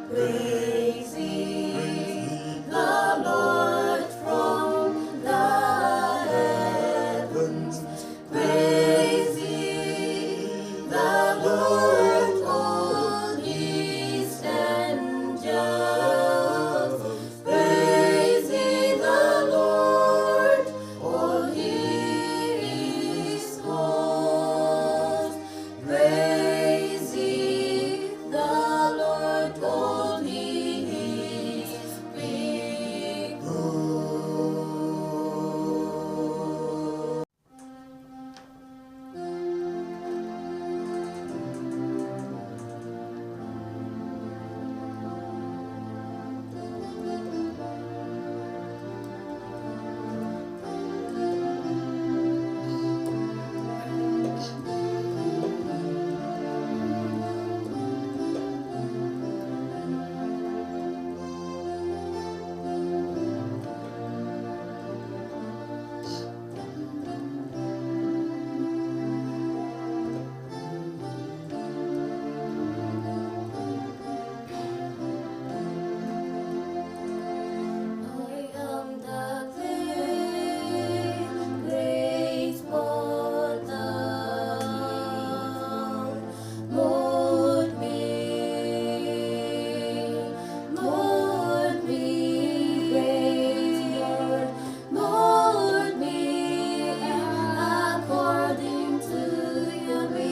Praise ye the Lord from the heavens. Praise ye the Lord, all his angels. Praise ye the Lord, all his hosts. Praise ye the Lord, all his people. I am the clay, great potter. Mold me, great Lord. Mold me according to your will.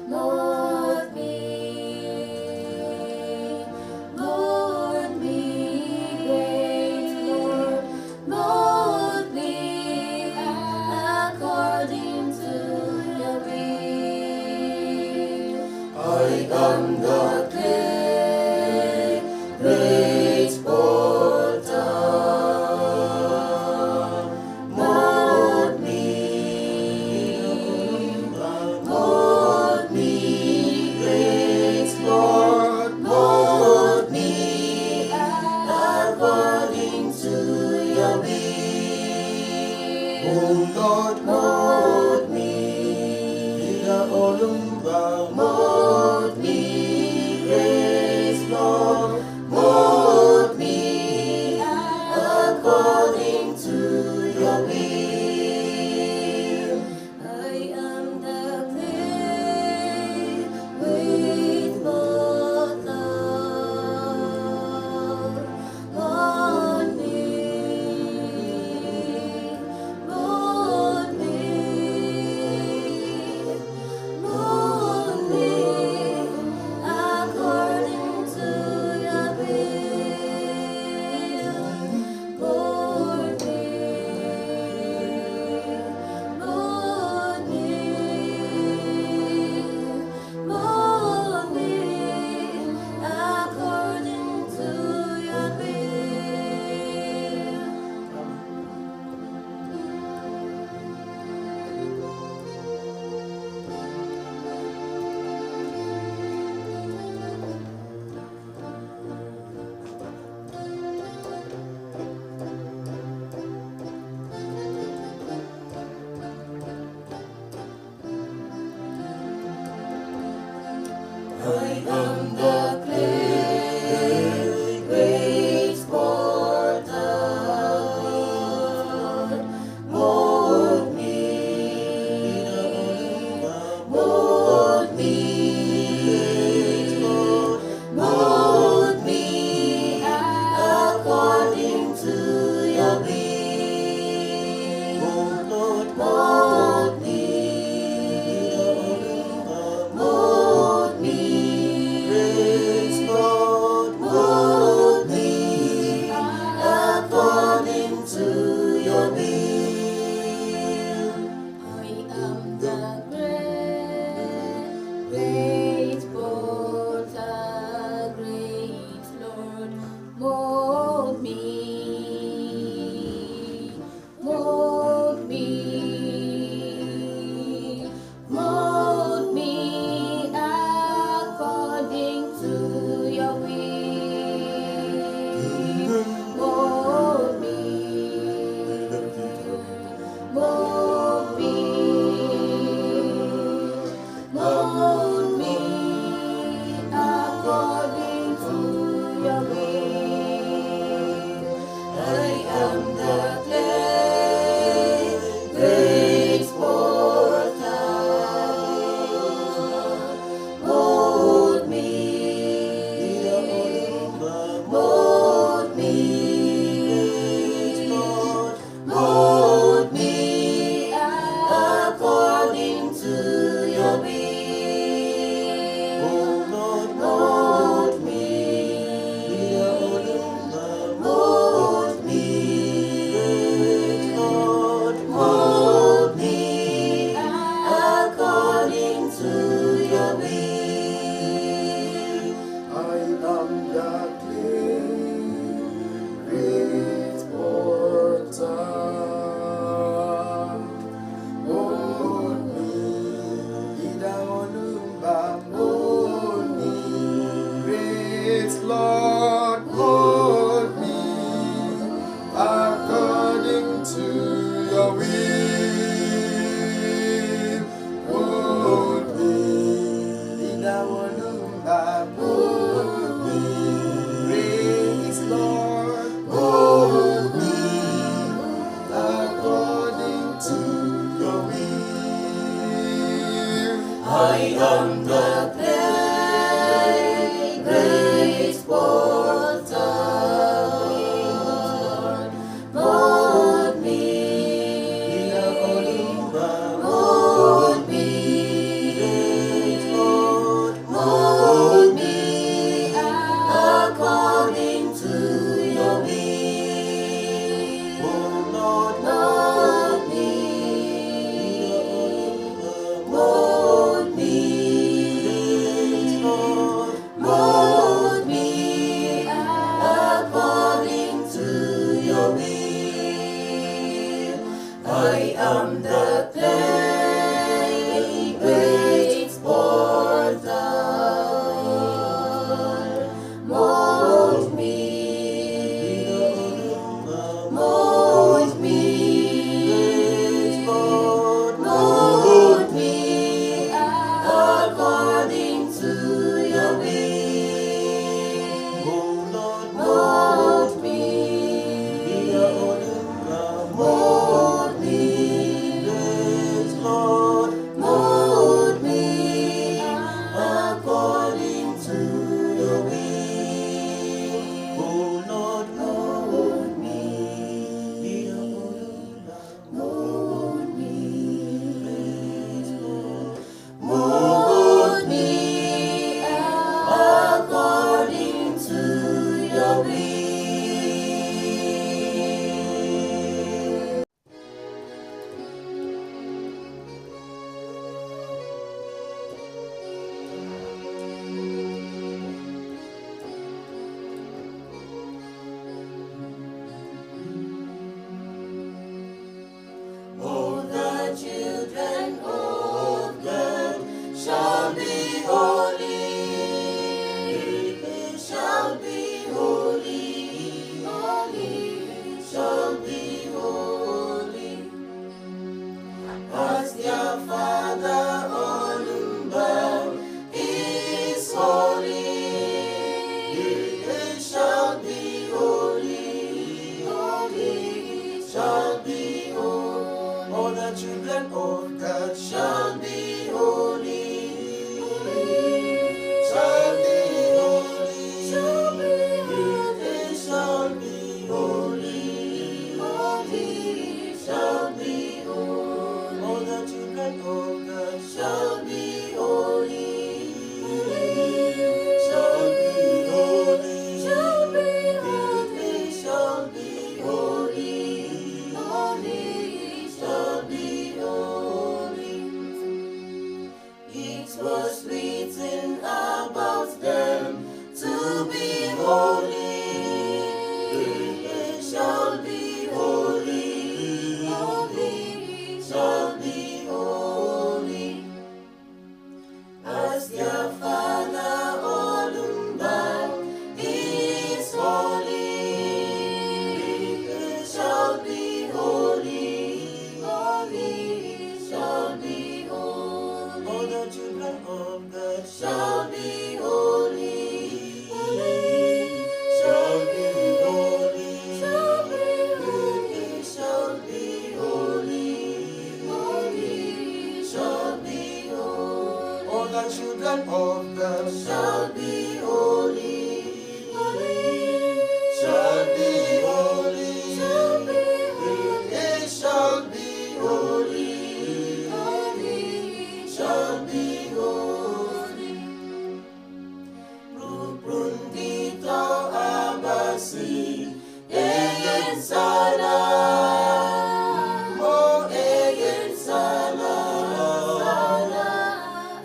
Mold me, great Lord. Mold me according to your will. I am the clay, great potter. Mold me, great Lord. Mold me according to your will. Oh Lord, Mold me, mold me, great Lord. Mold me according to your will. I am the clay, great potter. Mold me, according to your will. Mold me, according to your will. I am the clay, great potter. Mold me, mold me according to your will. Mold me, great Lord. Lord, mold me according to your will. Mold me, mold me. Praise Lord, mold me according to your will. I am the clay, great potter. Mold me, mold me, mold me according to your will. Mold me, mold me, mold me according to your will. I am the clay, great potter. Mold me, mold me, mold me according to your will. Mold me, mold me, mold me according to your will. Mold me, mold me, mold me according to your will. All the children of God shall be holy. They shall be holy. Holy shall be holy. As their Father Olumba is holy. They shall be holy. Holy shall be holy. All the children of God Shall be holy. shall be holy. Shall be holy. They shall be holy. Holy shall be holy. All the children of God Shall be holy. shall be holy. Shall be holy. They shall be Holy. Holy shall be holy. It was written about them to be holy. They shall be holy. Holy shall be holy. As their Father Olumba is holy. They shall be holy. Holy shall be holy. all the children of God Shall be holy. Holy shall be holy. shall be holy. Shall be holy. Holy shall be holy. All the children of God Shall be holy. Holy shall be holy. shall be holy. They shall be holy. Holy shall be holy. Rupundito abasi eyen sana. Mo eyen sana.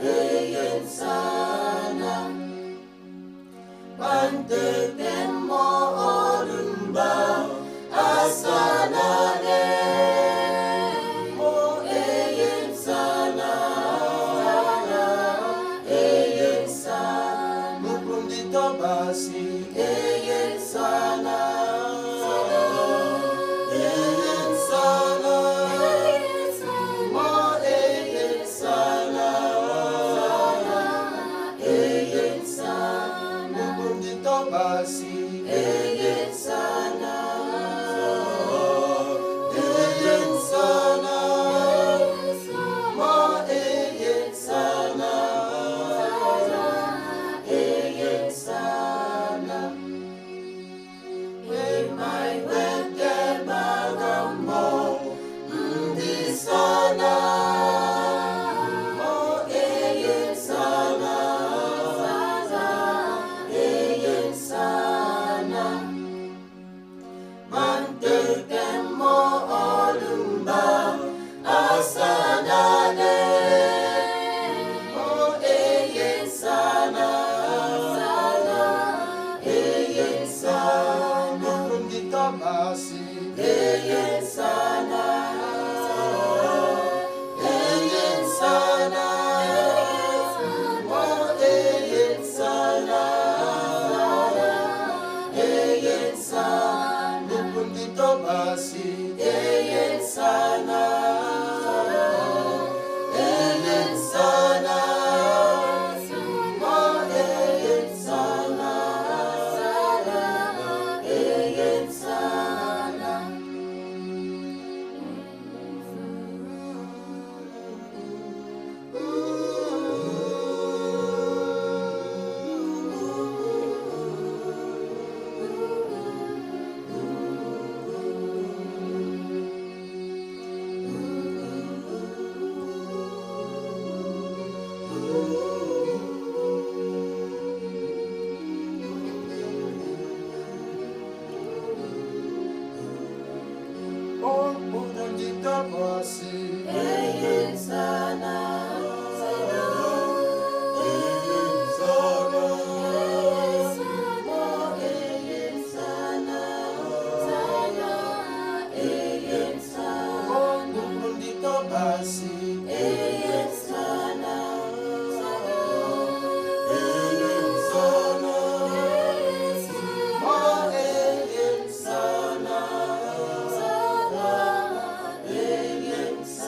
Eyen sana. Panteken mo Olumba asana le. Mo eyen sana. Eyen sana. dito basi, eyen sana, eyen sana, mo eyen sana, eyen sana, kung dito basi, eyen sana, eyen sana, mo eyen sana, eyen sana. When my wete magamo, di sana, mo eyen sana, eyen sana. Mantekem mo olumba, asanane, mo eyen sana, eyen sana, kung dito basi, eyen sana, eyen sana, mo eyen sana, eyen sana, kung dito basi, eyen sana, eyen sana, mo eyen sana, eyen sana. kung dito basi, Eyen sana, eyen sana, mo eyen sana, eyen sana, kung dito basi, eyen sana, eyen sana, mo eyen sana, eyen sana.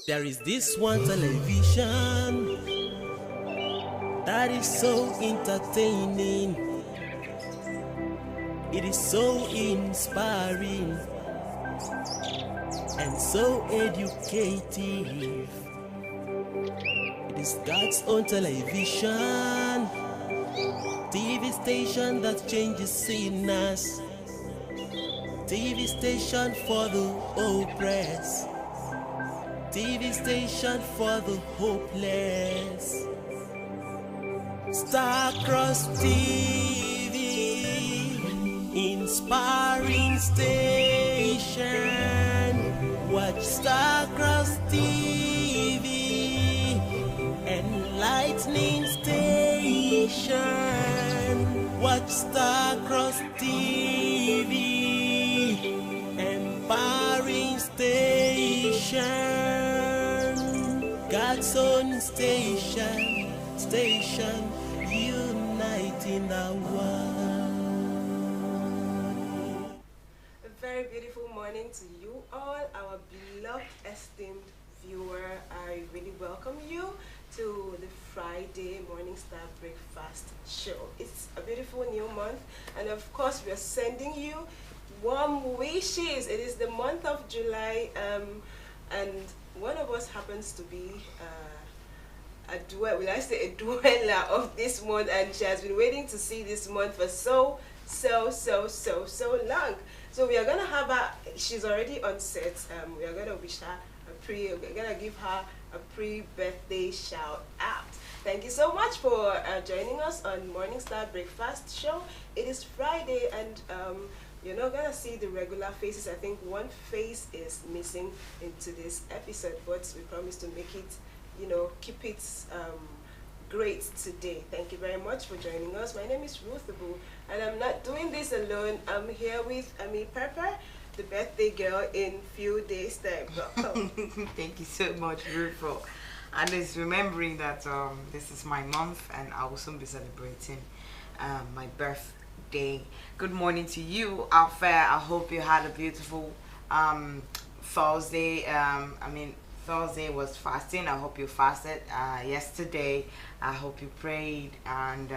There is this one television that is so entertaining. It is so inspiring and so educative. It is God's own television, TV station that changes sinners, TV station for the oppressed, TV station for the hopeless. Starcross TV, inspiring station. Watch Starcross TV, enlightening station. Watch Starcross TV, empowering station. God's own station, uniting the world. A very beautiful morning to you all, our beloved, esteemed viewer. I really welcome you to the Friday Morning Star Breakfast Show. It's a beautiful new month, and of course, we are sending you warm wishes. It is the month of July, and one of us happens to be a dweller of this month, and she has been waiting to see this month for so long. So we are gonna have her. She's already on set. We are gonna wish her we're gonna give her a pre-birthday shout out. Thank you so much for joining us on Morning Star Breakfast Show. It is Friday, and you're not gonna see the regular faces. I think one face is missing into this episode, but we promise to make it, keep it great today. Thank you very much for joining us. My name is Ruth Abu, and I'm not doing this alone. I'm here with Ami Pepper, the birthday girl, in few days time. Welcome. Thank you so much, Ruth, for at least remembering that this is my month, and I will soon be celebrating my birthday. Good morning to you out there. I hope you had a beautiful Thursday. Thursday was fasting. I hope you fasted yesterday. I hope you prayed, and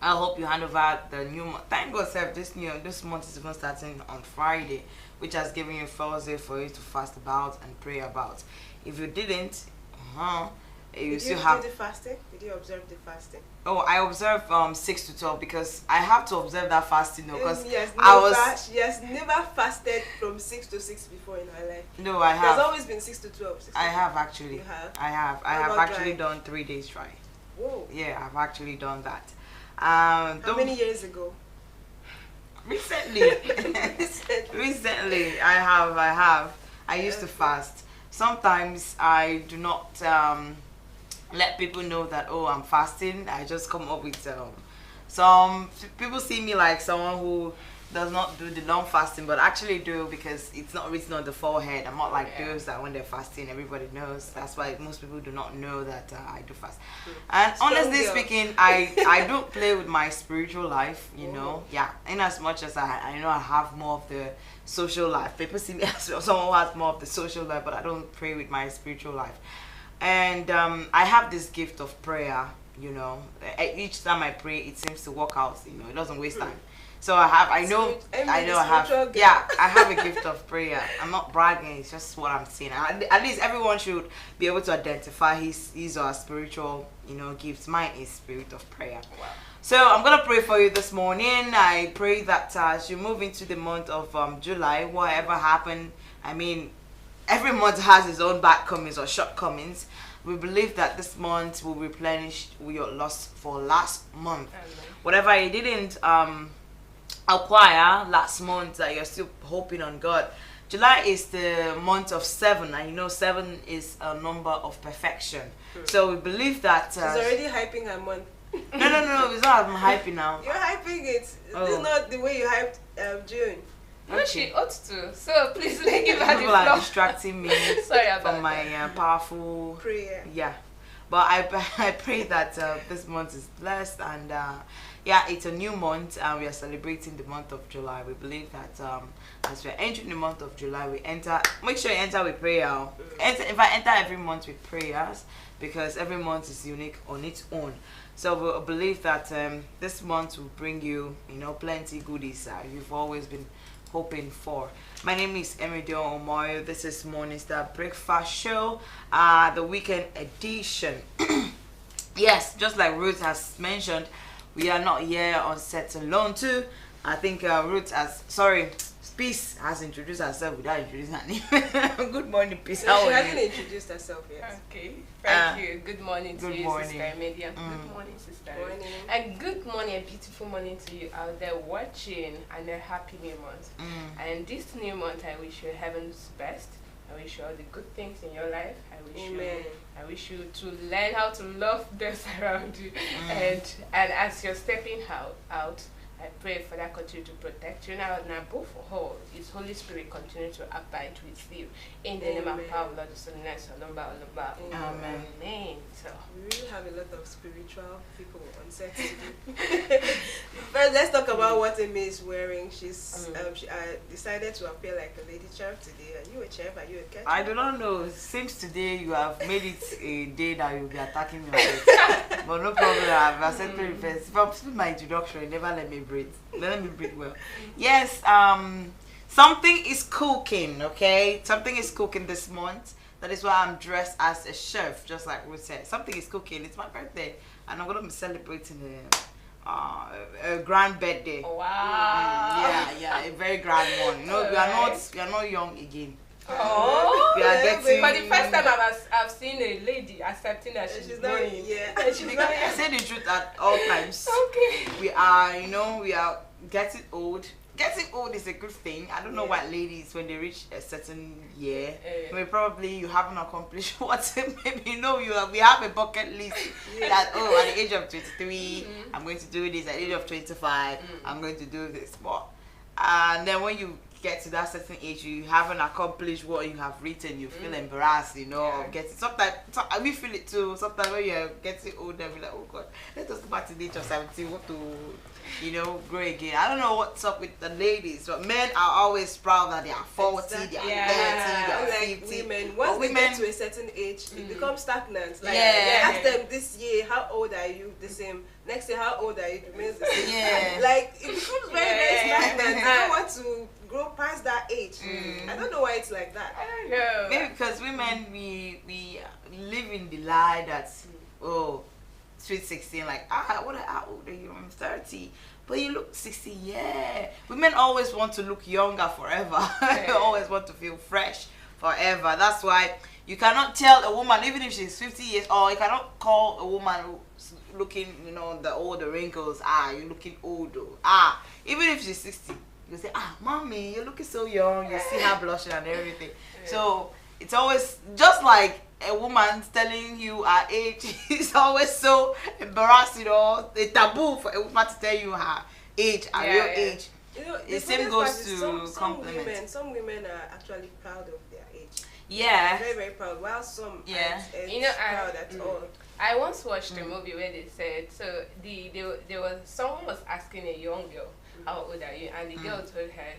I hope you hand over the new month. Thank God, sir, this month is even starting on Friday, which has given you Thursday for you to fast about and pray about. If you didn't, you still have. Did you do the fasting? Did you observe the fasting? Oh, I observe 6 to 12 because I have to observe that fasting because she has never fasted from 6 to 6 before in her life. No, I have. There's always been 6 to 12. 6 to 12. I have actually. You have? I have. I have actually done 3 days try. Whoa. Yeah, I've actually done that. How many years ago? Recently. Recently, I have. I used to fast. Sometimes I do not let people know that, oh, I'm fasting. I just come up with some people see me like someone who does not do the long fasting, but actually do, because it's not written on the forehead. I'm not like those that when they're fasting everybody knows. That's why most people do not know that I do fast. And honestly speaking, I don't play with my spiritual life, yeah, in as much as I know I have more of the social life. People see me as someone who has more of the social life, but I don't pray with my spiritual life. And I have this gift of prayer, each time I pray it seems to work out, it doesn't waste time. So I have a gift of prayer. I'm not bragging, it's just what I'm saying. At least everyone should be able to identify his or her spiritual, gifts. Mine is spirit of prayer. Wow. So I'm gonna pray for you this morning. I pray that as you move into the month of July, whatever happened, every month has its own backcomings or shortcomings. We believe that this month will replenish your loss for last month. Whatever you didn't acquire last month that you're still hoping on God. July is the month of 7, and 7 is a number of perfection. So we believe that she's already hyping her month. No, it's not. I'm hyping now. You're hyping it. This is not the way you hyped June. No, she ought to. So please give her the people floor. are distracting me Sorry about from my powerful prayer. Yeah. But I pray that this month is blessed, and yeah, it's a new month, and we are celebrating the month of July. We believe that as we're entering the month of July, we enter. Make sure you enter with prayer. If I enter every month with prayers, because every month is unique on its own. So we believe that this month will bring you, plenty goodies you've always been hoping for. My name is Emidio Omoyo. This is Morning Star Breakfast Show, the weekend edition. Yes, just like Ruth has mentioned, we are not here on set alone too. I think Peace has introduced herself without introducing her name. Good morning, Peace. No, How she are hasn't you? introduced herself yet. Okay, thank you. Good morning to good you, morning. Sister Media. Good morning, Sister. Morning. And good morning, and beautiful morning to you out there watching, and a happy new month. And this new month, I wish you heaven's best. I wish you all the good things in your life. Amen. I wish you to learn how to love those around you. And as you're stepping out, I pray for that continue to protect you now above all. His Holy Spirit continue to abide with you. In the name and power of Lord, the Son, and the Amen. Amen. So We really have a lot of spiritual people on set today. But let's talk about what Amy is wearing. She's she decided to appear like a lady chef today. Are you a chef? Are you a catcher? I do not know. Since today you have made it a day that you'll be attacking me on it. But no problem. I've accepted it first. From my introduction, you never let me breathe. Let me breathe well. Yes, something is cooking, okay? Something is cooking this month. That is why I'm dressed as a chef, just like Ruth said. Something is cooking. It's my birthday, and I'm gonna be celebrating a grand birthday. wow. Yeah, a very grand one. You know, we are not young again. Oh, We are getting. for the first time I've seen a lady accepting that she's She's not. not. Yeah. She's not. I say the truth at all times. Okay. We are getting old. Getting old is a good thing. I don't know what ladies, when they reach a certain year, you haven't accomplished what maybe we have a bucket list that at the age of 23 I'm going to do this, at the age of 25 I'm going to do this. But and then when you get to that certain age, you haven't accomplished what you have written, you feel embarrassed, of getting sometimes we feel it too. Sometimes when you're getting older, we're like, oh God, let us go back to the age of 17, what to grow again. I don't know what's up with the ladies, but men are always proud that they are 40, they are 30, they are Unlike 50. women, once they get to a certain age, it becomes stagnant. Like, ask them this year, how old are you? The same. Next year, how old are you? It remains the same. Yeah. Like, it becomes very stagnant. I don't want to grow past that age. I don't know why it's like that. I don't know. Maybe because women, we live in the lie that, sweet 16, like, how old are you? I'm 30. But you look 60, yeah. Women always want to look younger forever. They always want to feel fresh forever. That's why you cannot tell a woman, even if she's 50 years old, you cannot call a woman who's looking, the wrinkles, you're looking old. Even if she's 60, you say, mommy, you're looking so young. You see her blushing and everything. So it's always just like a woman telling you her age. It's always so embarrassing, a taboo for a woman to tell you her age, her real age. The same funniest goes part is to compliment. Some women are actually proud of their age. Yeah. Very, very proud. While some aren't proud at all. I once watched a movie where they said, someone was asking a young girl, how old are you? And the girl told her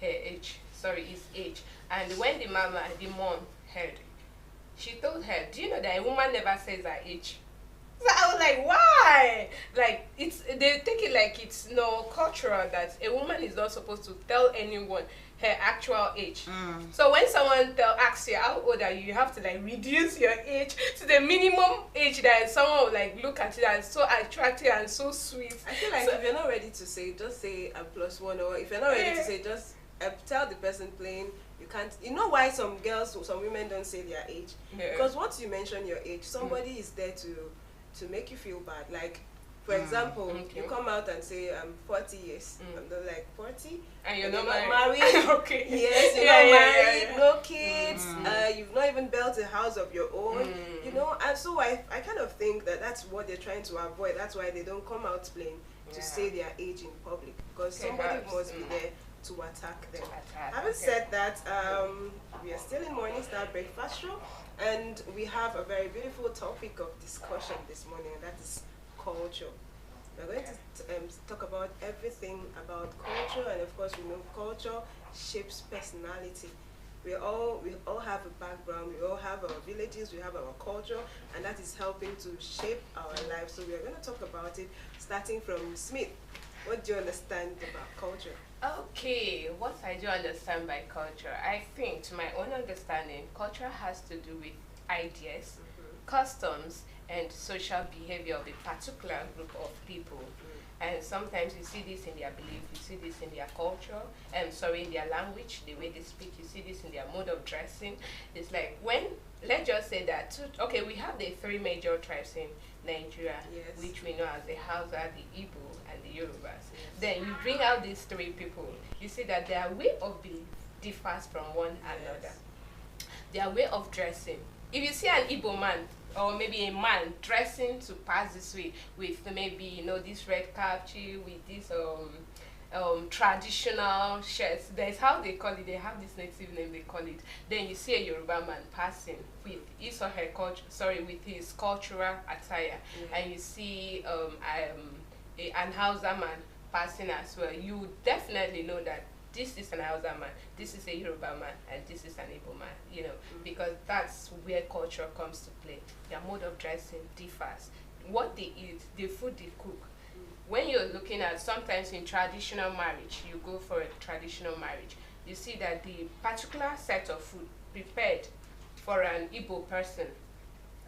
age, his age. And when the mom heard, she told her, do you know that a woman never says her age? So I was like, why? Like, they take it like it's cultural that a woman is not supposed to tell anyone her actual age. So when someone asks you how old are you, you have to reduce your age to the minimum age that someone will look at it as so attractive and so sweet. I feel like if you're not ready to say, just say a +1, or if you're not ready to say, just tell the person plain. You can't. You know why some women don't say their age? Because once you mention your age, somebody is there to make you feel bad. Like, for example, you come out and say I'm 40 years. And they're like, 40? And you're not married. Okay. Yes, you're not married, no kids. You've not even built a house of your own. And so I kind of think that's what they're trying to avoid. That's why they don't come out plain to say their age in public, because somebody must be there to attack them. Attack, Having okay. said that, we are still in Morning Star Breakfast Show, and we have a very beautiful topic of discussion this morning, and that is culture. We're going to talk about everything about culture, and of course, we know culture shapes personality. We all have a background. We all have our villages. We have our culture, and that is helping to shape our lives. So we are going to talk about it, starting from Smith. What do you understand about culture? Okay, what I do understand by culture, I think, to my own understanding, culture has to do with ideas, customs, and social behavior of a particular group of people. And sometimes you see this in their belief, you see this in their culture, in their language, the way they speak, you see this in their mode of dressing. It's like when, let's just say that, okay, we have the three major tribes in Nigeria, Yes. which we know as the Hausa, the Igbo, and the Yorubas. Then you bring out these three people, you see that their way of belief differs from one another. Their way of dressing. If you see an Igbo man, or maybe a man dressing to pass this way with maybe this red capchi with this traditional shirts, that's how they call it. They have this native name they call it. Then you see a Yoruba man passing with his or her culture, with his cultural attire, and you see an Hausa man passing as well. You definitely know that this is an Hausa man, this is a Yoruba man, and this is an Igbo man, because that's where culture comes to play. Their mode of dressing differs. What they eat, the food they cook. When you're looking at, sometimes in traditional marriage, you go for a traditional marriage, you see that the particular set of food prepared for an Igbo person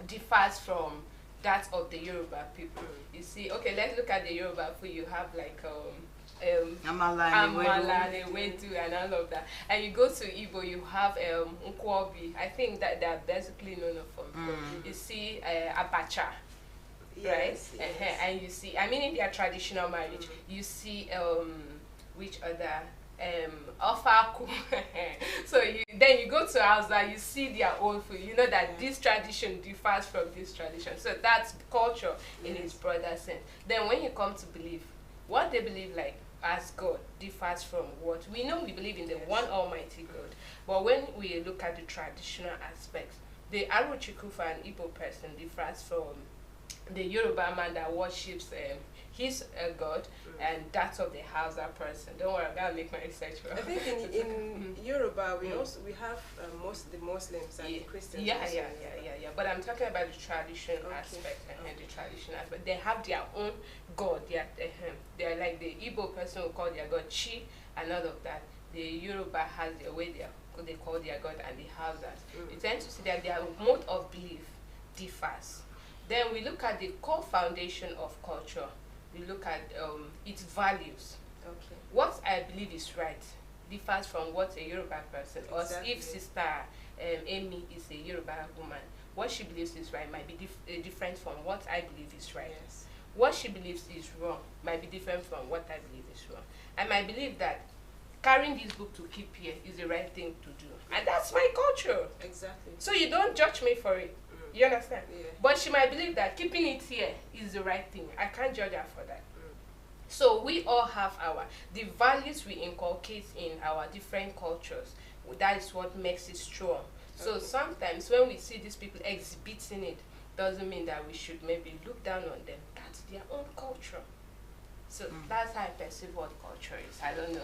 differs from that of the Yoruba people. You see, okay, let's look at the Yoruba food. You have like Amala, Ewedu, and all of that. And you go to Igbo, you have Nkwobi. I think that they're basically known for. You see Abacha, right? Yes. And you see, I mean, in their traditional marriage, you see which other Ofaku. So then you go to Hausa, you see their own food. You know that this tradition differs from this tradition. So that's culture in its broader sense. Then when you come to belief, what they believe like as God differs from what we know. We believe in the one Almighty God. But when we look at the traditional aspects, the Arochukwu for an Igbo person differs from the Yoruba man that worships his God and that of the Hausa person. Don't worry, I'm gonna make my research well. I think in Yoruba we have most the Muslims and the Christians. Yeah. also. But I'm talking about the tradition aspect and the tradition aspect. They have their own God. They're like the Igbo person who call their God Chi and all of that. The Yoruba has their way they call their God, and the Hausas. You tend to see that their mode of belief differs. Then we look at the core foundation of culture. We look at its values. Okay. What I believe is right differs from what a Yoruba person, Exactly. or if Sister Amy is a Yoruba woman, what she believes is right might be different from what I believe is right. Yes. What she believes is wrong might be different from what I believe is wrong. I might believe that carrying this book to keep here is the right thing to do, and that's my culture. Exactly. So you don't judge me for it. You understand? Yeah. But she might believe that keeping it here is the right thing. I can't judge her for that. So we all have the values we inculcate in our different cultures. That is what makes it strong. So sometimes when we see these people exhibiting it, doesn't mean that we should maybe look down on them. That's their own culture. So that's how I perceive what culture is. I don't know.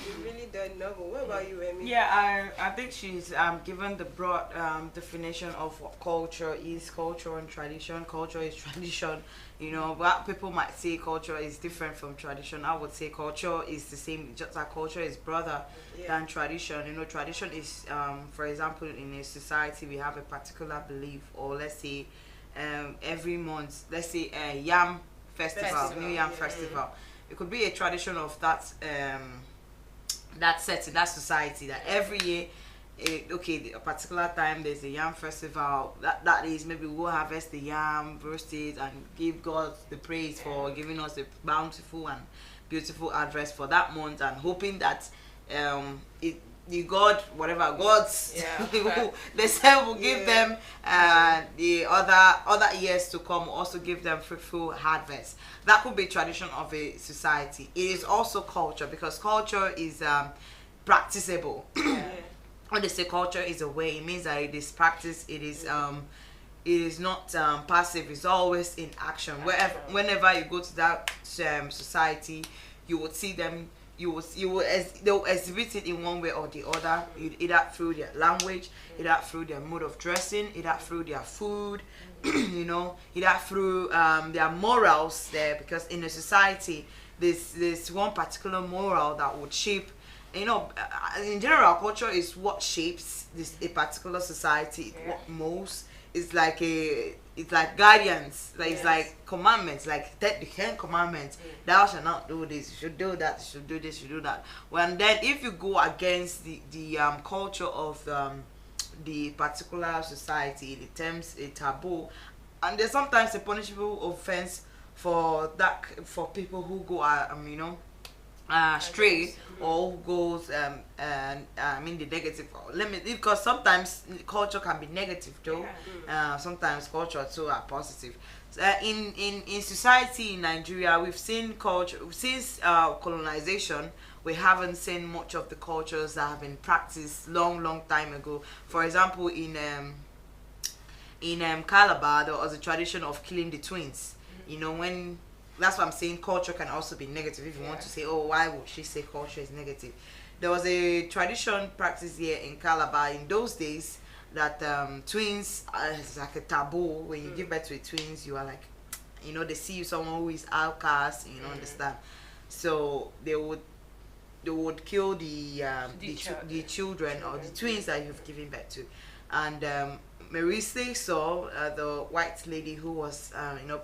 You really don't know. But what about you, Amy? Yeah, I think she's given the broad definition of what culture is. Culture and tradition. Culture is tradition. What people might say culture is different from tradition. I would say culture is the same. Just like culture is broader than tradition. Tradition is, for example, in a society we have a particular belief, or let's say every month, let's say a yam festival, New Yam Festival. It could be a tradition of that setting, that society, that every year, a particular time there's a yam festival. That is, maybe we'll harvest the yam, roast it, and give God the praise for giving us a bountiful and beautiful harvest for that month, and hoping that the god, whatever gods, Yeah. they say will give Yeah. them the other years to come, will also give them fruitful harvest. That could be tradition of a society. It is also culture, because culture is practicable. When they say culture is a way, it means that it is practice. It is not passive. It's always in action. Whenever you go to that society, you would see them. They'll exhibit it in one way or the other, either through their language, either through their mode of dressing, either through their food, either through their morals there. Because in a society, there's one particular moral that would shape. In general, culture is what shapes a particular society. What molds. It's like guardians, like it's like commandments, like the 10 commandments. Thou shalt not do this, you should do that, you should do this, you should do that. Well, and then if you go against the culture of the particular society, it terms a taboo, and there's sometimes a punishable offense for people who go stray, or who goes the negative. Because sometimes culture can be negative though. Sometimes culture too are positive. In society in Nigeria, we've seen culture since colonization. We haven't seen much of the cultures that have been practiced long time ago. For example, in Calabar, there was a tradition of killing the twins. When that's why I'm saying culture can also be negative. If you want to say, oh, why would she say culture is negative? There was a tradition practiced here in Calabar in those days that twins is like a taboo. When you give birth to a twins, you are like, they see you someone who is outcast, understand. So they would kill the children or the twins that you've given birth to. And Marie Slessor, the white lady who was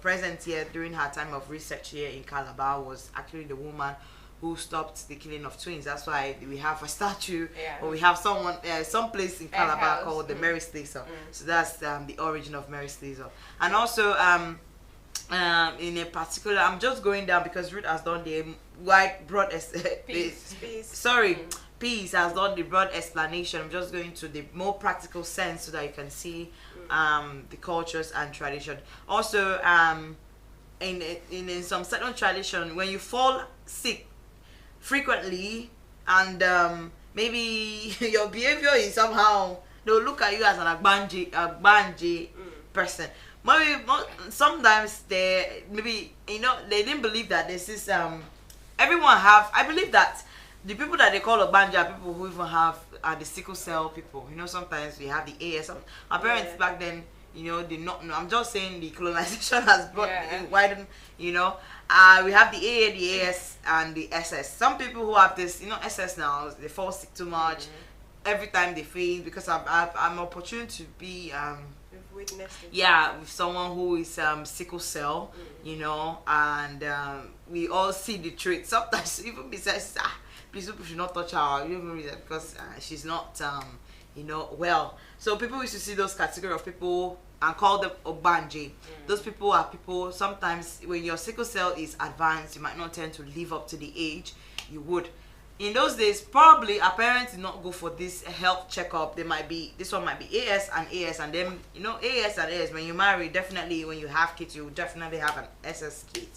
present here during her time of research here in Calabar, was actually the woman who stopped the killing of twins. That's why we have a statue, or we have some place in Calabar called the Mary Slessor. So that's the origin of Mary Slessor. And also in a particular, I'm just going down because Ruth has done the broad Peace has done the broad explanation. I'm just going to the more practical sense so that you can see the cultures and tradition. Also, in some certain tradition, when you fall sick frequently and maybe your behavior is somehow, they'll look at you as an agbanji person. Maybe sometimes they didn't believe that this is I believe that the people that they call Ogbanja are people who even have the sickle cell people. Sometimes we have the AS. Our parents back then, did not know. I'm just saying the colonization has brought widened. We have the AA, the AS, and the SS. Some people who have this, SS now, they fall sick too much. Every time they faint, because I'm opportune to be witnessed it. with someone who is sickle cell, and we all see the trait. Sometimes even besides please people should not touch her. You don't read that because she's not well. So people used to see those category of people and call them Ogbanje. Those people are people, sometimes when your sickle cell is advanced, you might not tend to live up to the age you would. In those days, probably our parents did not go for this health checkup. This one might be AS, and then AS and AS. When you marry, definitely when you have kids, you definitely have an SS kid.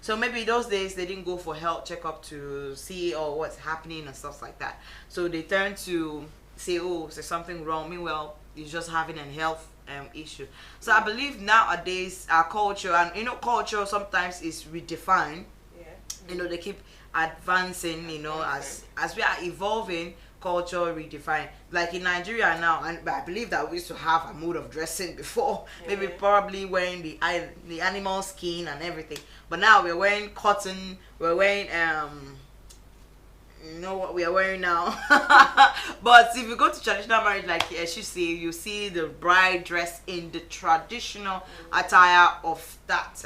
So maybe those days they didn't go for health checkup to see what's happening and stuff like that. So they turned to say, oh, there's something wrong. Meanwhile, you're just having a health issue. So I believe nowadays our culture, and culture sometimes is redefined. They keep advancing, as we are evolving, culture redefined. Like in Nigeria now, and I believe that we used to have a mode of dressing before, maybe probably wearing the animal skin and everything. But now we're wearing cotton, we're wearing what we are wearing now. But if you go to traditional marriage, like she say, you see the bride dressed in the traditional attire of that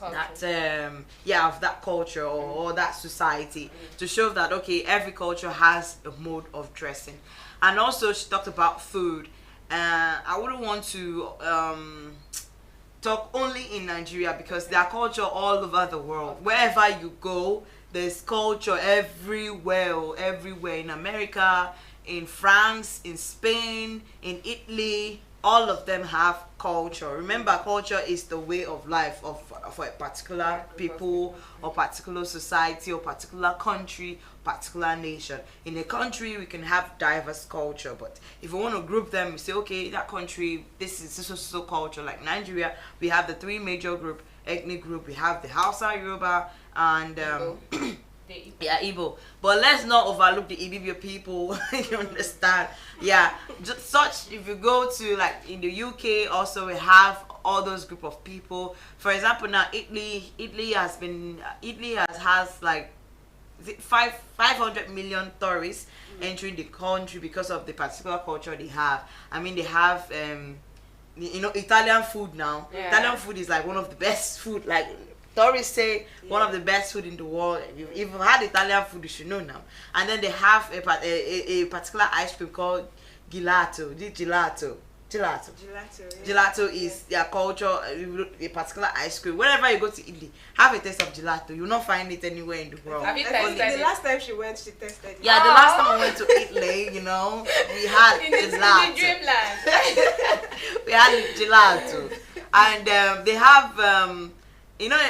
of that culture or that society, to show that every culture has a mode of dressing. And also she talked about food. I wouldn't want to talk only in Nigeria, because there are culture all over the world. Wherever you go, there's culture everywhere, everywhere in America, in France, in Spain, in Italy. All of them have culture. Remember, culture is the way of life of for a particular people or particular society or particular country, particular nation. In a country, we can have diverse culture, but if we want to group them, we say, okay, that country, this is so culture. Like Nigeria, we have the three major ethnic group. We have the Hausa, Yoruba, and yeah, Igbo. But let's not overlook the Ibibio people. You understand? Yeah, just such. If you go to like in the UK, also we have all those group of people. For example, now Italy has like 500 million tourists entering the country because of the particular culture they have. I mean, they have Italian food now. Yeah. Italian food is like one of the best food. Like tourists say, one of the best food in the world. If you've had Italian food, you should know now. And then they have a particular ice cream called gelato. Gelato. Gelato. Gelato is their culture, a particular ice cream. Whenever you go to Italy, have a taste of gelato. You'll not find it anywhere in the world. Have you I think tasted the it? last time she went, she tested it. Yeah, the last time I went to Italy, we had In the gelato. dreamland. We had gelato. And they have,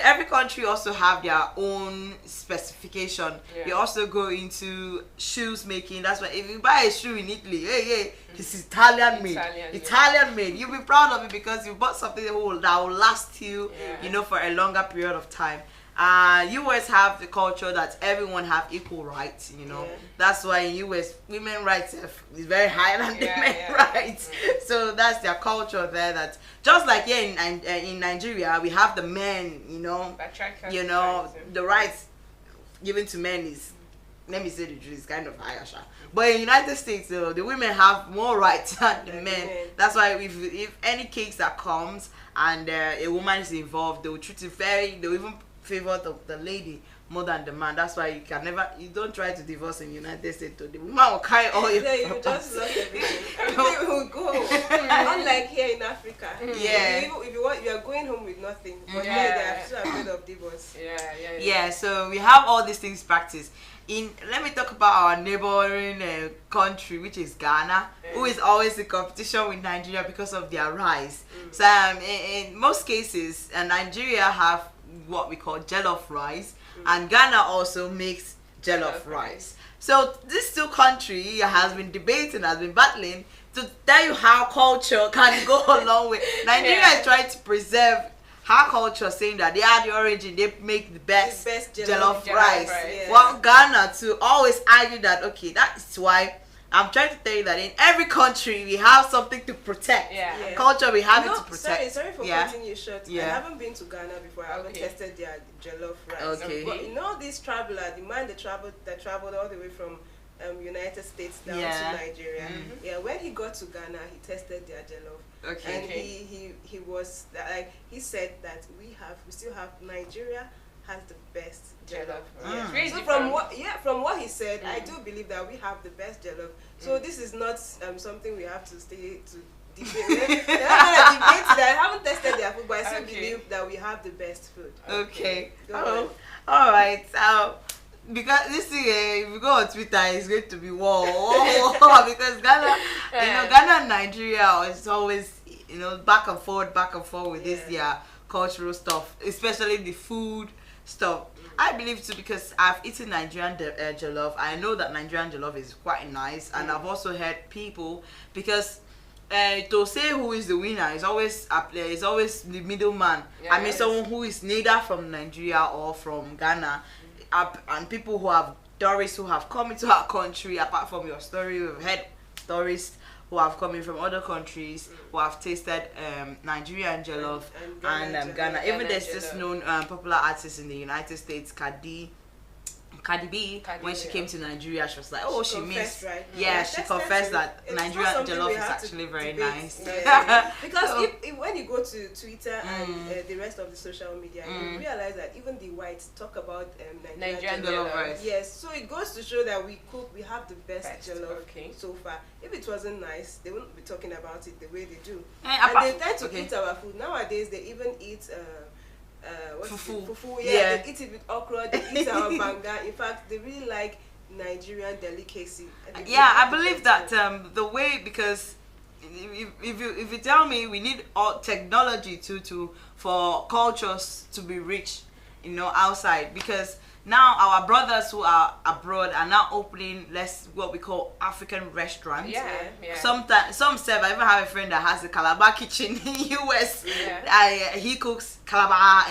every country also have their own specification. Yeah. They also go into shoes making. That's why if you buy a shoe in Italy, hey, this is Italian made. Italian made. You'll be proud of it because you bought something that will last you, Yeah. for a longer period of time. US have the culture that everyone have equal rights, Yeah. That's why in US women rights is very higher than the men rights. So that's their culture there. That just like here in Nigeria, we have the men, the rights given to men is, let me say the truth, is kind of higher. But in United States, the women have more rights than the men. That's why if any case that comes and a woman is involved, they will treat it they'll even favor the lady more than the man. That's why you don't try to divorce in United States. The woman will carry all your you just lost everything. Everything will go. Unlike here in Africa. Yeah. If you are going home with nothing. But Yeah. here they are still afraid of divorce. Yeah, so we have all these things practiced. Let me talk about our neighboring country, which is Ghana, who is always in competition with Nigeria because of their rice. So in most cases, Nigeria have what we call jollof rice, and Ghana also makes jollof rice. So these two countries has been debating, has been battling to tell you how culture can go a long way. Nigeria is trying to preserve her culture, saying that they are the origin, they make the best jollof rice. Yeah. While Ghana to always argue that, okay, that's why I'm trying to tell you that in every country we have something to protect. Yeah. Yeah. Culture, we have it to protect. Sorry for Yeah. cutting you short. Yeah. I haven't been to Ghana before. I haven't Okay. tested their jollof rice. Okay. But this traveler, the man that traveled all the way from United States down Yeah. to Nigeria. Yeah, when he got to Ghana, he tested their jollof. Okay. And he was like, he said that we still have Nigeria has the best jollof. Jollof. Yeah. So from what he said, I do believe that we have the best jollof. So this is not something we have to stay to debate. We're not gonna debate that. I haven't tested their food, but I still believe that we have the best food. Okay. Go on. All right. Because this thing, if you go on Twitter, it's going to be war because Ghana, Ghana and Nigeria is always, back and forth with this their cultural stuff, especially the food stuff. I believe too because I've eaten Nigerian jollof. I know that Nigerian jollof is quite nice, and I've also heard people because to say who is the winner is always the middleman. I mean, someone who is neither from Nigeria or from Ghana. And people who have tourists who have come into our country, apart from your story, we've had tourists who have come in from other countries who have tasted Nigerian jollof and Ghana. Even there's this known popular artist in the United States, Cardi B, when she came to Nigeria, she was like, she missed. Right? Yeah, she confessed that it's Nigerian not something jollof we is have to actually very debate. nice. Yeah. Because if when you go to Twitter and the rest of the social media, you realize that even the whites talk about Nigerian jollof rice. Yes, so it goes to show that we have the best jollof so far. If it wasn't nice, they wouldn't be talking about it the way they do. And they tend to eat our food. Nowadays, they even eat what's Fufu. it? Fufu. Yeah, Yeah. they eat it with okra. They eat our banga. In fact, they really like Nigerian delicacy. And they Yeah, I really believe like that the way, because if you tell me we need all technology to for cultures to be rich, outside, because now our brothers who are abroad are now opening what we call African restaurants. Yeah. Sometimes some serve. I even have a friend that has a Calabar kitchen in US. Yeah. He cooks Calabar,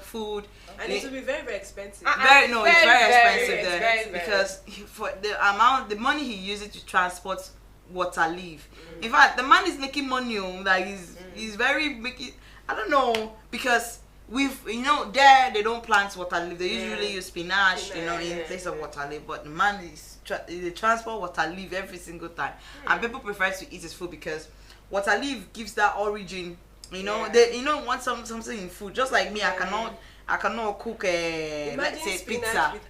food. And it will be very, very expensive. It's very expensive it's there, very, very. because for the money he uses to transport water leaf. In fact, the man is making money. Like he's very making. I don't know, because there they don't plant water leaf. They usually use spinach, in place of water leaf. But the man is they transport water leaf every single time, and people prefer to eat his food because water leaf gives that origin. They want something in food. Just like me, I cannot cook let's say spinach pizza. with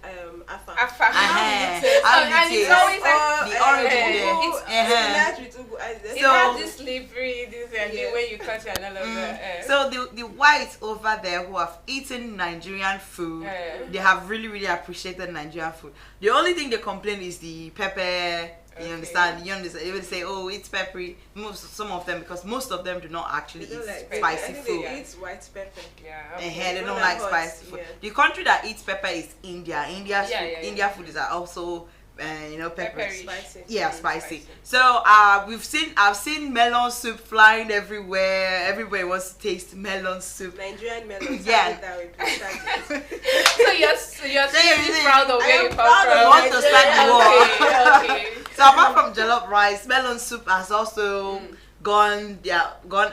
Afa. And it's always like the origin there. spinach with ugu. it So- has this slippery, this and Yeah. when you cut it and all of that. So the whites over there who have eaten Nigerian food, they have really, really appreciated Nigerian food. The only thing they complain is the pepper. You Okay. understand? They will say, "Oh, it's peppery." Some of them, because most of them do not actually They eat don't like spicy I think food. they eat white pepper. Yeah. They Not don't that like hot, spicy food. yeah. The country that eats pepper is India. India's Yeah, food, yeah, yeah. India food is also peppery. Peppery. Spicy. Yeah, Mm, spicy. spicy. So I've seen melon soup flying everywhere. Everybody wants to taste melon soup. Nigerian melons. Yeah. Have it that way, please, thank you. So you're really proud of I where am you come proud from. of Want to start the war. Okay. So apart from jollof rice, melon soup has also gone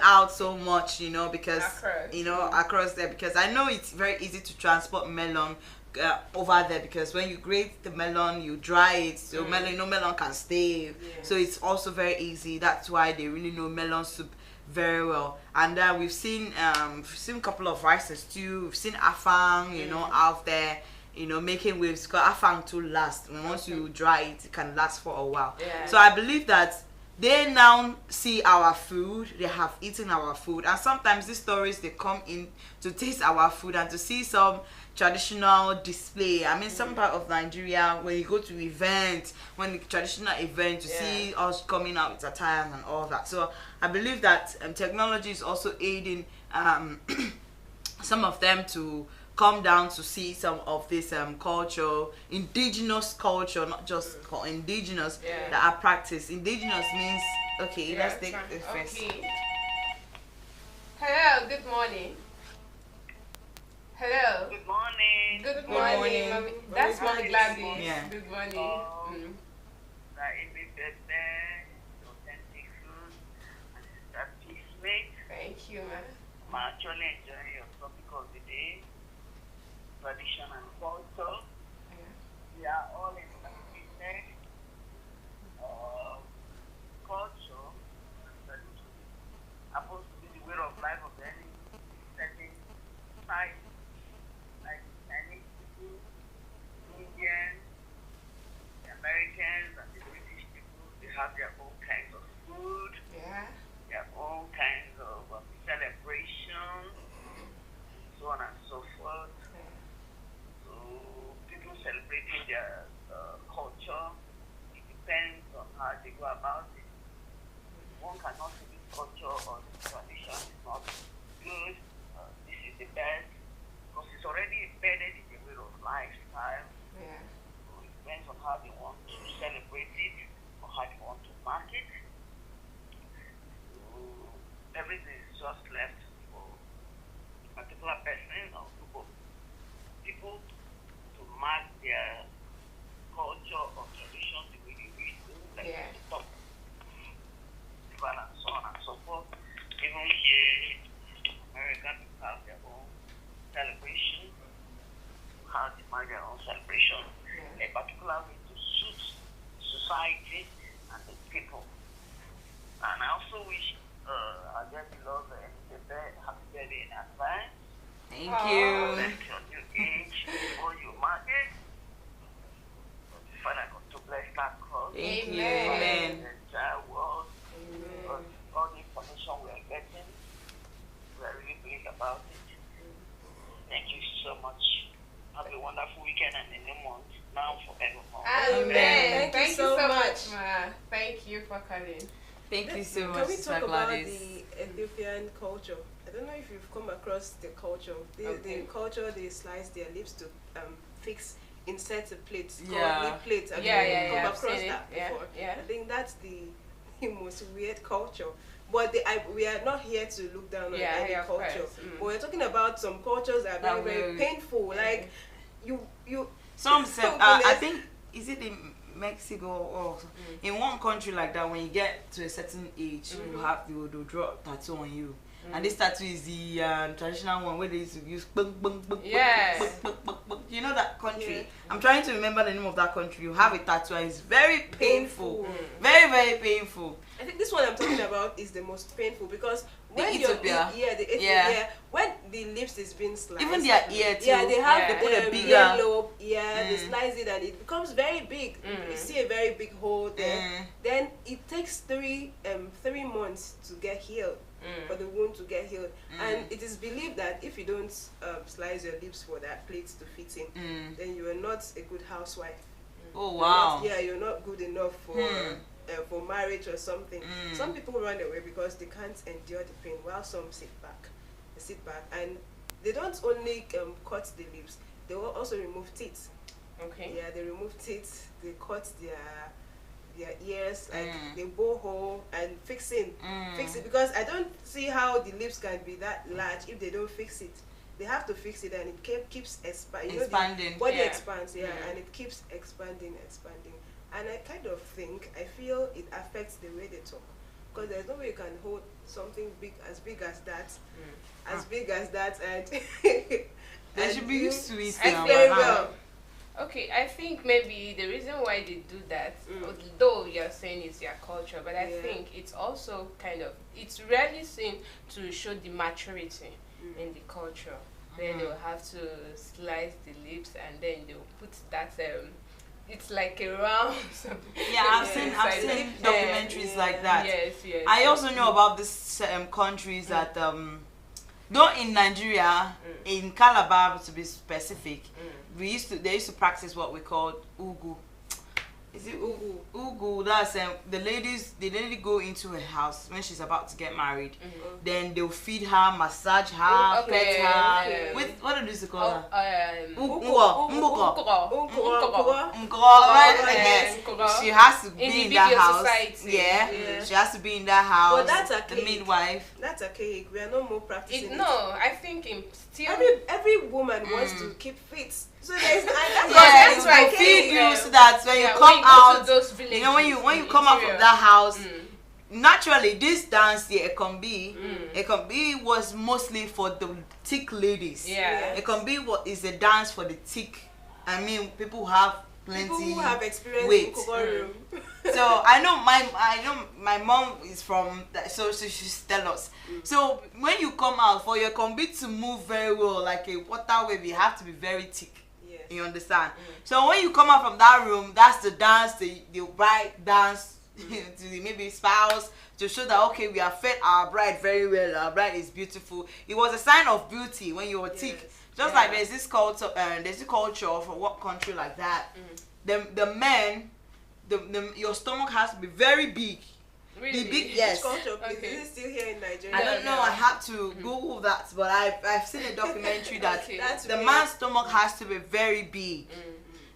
out so much, because Across. across there, because I know it's very easy to transport melon over there, because when you grate the melon, you dry it, so melon can stay. So it's also very easy. That's why they really know melon soup very well. And we've seen a couple of rice and stew. We've seen afang, out there, making waves, because afang too lasts. And once you dry it, it can last for a while. Yeah. So I believe that they now see our food, they have eaten our food, and sometimes these stories, they come in to taste our food and to see some traditional display. I mean, some part of Nigeria, when you go to events, when the traditional event, you see us coming out with attire and all that. So I believe that technology is also aiding some of them to come down to see some of this culture, indigenous culture, not just indigenous that are practiced. Indigenous means, okay, let's take the first. Okay. Hello, good morning. Hello. Good morning. Good morning. morning, Mommy. That's Mommy Gladys. Yeah. Good morning. That is the birthday, authentic food, and that peacemate. Thank you, man. I'm actually enjoying your topic of the day, tradition and culture. We are all in agreement. Culture and tradition happens to be the way of life of any certain society. Like Chinese people, Indians, the Americans, and the British people, they have their own kinds of food, Yeah. their own kinds of celebrations, so on and so forth. So people celebrating their culture, it depends on how they go about it. One cannot say this culture or this tradition is not good, this is the best, because it's already embedded in the way of lifestyle. Yeah. So it depends on how they want to celebrate it or how they want to mark it. So everything is just left for a particular person or group of people to mark their culture or tradition the way they wish to, like Yeah. the top, and so on and so forth. Even here, American people have their own celebration, how they mark their own celebration, a particular way to suit society and the people. And I also wish our dear beloved happy birthday in advance. Thank you. Let your new age before you mark it. Father God to bless that cause. Thank you. Amen. Amen. The entire world. All the information we are getting, we are really pleased about it. Thank you so much. Have a wonderful weekend and a new month. Now and forevermore. Amen. Thank you so much. Ma. Thank you for calling. Thank you so much, Can we Sister talk about Gladys. the Ethiopian culture? I don't know if you've come across the culture. The Okay. culture, they slice their lips to fix, insert a plate called Yeah. lip plate. Have Yeah, you yeah, come yeah, I've across seen that it. Yeah, before? yeah. I think that's the most weird culture. But we are not here to look down on Yeah, any yeah, of culture. course. Mm. But we're talking about some cultures that are very, That very will- painful. Like, you Some said, Oh, I goodness. think, is it in Mexico or in one country like that, when you get to a certain age, you have to draw a tattoo on you. And this tattoo is the traditional one where they used to use bung, bung, bung, bung, Yes. bung, bung, bung, bung. You know that country? Yeah. I'm trying to remember the name of that country. You have a tattoo and it's very painful. Painful. Very, very painful. I think this one I'm talking about is the most painful because when Ethiopia. yeah, when the lips is being sliced, Even their ear too. yeah, they have Yeah. They put a bigger. yellow, yeah, they Mm. slice it and it becomes very big. You see a very big hole there. Mm. Then it takes 3 months to get healed. For the wound to get healed, and it is believed that if you don't slice your lips for that plate to fit in, then you are not a good housewife. Oh, You're wow. not- you're not good enough for marriage or something. Some people run away because they can't endure the pain, while some sit back. They sit back, and they don't only cut the lips; they will also remove teeth. Okay. Yeah, they remove teeth. They cut their ears, like they bore hole and fix it because I don't see how the lips can be that large if they don't fix it. They have to fix it, and it keeps expanding. Expanding. Body Yeah. expands, and it keeps expanding. And I kind of think, I feel it affects the way they talk, because there's no way you can hold something big as that, and They and should be you used to it I now. very but well. Okay, I think maybe the reason why they do that, although you're saying it's their culture, but I Yeah. think it's also kind of, it's rarely seen to show the maturity in the culture. Then they'll have to slice the lips and then they'll put that, it's like a round Yeah, I've seen inside the- documentaries like that. Yes, yes. I also know about these countries that though in Nigeria, in Calabar to be specific, they used to practice what we call ugu. Is it ugu? Ugu, that's the lady go into a house when she's about to get married. Then they'll feed her, massage her, Okay, pet her. okay. With what do you call her? Right, Yes. Nkugo. She has to In be the in that video house. society. Yeah. Yeah. She has to be in that house. But that's the archaic. midwife. That's archaic. We are no more practicing. No, I think in still. Every woman wants to keep fit. So there's that's Yeah, that's to why feed I you think, so that when you yeah, come when you go out, to those villages you know when you in come out from interior. that house, naturally this dance here it can be was mostly for the thick ladies. Yeah. It can be what is a dance for the thick. I mean, people who have plenty people who have experience weight. in Kogo room. So I know my mom is from that, so she's tell us. So when you come out for your combi to move very well like a water wave, you have to be very thick. Yes. You understand? So when you come out from that room, that's the dance, the bride dance to the maybe spouse to show that okay, we have fed our bride very well. Our bride is beautiful. It was a sign of beauty when you were thick. Yes. Just like there's this culture, for what country like that. The men, your stomach has to be very big. Really? The big yes. Which culture, please? Okay. Is it still here in Nigeria? I don't know. I had to Google that, but I've seen a documentary that Okay. That's the weird. man's stomach has to be very big.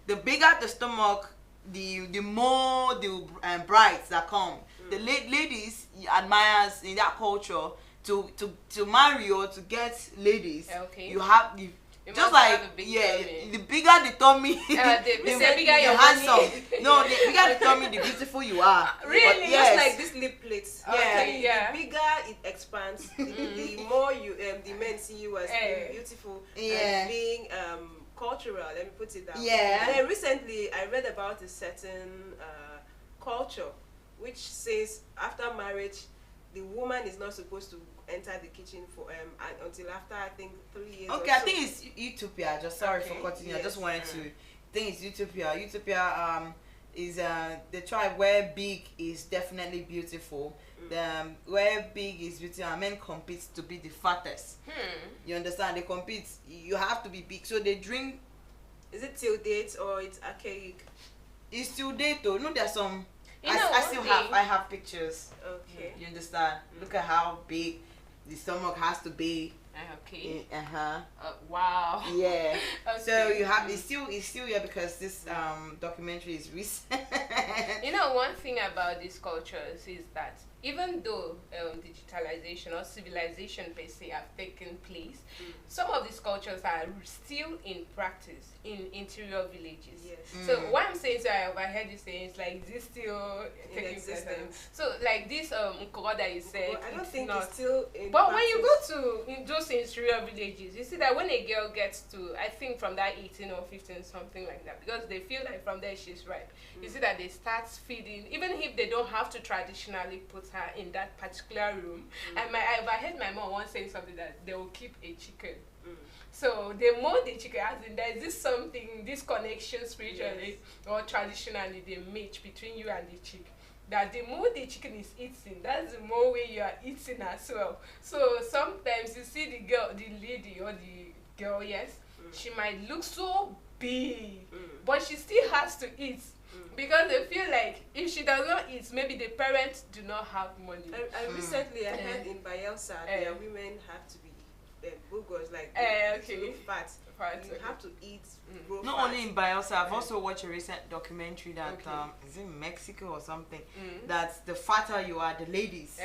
The bigger the stomach, the more the brides that come. The ladies admires in that culture to marry or to get ladies. Okay. You have You just must like have a big tummy. the bigger the tummy, the bigger your handsome. money. No, the bigger the tummy, the beautiful you are. Really? But Just yes. like this lip plate. Okay, yeah. The bigger it expands, the more you the men see you as being beautiful Yeah. and being cultural. Let me put it that way. Yeah. And then recently I read about a certain culture which says after marriage the woman is not supposed to enter the kitchen for until after I think 3 years. Okay, or I so. think it's Utopia. Just sorry Okay, for cutting you. I yes. just wanted to. I think it's Utopia. Utopia. is the tribe where big is definitely beautiful. Where big is beautiful, and men compete to be the fattest. You understand? They compete. You have to be big, so they drink. Is it till date or it's archaic? It's still date though. No, there's some. You know, I one still thing- have. I have pictures. Okay. You understand? Look at how big the stomach has to be. Okay. Yeah. Wow. Okay. So Okay. you have it's still here because this documentary is recent. You know, one thing about these cultures is that even though digitalization or civilization per se have taken place, some of these cultures are still in practice in interior villages. Yes. So what I'm saying, so I heard you saying, it's like, is this still In taking place? existence. So like this Nkoko that you said, Well, I don't it's think not. it's still in But when you practice. go to those interior villages, you see that when a girl gets to, I think from that 18 or 15, something like that, because they feel like from there she's ripe, you see that they start feeding, even if they don't have to traditionally put her in that particular room. And I heard my mom once saying something that they will keep a chicken. So they mold the chicken, as in there's this connection spiritually or traditionally they mate between you and the chick. That the more the chicken is eating, that's the more way you are eating as well. So sometimes you see the lady or the girl, yes, she might look so big, but she still has to eat. Because they feel like if she does not eat, maybe the parents do not have money. And recently I heard in Bayelsa their women have to be boogers, like okay. to look fat. Fat, You okay. have to eat grow Not fat. only in Bayelsa, I've also watched a recent documentary that is in Mexico or something. That the fatter you are, the ladies,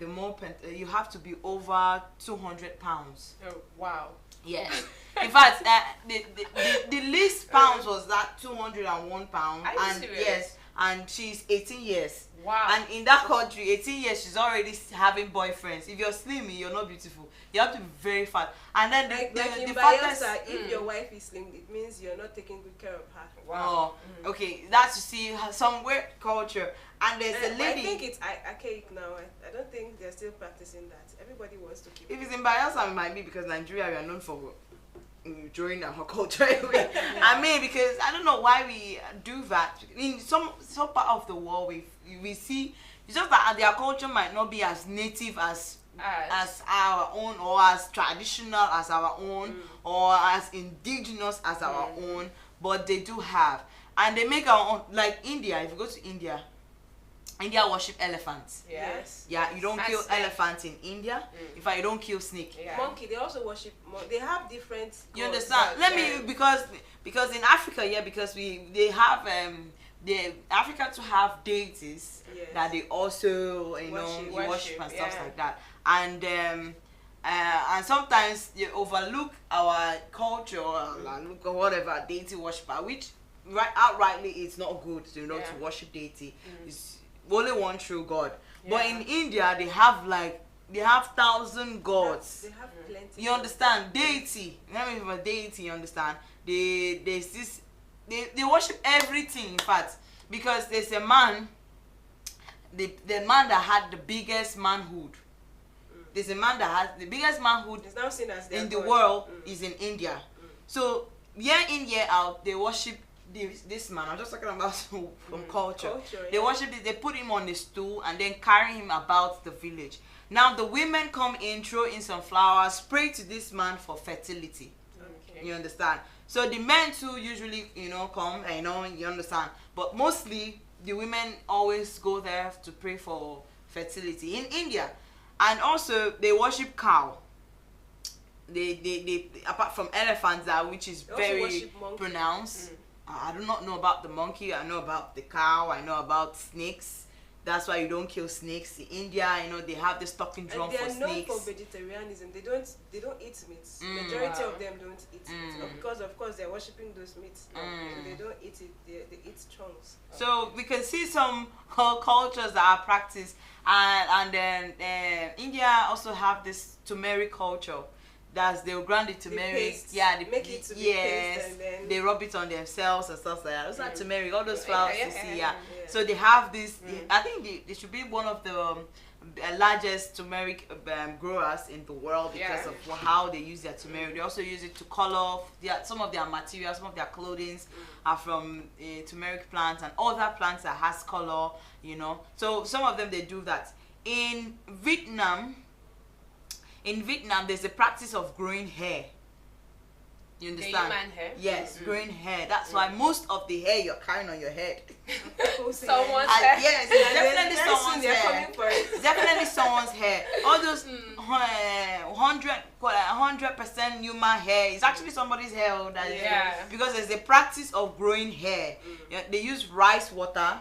the more you have to be over 200 pounds. Oh, wow. Yes. In fact, the least pounds was that 201 pounds. Are you And serious? yes, and she's 18 years. Wow. And in that country, 18 years, she's already having boyfriends. If you're slim, you're not beautiful. You have to be very fat. And then Like the in fattest. Bayelsa, if your wife is slim, it means you're not taking good care of her. Oh, okay. That's to see some weird culture. And there's a I lady. think it's archaic now. I don't think they're still practicing that. Everybody wants to keep. If it's in Bayelsa, it might be because Nigeria, we are known for during our culture anyway. I mean, because I don't know why we do that. In some part of the world, we see it's just that their culture might not be as native as our own, or as traditional as our own, or as indigenous as our own, but they do have, and they make our own. Like India, if you go to India worship elephants. Yes. Yeah, you don't And kill snake. elephants in India. In fact, you don't kill snake. Yeah. Monkey, they also worship. They have different. You gods. understand? Let me because in Africa, yeah, because they have the Africa to have deities Yes. that they also you worship and stuff yeah. like that, and sometimes you overlook our culture, look or whatever deity worshiper, which outrightly it's not good, to worship deity. It's only one true God. But in India they have 1,000 gods. They have plenty. You understand? Deity. Let me a deity, you understand? They worship everything, in fact. Because there's a man, the man that had the biggest manhood. There's a man that has the biggest manhood It's now seen as their in the god. world is in India. So year in, year out, they worship this man. I'm just talking about from culture. They worship it, they put him on a stool and then carry him about the village. Now the women come in, throw in some flowers, pray to this man for fertility. Okay. You understand? So the men too usually, come, you understand. But mostly the women always go there to pray for fertility in India. And also they worship cow. They apart from elephants, which is They also very worship monkey. pronounced. I do not know about the monkey. I know about the cow. I know about snakes. That's why you don't kill snakes. In India, they have the stocking drum And they for are known snakes. for vegetarianism. They don't eat meat. Majority of them don't eat meat. Not because of course they're worshipping those meats. No. So they don't eat it. They eat chunks. So we can see some cultures that are practiced, and then India also have this turmeric culture That's they'll grind the turmeric. paste, Yeah, they make it to be yes, paste and then- they rub it on themselves and stuff like that. Those are turmeric, all those flowers Yeah, you yeah, see. yeah, Yeah. yeah. So they have this. I think they should be one of the largest turmeric growers in the world because Yeah. of how they use their turmeric. They also use it to color some of their materials, some of their clothing are from turmeric plants and other plants that has color, you know. So some of them they do that. In Vietnam, there's a practice of growing hair. You The understand? human hair? Yes, growing hair. That's why most of the hair you're carrying on your head. Someone's And hair. yes, it's definitely Very soon someone's they're hair. coming for it. It's definitely someone's hair. All those 100% human hair. It's actually somebody's hair. That is Yeah. because there's a practice of growing hair. Yeah, they use rice water.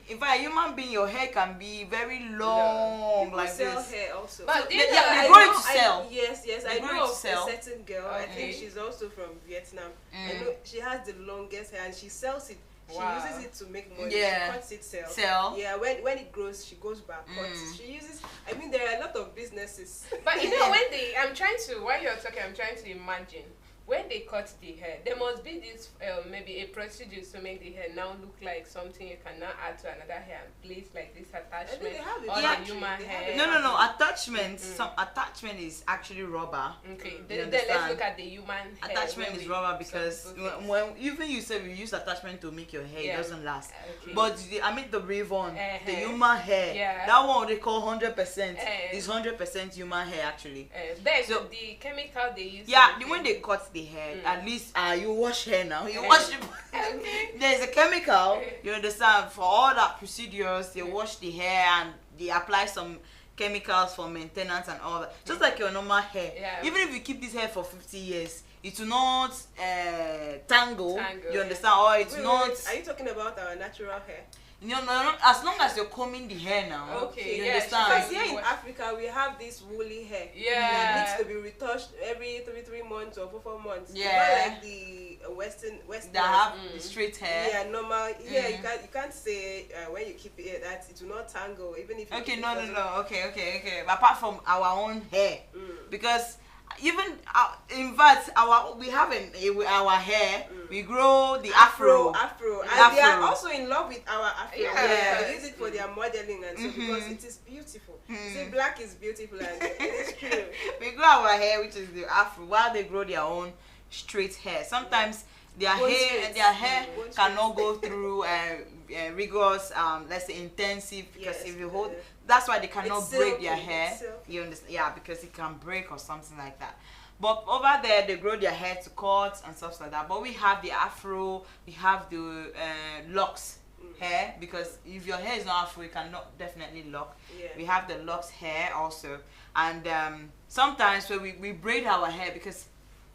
In fact, a human being, your hair can be very long, People like sell this. hair also. But So do you know, they I grow it know- to sell. Yes, They I grow know it to of sell. a certain girl. I Okay. think she's also from Vietnam. I know she has the longest hair and she sells it. She Wow. uses it to make money. Yeah. She cuts it, sell. Sell. Yeah, when it grows, she goes back, cuts. She uses. I mean, there are a lot of businesses. But you know, when I'm trying to, while you're talking, I'm trying to imagine when they cut the hair, there must be this maybe a procedure to make the hair now look like something you can now add to another hair and place like this attachment they have it. on Yeah. the human They have hair. it. No. Attachment. Some attachment is actually rubber. Okay, You then let's understand? look at the human hair. Attachment where is we- rubber some because people think- when even you say we use attachment to make your hair, Yeah. it doesn't last. Okay. But I mean the Revon, the human hair, Yeah. that one they call 100% Eh. is 100% human hair actually. Then So- the chemical they use. Yeah, to when make they cut the hair, at least you wash hair now. You Eh. wash it. Okay. There's a chemical, you understand, for all that procedures, they wash the hair and they apply some chemicals for maintenance and all that. Just like your normal hair. Yeah. Even if you keep this hair for 50 years, it will not tangle, Tangle, you yeah. understand, or it's Wait, not. are you talking about our natural hair? No, as long as you're combing the hair now, Okay, you yeah, understand. Because here in Africa, we have this woolly hair Yeah. that needs to be retouched every three months or 4 months. It's Yeah. not like the Western That have the straight hair. Yeah, normal. Yeah, you can't say when you keep it that it will not tangle even if. You Okay, keep no. it for- Okay. But apart from our own hair, Mm. because even in fact, we have our hair. We grow the afro. Afro, and Afro. they are also in love with our Afro. Yeah. They use it for their modeling and so because it is beautiful. See, black is beautiful and it is true. We grow our hair, which is the afro, while they grow their own straight hair. Sometimes their Bone hair, straight. their hair Bone straight. cannot go through rigorous, let's say intensive. Because Yes, if you hold, yeah. that's why they cannot It's break silky, their it's hair. silky. You understand? Yeah, because it can break or something like that. But over there, they grow their hair to cut and stuff like that. But we have the afro, we have the locks hair, because if your hair is not afro, you cannot definitely lock. Yeah. We have the locks hair also, and sometimes when we braid our hair, because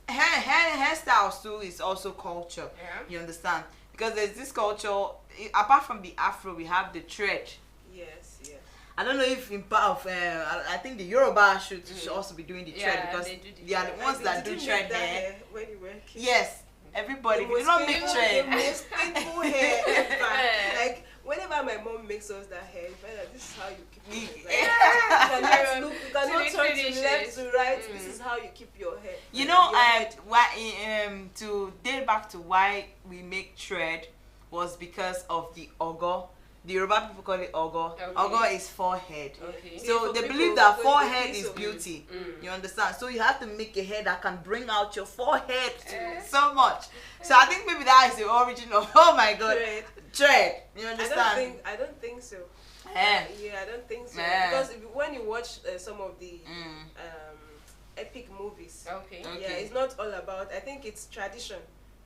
hairstyles too is also culture. Yeah. You understand? Because there's this culture. Apart from the afro, we have the thread. Yes, yes. I don't know if in part of I think the Yoruba should also be doing the thread, Yeah, because they do the they are the thread. ones Did that you do make thread that hair. when you were a kid? Yes, everybody. The We most don't make painful- thread. The most painful hair ever. Like whenever my mom makes us that hair, it's like, this is how you keep your hair. Like, you cannot look, you cannot the turn to finishes. left to right. This is how you keep your hair. You know, Your head. why to date back to why we make thread was because of the ogo. The Yoruba people call it ogo. Okay. Ogo is forehead. Okay. So Yeah, for they people believe that who forehead think is so. beauty. Mm. You understand? So you have to make a hair that can bring out your forehead so much. So I think maybe that is the origin of, oh my god, Thread. thread. You understand? I don't think so. Eh. Yeah, I don't think so. Yeah. Because when you watch some of the Mm. epic movies, Okay. Okay. yeah, it's not all about. I think it's tradition.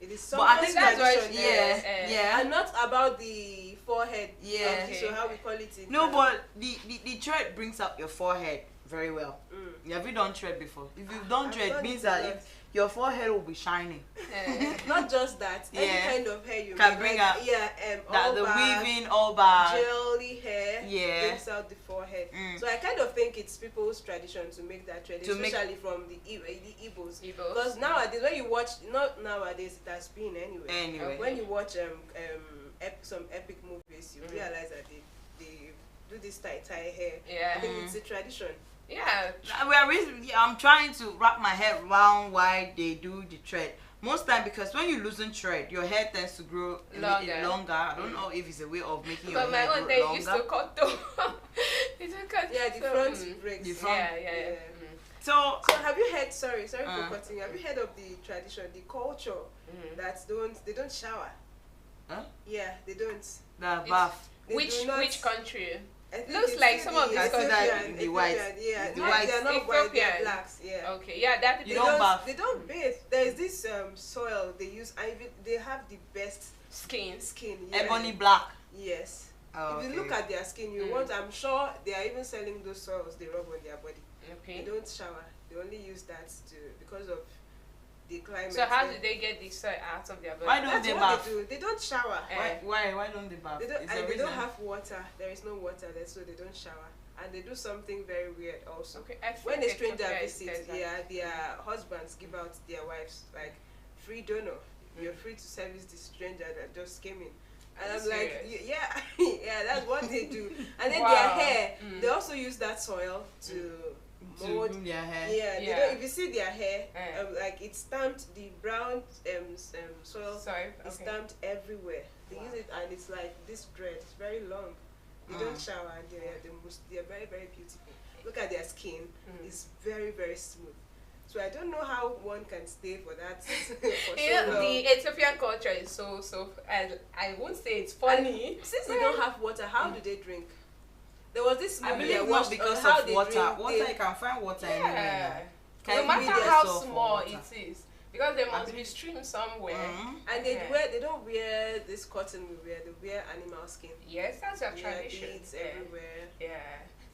It is But I someone's think that's why, tradition. yeah, yeah. And not about the forehead. Yeah. Okay. So how we call it in No, Ghana. but the thread brings out your forehead very well. Mm. Have you done thread before? If you've done I've thread, done means it a that lot. if your forehead will be shining. Not just that. Yeah. Any kind of hair you Can make, bring like, out yeah, That all the back, weaving all back. jelly hair Yeah. brings out the forehead. Mm. So I kind of think it's people's tradition to make that trend, To make- especially from the Igbos. Igbos. Because nowadays, when you watch, not nowadays, it has been anyway. Anyway. When you watch some epic movies, you realize that they do this tie hair. I Yeah. think it's a tradition. Yeah. I'm trying to wrap my head around why they do the thread. Most time because when you loosen thread, your hair tends to grow a little longer. I don't know if it's a way of making your But my hair own grow they longer. used to cut though. They used to cut. Yeah, the So, front breaks. The front- Yeah. So So have you heard? Sorry for cutting. Have you heard of the tradition, the culture that they don't shower? Huh? Yeah, they don't. the bath. They do not- Which country? I think Looks it's like some of the these countries- Ethiopian, the whites. Ethiopian, yeah, The no, whites. they're not white, they're Ethiopian. blacks. Yeah. Okay, yeah, that You They don't bath. They don't bathe. There is this soil they use. And even they have the best skins. skin. Yeah. Ebony black. Yes. Oh, If you okay. look at their skin, you want. I'm sure they are even selling those soils they rub on their body. Okay. They don't shower. They only use that because of the climate. So how there. do they get the soil out of their body? Why don't That's they what bath? they do. They don't shower. Why don't they bath? They don't, Is there and a they don't reason? have water. There is no water there, so they don't shower. And they do something very weird also. Okay, I think When a stranger Ethiopia is visits, desert. their husbands give out their wives like free donor. You're free to service the stranger that just came in. And Are you I'm like, serious? yeah, yeah, that's what they do. And then their Wow. hair, they also use that soil to To mold. do their hair. Yeah, they Yeah. don't, if you see their hair, Eh. like it's stamped, the brown soil Sorry. is Okay. stamped everywhere. They use it and it's like this dread, it's very long. They don't shower and they're very, very beautiful. Look at their skin, it's very, very smooth. So I don't know how one can stay for that for You so know, long. the Ethiopian culture is so and I won't say it's funny. Since they don't have water, how do they drink? There was this I movie believe I not watched because on how of they water. drink. Water, They- you can find water Yeah. anywhere. Can No you matter be there how for small water? it is, because there must believe- be stream somewhere. Mhm. And they Yeah. they don't wear this cotton we wear. They wear animal skin. Yes, that's your Yeah, tradition. beads Yeah. everywhere. Yeah.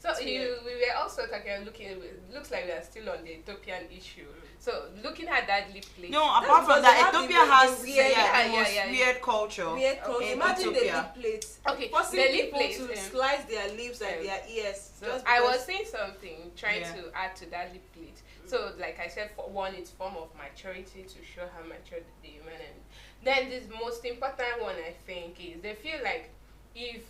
So So, we were also looking. It looks like we are still on the Ethiopian issue. So looking at that lip plate. No, apart because from they that, have the Ethiopia most has weird- the most yeah. weird culture. Weird clothes. in Imagine the Ethiopia. lip plates. Okay, Forcing the lip people plates, to yeah. slice their lips and Yeah. their ears. So just I because- was saying something, trying Yeah. to add to that lip plate. So like I said, for one, it's form of maturity to show how mature the human is. Then this most important one I think is they feel like if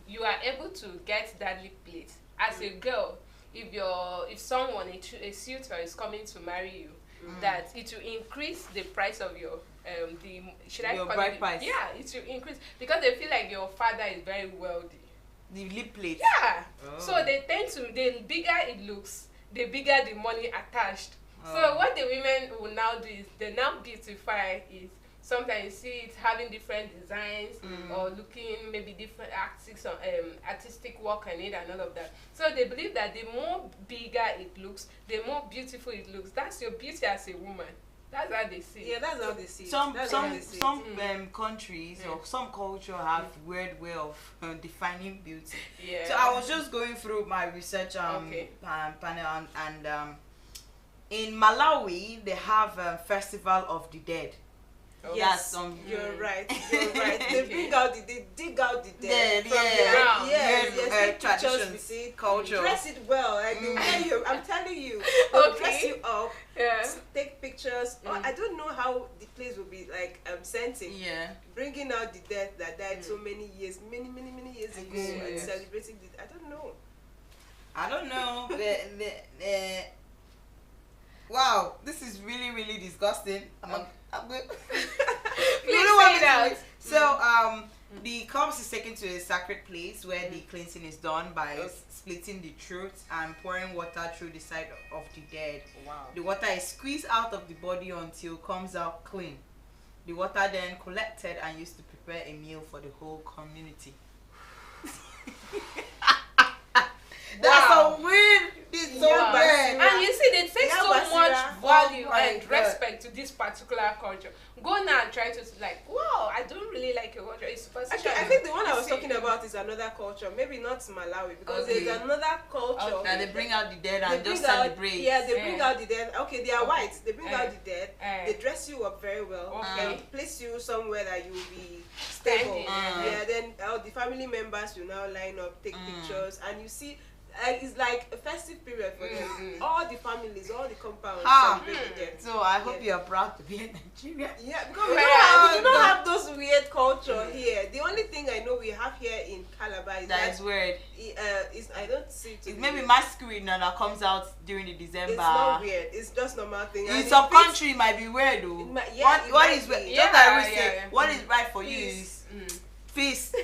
you are able to get that lip plate as a girl, if someone a suitor is coming to marry you, that it will increase the price of your the should I Your call bride it price. yeah, it will increase because they feel like your father is very wealthy. The lip plate. Yeah. Oh. So they tend to, the bigger it looks, the bigger the money attached. Oh. So what the women will now do is they now beautify it. Sometimes you see it having different designs or looking maybe different artistic work on it and all of that. So they believe that the more bigger it looks, the more beautiful it looks. That's your beauty as a woman. That's how they see it. Yeah, that's how they see it. Some That's how some they see it. some countries or some culture have weird way of defining beauty. Yeah. So I was just going through my research Okay. panel and in Malawi they have a festival of the dead. Yes, some- you're right. You're right. They dig out the dead from yeah, the ground. yes, Weird, yes. Take pictures traditions, with it. culture. Dress it well. Like they'll tell you. I'm telling you. They'll dress Okay. you up. Yeah. Take pictures. Or I don't know how the place will be like scenting. Yeah. Bringing out the dead that died so many years, many years ago, and Yes. celebrating it. I don't know. I don't know. Wow, this is really disgusting. I'm good. Please don't want say me to that. leave. So the corpse is taken to a sacred place where the cleansing is done by splitting the throat and pouring water through the side of the dead. Wow. The water is squeezed out of the body until it comes out clean. The water then collected and used to prepare a meal for the whole community. That's Wow. so weird. It's so Wow. weird. And you see, they take Yeah, so Basira. much value Oh my and God. respect to this particular culture. Go now and try to like, wow, I don't really like your culture. It's superstition. Actually, I think the one I was See, talking about is another culture. Maybe not Malawi because Okay. there's another culture. Okay. And they bring out the dead They and just bring out- celebrate. Yeah, they bring Yeah. out the dead. Okay, they are white. They bring out the dead. They Eh. dress you up very well. Okay. And place you somewhere that you will be stable. Standing. Yeah, then the family members will now line up, take pictures, and you see it's like a festive period for them. All the families, all the compounds Ah. celebrate them. So I hope you are proud to be a Nigerian. Yeah, because Whereas we do not have those weird culture here. The only thing I know we have here in Calabar is That is weird. is I don't see it. to It's be maybe weird. masquerade now that comes out during the December. It's not weird. It's just normal thing. In And some it fits- country it might be weird though. It might- yeah, it what might is be. just Yeah, like we yeah, say, yeah. what is right for you Peace. is feast.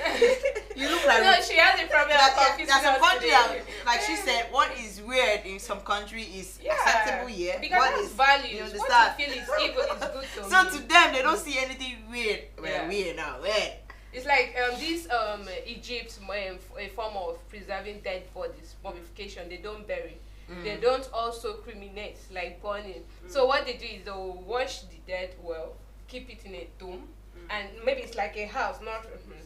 You look like No, she has a problem that, of yeah, confusing there's some us country today. that, like she said, what is weird in some country is Yeah. acceptable here. Because What that's is values. you What understand? you feel is evil is good to So me. to them, they don't see anything weird. Well, Yeah. weird now, weird. It's like this Egypt a form of preserving dead bodies, mummification. They don't bury. They don't also criminate like burning. So what they do is they'll wash the dead well, keep it in a tomb, and maybe it's like a house, not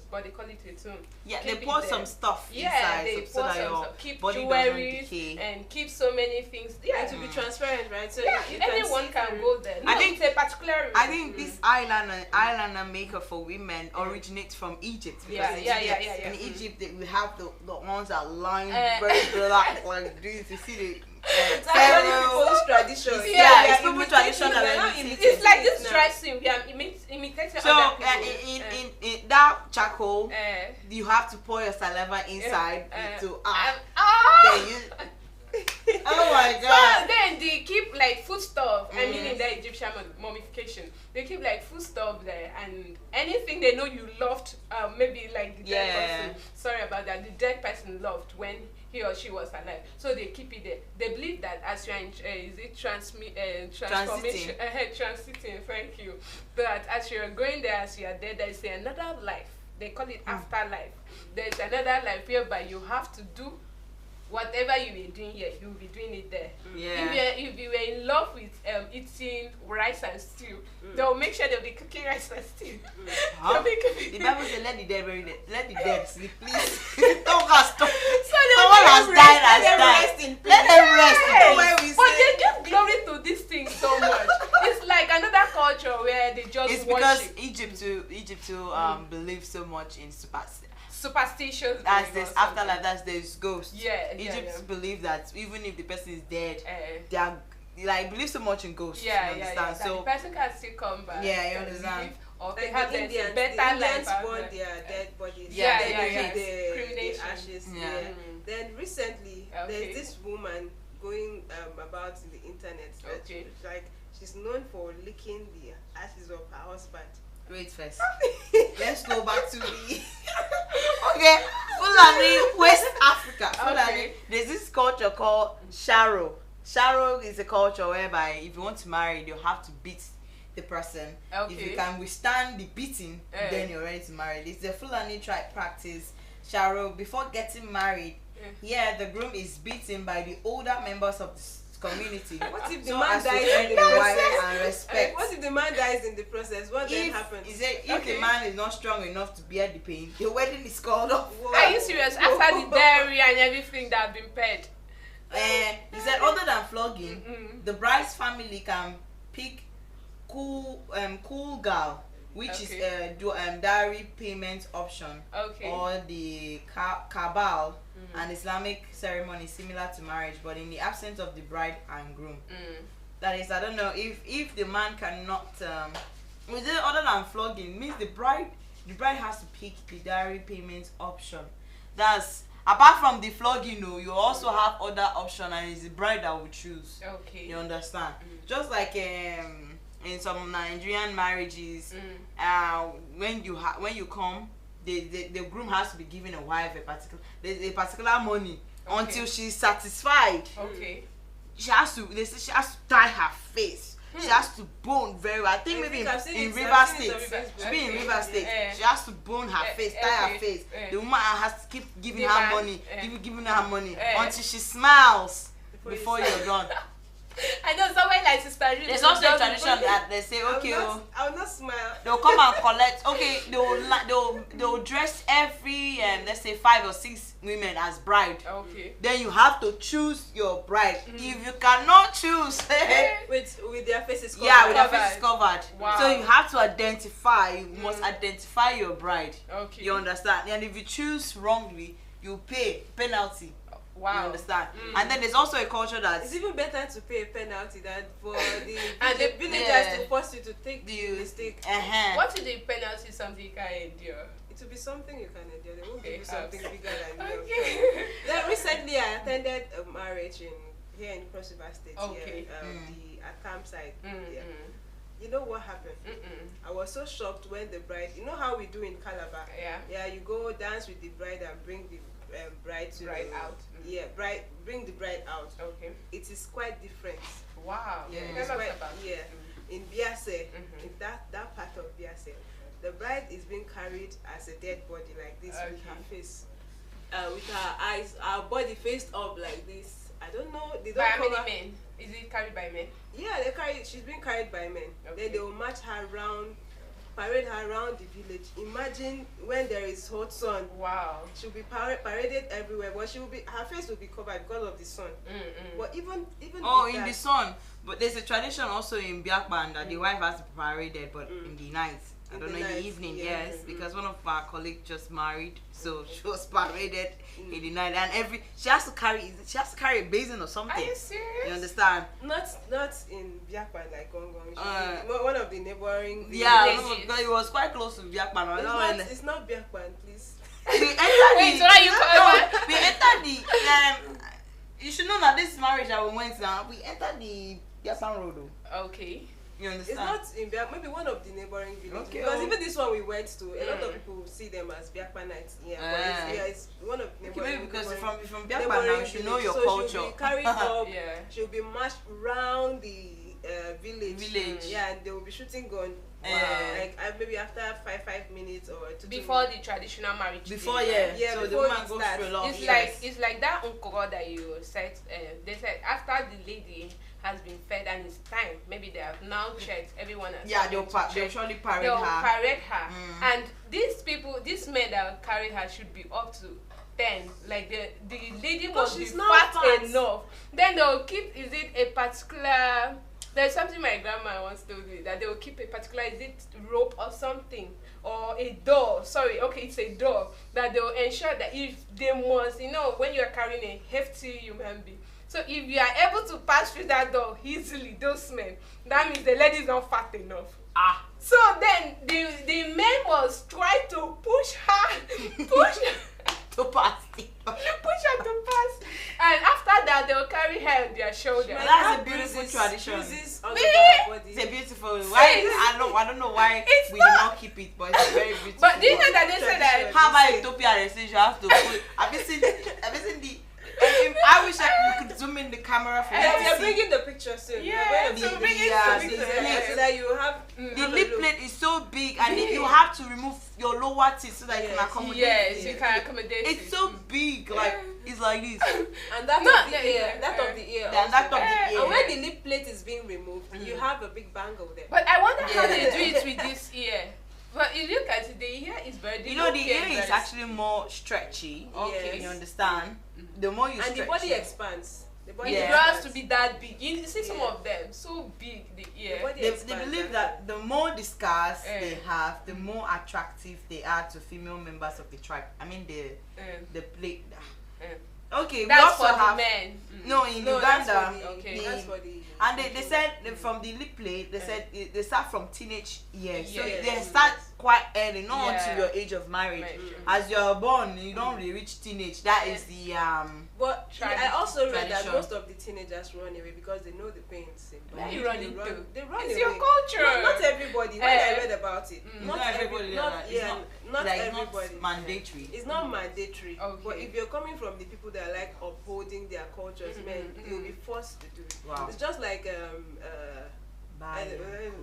but they call it a tomb. Yeah, Keep they it pour there. some stuff Yeah, inside they so pour that some your stuff, keep body doesn't jewelry decay. and keep so many things. Yeah, And to be transparent, right? So yeah, you anyone see can through- go there. No, I think- it's a particular. I think this eyeliner maker for women originates from Egypt. Because Yeah, in yeah, Egypt, yeah, yeah. in Egypt we have the ones that line Eh. very black like this. You see the It's actually pharaoh. people's tradition. Yeah, it's people's tradition that They're are not imitating. It's like this now. dressing. We are imitating So other people. in that charcoal, Eh. you have to pour your saliva inside to then you. Oh my So god! then they keep like foodstuff. I mean, in the Egyptian mummification, they keep like foodstuff there, and anything they know you loved, maybe like the dead Yeah. person. Sorry about that. The dead person loved when he or she was alive, so they keep it there. They believe that as you are in, is it transformation, transiting. Thank you. That as you are going there, as you are there, there is another life. They call it afterlife. There is another life whereby you have to do whatever you were doing here, you will be doing it there. Yeah. If you were in love with eating rice and stew, they'll make sure they'll be cooking rice and stew. Huh? They'll be cooking. The Bible says, "Let the dead bury the let the dead sleep, please." Don't go stop. So Someone has died, has them died. rest in peace. Let them rest. Yes. Don't where we But say. they give glory to this thing so much. It's like another culture where they just It's because worship Egypt to believe so much in superstitions. That's going this on sometimes. afterlife. That's there's ghosts. Yeah, yeah, Egypt yeah. believe that even if the person is dead, Eh, they are like believe so much in ghosts. yeah, you yeah, understand? yeah. That So the person can still come back. Yeah, you can understand. live, or Like perhaps the there's Indians, a better the Indians life out burn there. their dead bodies. Yeah, Then yeah, they yeah. keep the Cremation. ashes. Yeah. Yeah. Mm. Then recently, Okay. there's this woman going about in the internet. That Okay. like she's known for licking the ashes of her husband. wait first. Let's go back to the okay. Fulani, West Africa. Fulani. Okay. There's this culture called Sharo. Sharo is a culture whereby if you want to marry, you have to beat the person. If Okay. you can withstand the beating, Eh. then you're ready to marry. It's the Fulani tribe practice. Sharo, before getting married, yeah, the groom is beaten by the older members of the community. What if the so man as to dies earn in the the wife process? and respect. What if the man dies in the process? What then If, happens? he said, if Okay. the man is not strong enough to bear the pain, the wedding is called off. Whoa. Are you serious? After the dairy and everything that have been paid. And he said, other than flogging, Mm. the bride's family can pick cool girl, which Okay. is dowry payment option, Okay. or the kabal, an Islamic ceremony similar to marriage, but in the absence of the bride and groom. Mm. That is, I don't know if the man cannot with it other than flogging means the bride has to pick the dowry payment option. That's apart from the flogging, you also have other option, and it's the bride that will choose. Okay. You understand? Just like in some Nigerian marriages, when you come, the groom has to be given a wife a particular money until she's satisfied. Okay. She has to tie her face. She has to bone very well. I think I maybe think I've seen in it- River I've seen it State. on Facebook. She be in Okay. River State. Eh. She has to bone her face, tie her okay. face. Eh. The woman has to keep giving Give her her- money, giving her money Eh. until she smiles Before before you you're done. I know somewhere like Sister Ruth. There's also a tradition that they say, okay, I will not smile. they'll come and collect. Okay, they'll dress every let's say 5 or 6 women as bride. Okay. Then you have to choose your bride. If you cannot choose, With their faces covered. yeah, with your Covered. face covered. Wow. So you have to identify. You must identify your bride. Okay. You understand? And if you choose wrongly, you pay penalty. Wow. You understand? And then there's also a culture that's It's even better to pay a penalty than for the And the villagers yeah. to force you to take the mistake. What is the penalty something you can endure? It will be something you can endure. They won't give you Okay, something bigger than you. Okay. Then recently I attended a marriage here in Cross River State, Okay. the campsite. Mm, Yeah. mm, You know what happened? mm. I was so shocked when the bride. You know how we do in Calabar? Yeah. Yeah, you go dance with the bride and bring the bride to Bride out. Mm. Yeah, bring the bride out. Okay. It is quite different. Wow. Yeah, Tell it's us quite, about it. yeah. In Biase, Mhm. in that part of Biase, the bride is being carried as a dead body like this with her Okay. face, with her eyes, her body faced up like this. I don't know. They don't By how cover. many men? Is it carried by men? Yeah, she's being carried by men. Okay. Then they will march her around, parade her around the village. Imagine when there is hot sun, Wow. she'll be paraded everywhere, but her face will be covered because of the sun. Mm-mm. But even Oh, with in that, the sun. But there's a tradition also in Biakban that the wife has to be paraded, but in the night. I In don't the know, in night, the evening, yeah. yes. Because one of our colleagues just married, so she was paraded in the night. And she has to carry a basin or Are something. you serious? You understand? not in Biakpan like Gongong. Uh, One of the neighboring Yeah, Villages. no, because it was quite close to Biakban. It's not Biakpan, please. We entered Wait, so are you we entered the you should know that this marriage that we went down, we entered the Biakpan road though. Okay. You It's understand? not in Biakpan, maybe one of the neighboring villages. Okay, Because oh. even this one we went to, a lot of people see them as Biakpanites. Yeah, but it's one of the Okay, neighboring. maybe because neighboring- you're from Biakpan neighboring now, you should know village. your So culture. she'll be carried up. Yeah. She'll be marched round the village. Yeah, and they will be shooting gun. Like maybe after five minutes or 2 Before the traditional marriage. Before, day, yeah. So the before woman it goes starts. through a lot of It's stress. like that uncle that you said. They said after the lady has been fed and it's time, maybe they have now checked everyone. Has Yeah, come to they'll check. surely parade They'll her. parade her. And these men that carry her should be up to 10. Like the lady Because must be she's not fat. enough. Then they'll keep. Is it a particular? There's something my grandma once told me that they will keep a particular, is it rope or something, or a door, sorry, okay, it's a door, that they will ensure that if they must, when you are carrying a hefty human being, so if you are able to pass through that door easily, those men, that means the lady is not fat enough. So then the men must try to push her, To pass it. push her to pass, and after that they will carry her on their shoulder. That's a beautiful tradition. Bruises all over Really? her body. It's a beautiful. Why? I don't know why It's we not- did not keep it, but it's very beautiful. But do you know that they said that? Tradition. How about Ethiopia? They say you have to put. Have you seen the? I wish we could zoom in the camera for you Yeah, to we are see. bringing the picture soon. Yeah, We are so going to bring it yeah, to me the to plate. so that you have The have a lip look. plate is so big, and you have to remove your lower teeth so that you can Yes. accommodate. Yes, it. you can accommodate It's it. so big, like it's like this. And that No, of the no, ear, no, that no. of the ear. Then that also. of the ear. And when the lip plate is being removed, you have a big bangle there. But I wonder how they Yeah. do it with this ear. But you look at it, the ear is very. You know, the ear is actually more stretchy. Okay. You understand? The more you And stretch the body it, expands. The body It Yeah. has to be that big. You see some Yeah. of them so big, the ear. The body they expands. believe that the more the scars Eh. they have, the more attractive they are to female members of the tribe. I mean the plate. Okay, we That's also for the have men. no in No, that's Uganda. for the, Okay. that's for the. And they said from the lip plate, they said they start from teenage years. So Yes. they start quite early, not Yeah. until your age of marriage. Marriage. As you're born, you don't really reach teenage. That is the But I also read that Tradition. most of the teenagers run away because they know the pains. Where are you They running run- to? They run It's away. your culture. Not everybody. When Eh. I read about it, not everybody. not it's yeah, not, not like everybody. not mandatory. It's not mandatory. Okay. But if you're coming from the people that are like upholding their cultures, man, you'll be forced to do it. Wow. It's just like Bye.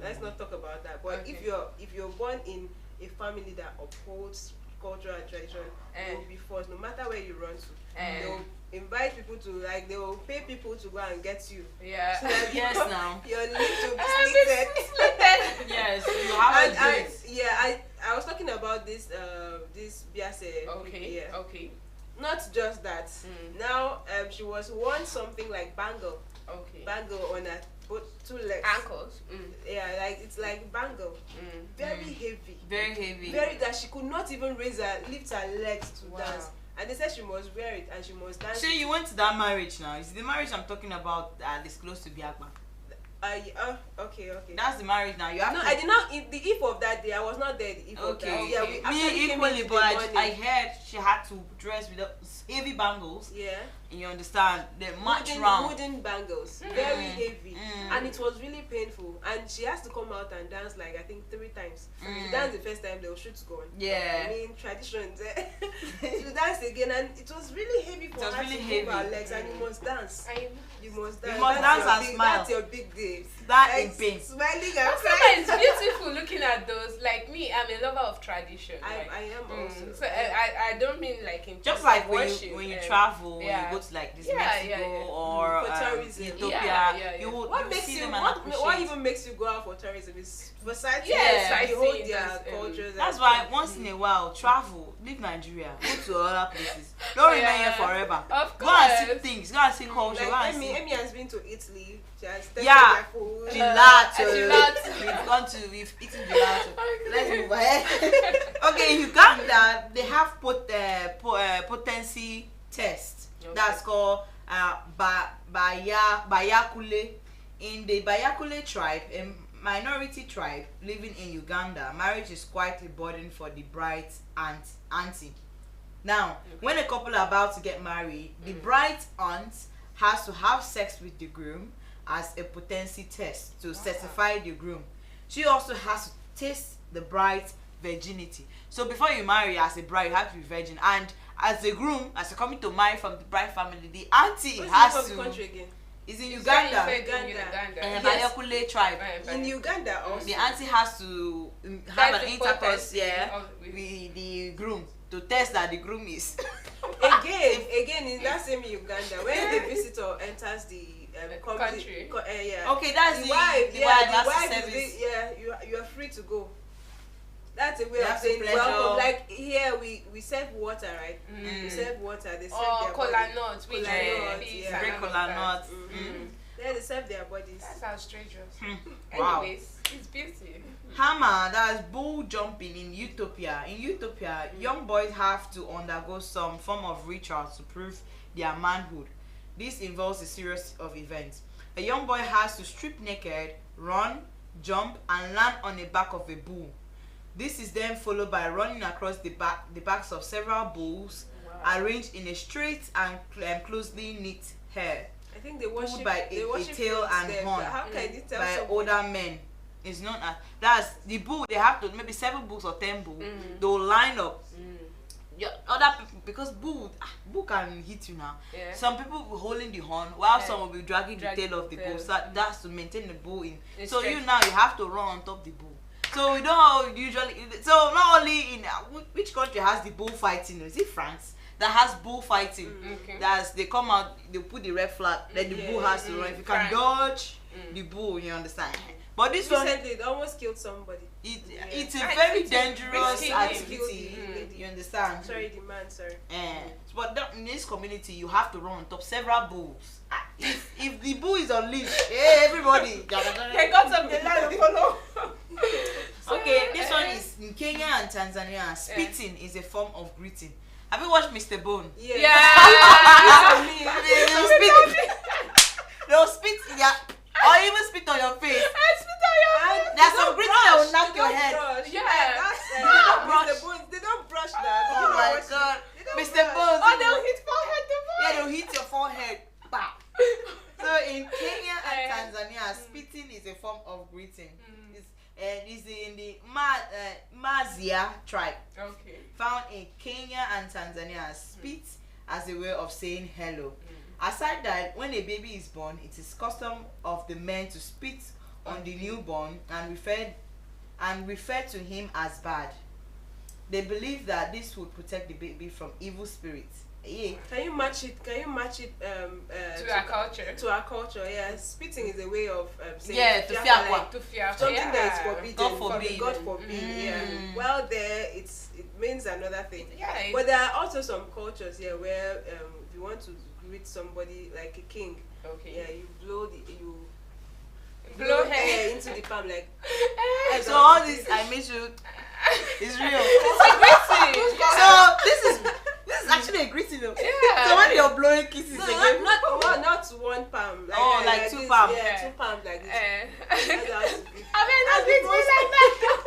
let's not talk about that. But Okay. if you're born in a family that upholds culture and tradition, you'll be forced. No matter where you run to, they'll invite people to they will pay people to go and get you. Yeah. So that Yes, now. your lips will be I'm slitted. slitted. Yes, you have And to do it. I was talking about this this Biase. Okay. Yeah. Okay. Not just that. Now she was worn something like bangle on her both two legs. Ankles. Yeah, like it's like bangle. Very heavy. Very heavy. Very that she could not even lift her legs to Wow. dance. and they said she must wear it and she must dance. So you went to that marriage now. Is the marriage I'm talking about is close to Biagba? Okay. That's the marriage now. You have No, to. I did not. In the eve of that day, I was not there. The eve of that. Okay. Yeah, we actually Me came equally, in but the I morning. heard she had to dress with heavy bangles. Yeah. You understand? The match round. Wooden bangles, very heavy, and it was really painful. And she has to come out and dance like I think 3 times. If you dance the first time, they'll shoot gun. Yeah. I mean traditions. She danced again, and it was really heavy for her really to heavy. move her legs. And you must dance. You must dance. must That's dance your and big- smile. That's your big day. That Like, in pain. Smiling and Sometimes crying. it's beautiful looking at those. Like me, I'm a lover of tradition. I like, am also. So I don't mean like in Just terms like of when worship, you travel, yeah. you go to like this Yeah, Mexico yeah, yeah. or For tourism. Ethiopia. Yeah. You would What you makes see you? them and What appreciate. even makes you go out for tourism is besides Yeah, you hold sightseeing, their that's, cultures. That's and why stuff. once in a while, travel, leave Nigeria, go to other places. Don't remain here forever. Of Go and see course. things, go and see culture, go Like and see. Emmy has been to Italy. She has tasted Yeah. their food. Gelato. Gelato. We've eaten gelato. Let's move ahead. Okay, in Uganda, they have potency test. Okay. That's called Bayakule. In the Bayakule tribe, a minority tribe living in Uganda, marriage is quite a burden for the bride's auntie. Now, when a couple are about to get married, the bride's aunt has to have sex with the groom as a potency test to certify the groom. She also has to taste the bride's virginity. So before you marry as a bride, you have to be virgin. And as a groom, as you're coming to marry from the bride family, the auntie What's has the name of to. the country again? It's in You Uganda. said Uganda. Uganda. Bayakule tribe. In Uganda also. The auntie has to have That's an the intercourse, potency yeah, of- with the groom to test that the groom is. Again, in that same Uganda, when the visitor enters the Country. Okay, that's the the wife. the Yeah, wife, the that's wife the is service. you are free to go. That's a way You of have to saying pleasure. welcome. Like here, we serve water, right? We serve water. They serve Or their cola body. nuts, which Cola is nuts, peas yeah. and Break all of cola that. nuts. Yeah, they serve their bodies. That's outrageous. Wow. Anyways, it's beauty. Hammer, that's bull jumping in Utopia. In Utopia, young boys have to undergo some form of ritual to prove their manhood. This involves a series of events. A young boy has to strip naked, run, jump, and land on the back of a bull. This is then followed by running across the backs of several bulls, arranged in a straight and closely knit hair, I think they worship. pulled by they a worship tail and them. horn How can you tell by someone? older men. It's known as that's the bull. They have to maybe 7 bulls or 10 bulls. They'll line up. Yeah, other people, because bull can hit you now. Yeah. Some people will holding the horn while Yeah. some will be dragging the Dragging tail of the the bull. tail. So that's to maintain the bull in. It's So straight. you now you have to run on top the bull. So you know how usually. So not only in which country has the bull fighting? Is it France that has bull fighting? Okay. That's they come out, they put the red flag, then the bull has to run. If you can France. dodge the bull, you understand. But this one, Recently, they almost killed somebody. it's a Ah, very it's dangerous risky. activity. Mm. You understand? Sorry, the man. Sorry. But in this community, you have to run on top several bulls. If the bull is unleashed, hey everybody! They got some the line to follow. Okay, this one is in Kenya and Tanzania. Spitting is a form of greeting. Have you watched Mr. Bone? Yeah. Yeah. They'll spit. They'll spit, yeah, or even spit on your face. And There's they some don't greeting that will brush, knock they your don't head. brush. Yeah. That's They don't brush. Mr. Bones. They don't brush that. Oh You know my what? god, They don't Mr. brush. Bones. Oh, they'll hit forehead to Yeah, forehead. they'll hit your forehead. Pow. So in Kenya and Tanzania, spitting is a form of greeting. It's in the Mazia tribe, Okay. found in Kenya and Tanzania. Spit as a way of saying hello. Aside that, when a baby is born, it is custom of the men to spit on the newborn and refer to him as bad. They believe that this would protect the baby from evil spirits. Yeah. Can you match it? Can you match it To our culture. to our culture? Yeah, spitting is a way of saying Yeah, to fiakwa, fiakwa. like To fear. something that is forbidden. God forbid. God forbid. Yeah. Well, there it means another thing. Yeah. But there are also some cultures here where if you want to greet somebody like a king, Okay. yeah, you blow Blow air hair. into the palm like. So all this I made sure is real. It's a greeting. So this is actually a greeting. Though. Yeah. So when you're blowing kisses, No, again, not one palm. like two this, palm. Yeah, Yeah. 2 palms like this. I That's how to greet. mean, that's it like that.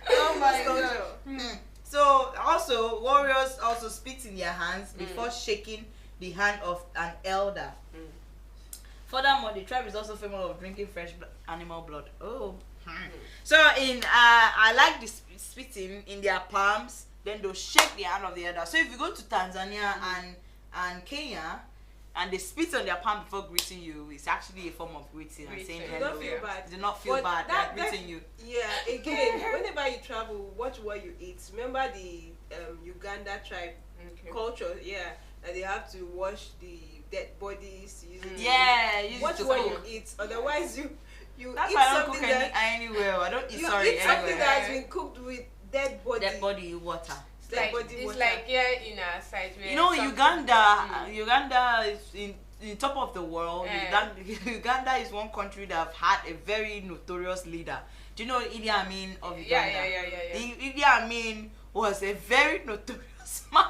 Oh my Culture. god. So also warriors also spit in their hands before shaking the hand of an elder. Furthermore, the tribe is also famous of drinking fresh animal blood. Oh. So in I like the spitting in their palms, then they'll shake the hand of the elder. So if you go to Tanzania and Kenya and they spit on their palm before greeting you, it's actually a form of greeting and saying Greeting. hello. Don't feel bad. Do not feel But bad. that- They're greeting you. Yeah, again, whenever you travel, watch what you eat. Remember the Uganda tribe Okay. culture, yeah, and they have to wash the dead bodies using Yeah, use it watch to what cook. you eat, otherwise you That's eat why I don't something cook that anywhere. I don't eat you sorry eat something anywhere. that has been cooked with dead body. Dead body in water. It's Dead like, body it's water. like here in our side where You know, some- Uganda is in top of the world. Yeah. Uganda is one country that have had a very notorious leader. Do you know Idi Amin of Uganda? Yeah. Idi Amin was a very notorious man.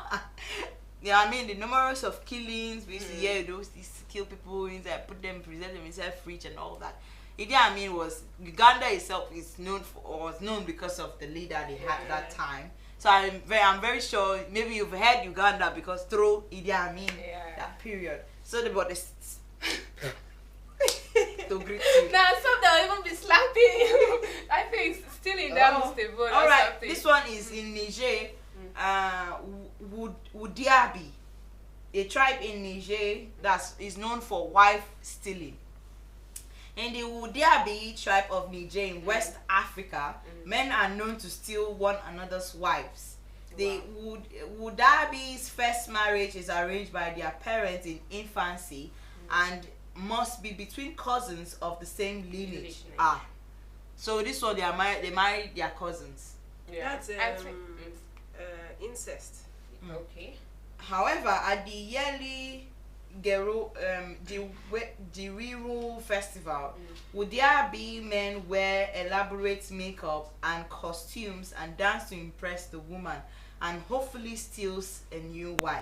Yeah, I mean the numerous of killings. We used to hear those used to kill people inside, present them inside fridge and all that. Idi Amin was Uganda itself is known for or was known because of the leader they had at that time. So I'm very sure maybe you've heard Uganda because through Idi Amin that period. So they bought this to greet you. Now some they'll even be slapping you. I think it's still in that Oh. stable All or right, something. this one is in Niger. Wudiabi, a tribe in Niger that is known for wife stealing. In the Wudiabi tribe of Niger in West Africa, men are known to steal one another's wives. The Wudabi's first marriage is arranged by their parents in infancy and must be between cousins of the same lineage. So this one they married their cousins. Yeah. That's I think- incest. Okay. However, at the yearly Jiriru festival, would there be men wear elaborate makeup and costumes and dance to impress the woman and hopefully steals a new wife?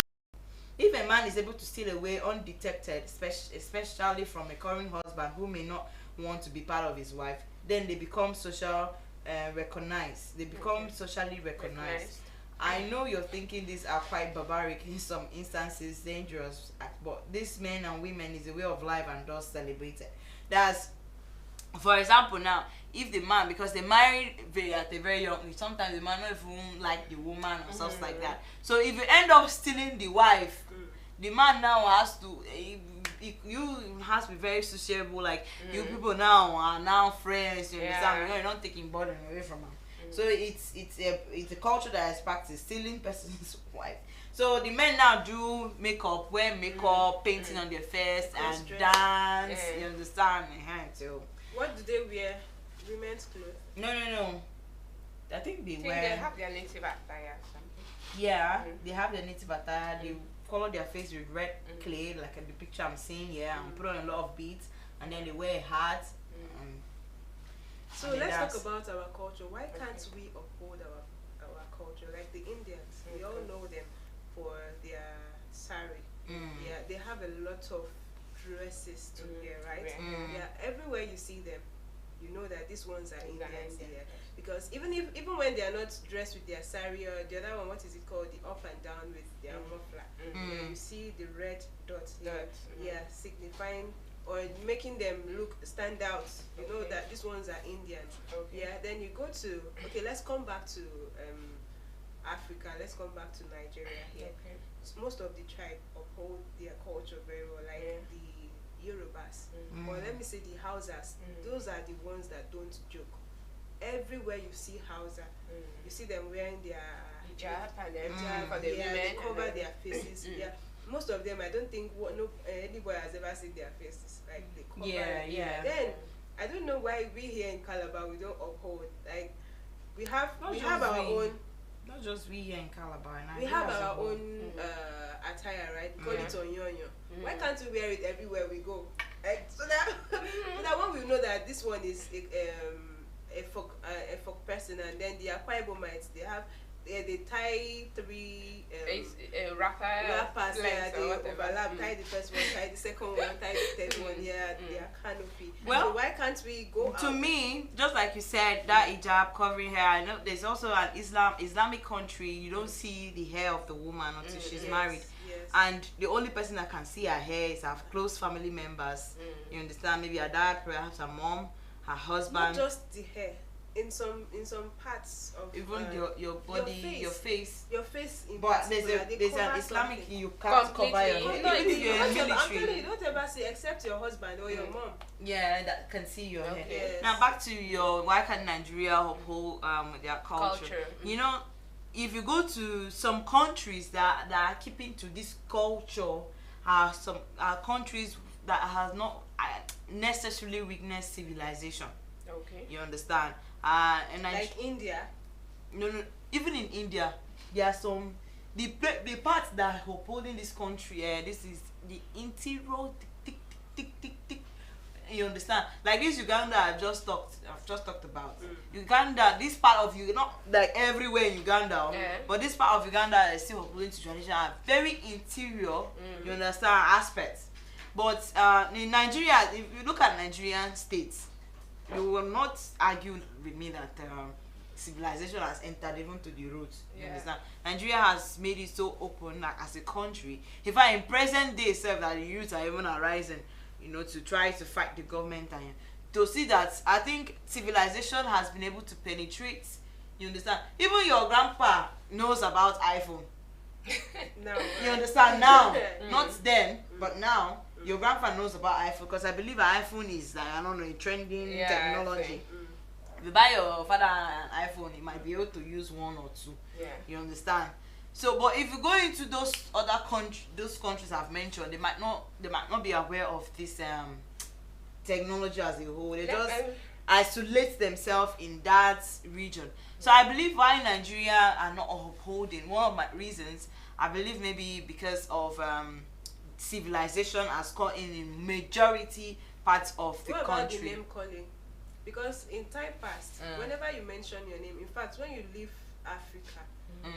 If a man is able to steal away undetected, especially from a current husband who may not want to be part of his wife, then they become recognized. They become socially recognized. I know you're thinking these are quite barbaric, in some instances dangerous, but this men and women is a way of life and thus celebrated. That's, for example, now if the man, because they married at a very young age, sometimes the man not even like the woman or stuff like that. So if you end up stealing the wife, the man now has to you has to be very sociable. Like you people now are now friends. You understand? Because you're not taking burden away from her. So it's a culture that is practiced, stealing person's wife. So the men now do makeup, wear makeup, painting on their face, and Dress. dance. You understand? So What do they wear? Women's clothes. no. I think they I think wear. they have their native attire or something. Yeah, they have their native attire. They color their face with red clay, like in the picture I'm seeing here, and put on a lot of beads, and then they wear a hat. So And let's that's- talk about our culture. Why can't we uphold our culture? Like the Indians, we all know them for their sari. Yeah, they have a lot of dresses to wear, right? Yeah, everywhere you see them, you know that these ones are Indians there. Because even when they are not dressed with their sari or the other one, what is it called? The up and down with their muffler. Yeah, you see the red dot here. Yeah, signifying or making them stand out. You know that these ones are Indians. Okay. Yeah, then you go to let's come back to Africa. Let's come back to Nigeria here. Okay. Most of the tribe uphold their culture very well, like the Yorubas, or let me say the Hausas. Those are the ones that don't joke. Everywhere you see Hausa, you see them wearing their Hijab and hijab, for the yeah, women. they cover and their faces. Yeah, most of them, I don't think anybody has ever seen their faces. Like they cover. Yeah. Then I don't know why we here in Calabar we don't uphold. Like we have Not our just we. own. Not just we here in Calabar. We have our own attire, right? We call it onyonyo. Why can't we wear it everywhere we go? Like, so that one we know that this one is a folk person, and then the Akwa Ibomites, they have they tie three rappers, rappers, yeah, legs or they whatever. overlap. Tie the first one, tie the second one, tie the third one. Yeah, their canopy. Well, so why can't we go To out? me, just like you said, that hijab covering hair, I know there's also an Islamic country, you don't see the hair of the woman until she's Yes, married. yes. And the only person that can see her hair is her close family members. You understand? Maybe her dad, perhaps her mom, her Not husband, just the hair. In some parts of even your body, your face. your face. In But particular, they there's cover an Islamic something. you can't cover your Completely. hair. No, Even if you're in I'm telling military. you, don't ever see except your husband or your mom. Yeah, that can see your hair. Okay. Yes. Now back to your why can't Nigeria uphold their culture? Culture. You know, if you go to some countries that are keeping to this culture, are some countries that has not necessarily witnessed civilization. Okay. You understand? And Like India. no, even in India, there are some the parts that are upholding this country. This is the interior tick tick tick tick tick. You understand? Like this Uganda I've just talked about. Uganda, this part of you, not like everywhere in Uganda, Yeah. but this part of Uganda is still upholding to tradition. Are very interior. You understand aspects. But in Nigeria, if you look at Nigerian states, you will not argue with me that civilization has entered even to the roots. You Yeah. understand? Nigeria has made it so open, like as a country. In fact, in present day itself, that the youth are even arising, you know, to try to fight the government and to see that I think civilization has been able to penetrate. You understand? Even your grandpa knows about iPhone. No. You understand now? Not then, but now. Your grandpa knows about iPhone because I believe an iPhone is like, I don't know, a trending Yeah, technology. I think. If you buy your father an iPhone, he might be able to use one or two. Yeah. You understand? So, but if you go into those other those countries I've mentioned, they might not be aware of this technology as a whole. They just isolate themselves in that region. So I believe why Nigeria are not upholding, one of my reasons, I believe maybe because of civilization has caught in majority parts of the What about the country. name calling? Because in time past, whenever you mention your name, in fact, when you leave Africa,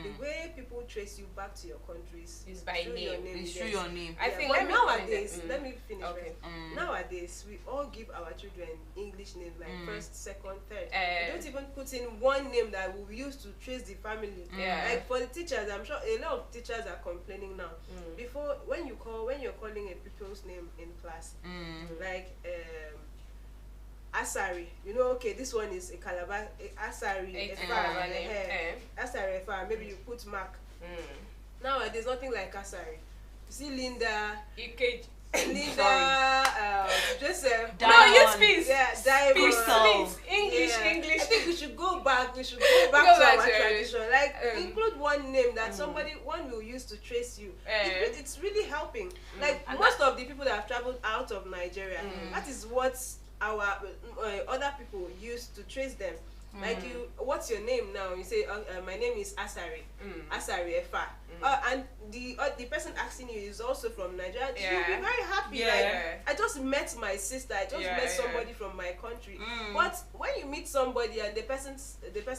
the way people trace you back to your countries Is by through name. your name. It's yes. through your name. I think but let me nowadays, find it. let me finish Okay. first. Nowadays, we all give our children English name like first, second, third. We don't even put in one name that we use to trace the family. Yeah. Like for the teachers, I'm sure a lot of teachers are complaining now. Before, when you're calling a people's name in class, like Asari, you know, okay, this one is a Calabar, Asari, It's a a Far, Calabar name, Asari, a Far, maybe you put Mark. Nowadays, nothing like Asari. You see Linda, EKG. Linda, Joseph. No, Diamond. you speak. Yeah, Diamond. Crystal. English, Yeah. English. I think we should go back. We should go Go back to back our to it. tradition. Like include one name that one will use to trace you. Eh. It's really helping. Like most of the people that have traveled out of Nigeria, that is what our other people use to trace them. Like what's your name now? You say, my name is Asari. Asari Efa. And the person asking you is also from Nigeria. You'll be very happy. Yeah. Like, I just met my sister. I just met somebody from my country. But when you meet somebody and the person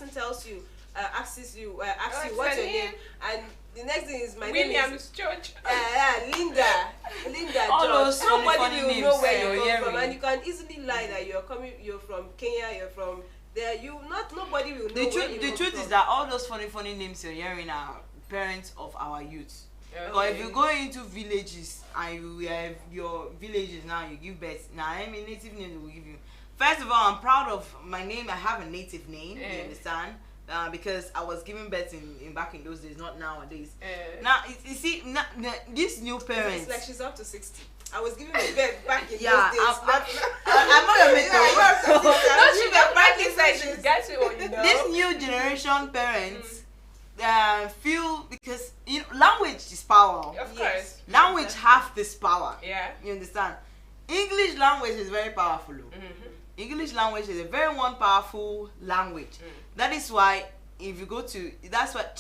tells you, asks you what's your name, and the next thing is my name is Williams Church. Linda All George. those funny, Nobody funny will names know where you're you come from, hearing. and you can easily lie that you're from Kenya, you're from there. Nobody will know The where you truth come is from. that all those funny names you're hearing are parents of our youth. But if you go into villages and you have your villages now, you give birth. Now, I mean, native name they will give you. First of all, I'm proud of my name. I have a native name. You understand? Because I was giving birth in back in those days, not nowadays. Now, you see, these new parents. It's like she's up to 60. I was giving birth back in Yeah, those days. I'm not your mate. Don't you get back inside? She gets it what you know. This new generation parents feel, because language is power. Of Yes. course. Language have this power. Yeah. You understand? English language is very powerful. English language is a very powerful language. That is why if you go to, that's what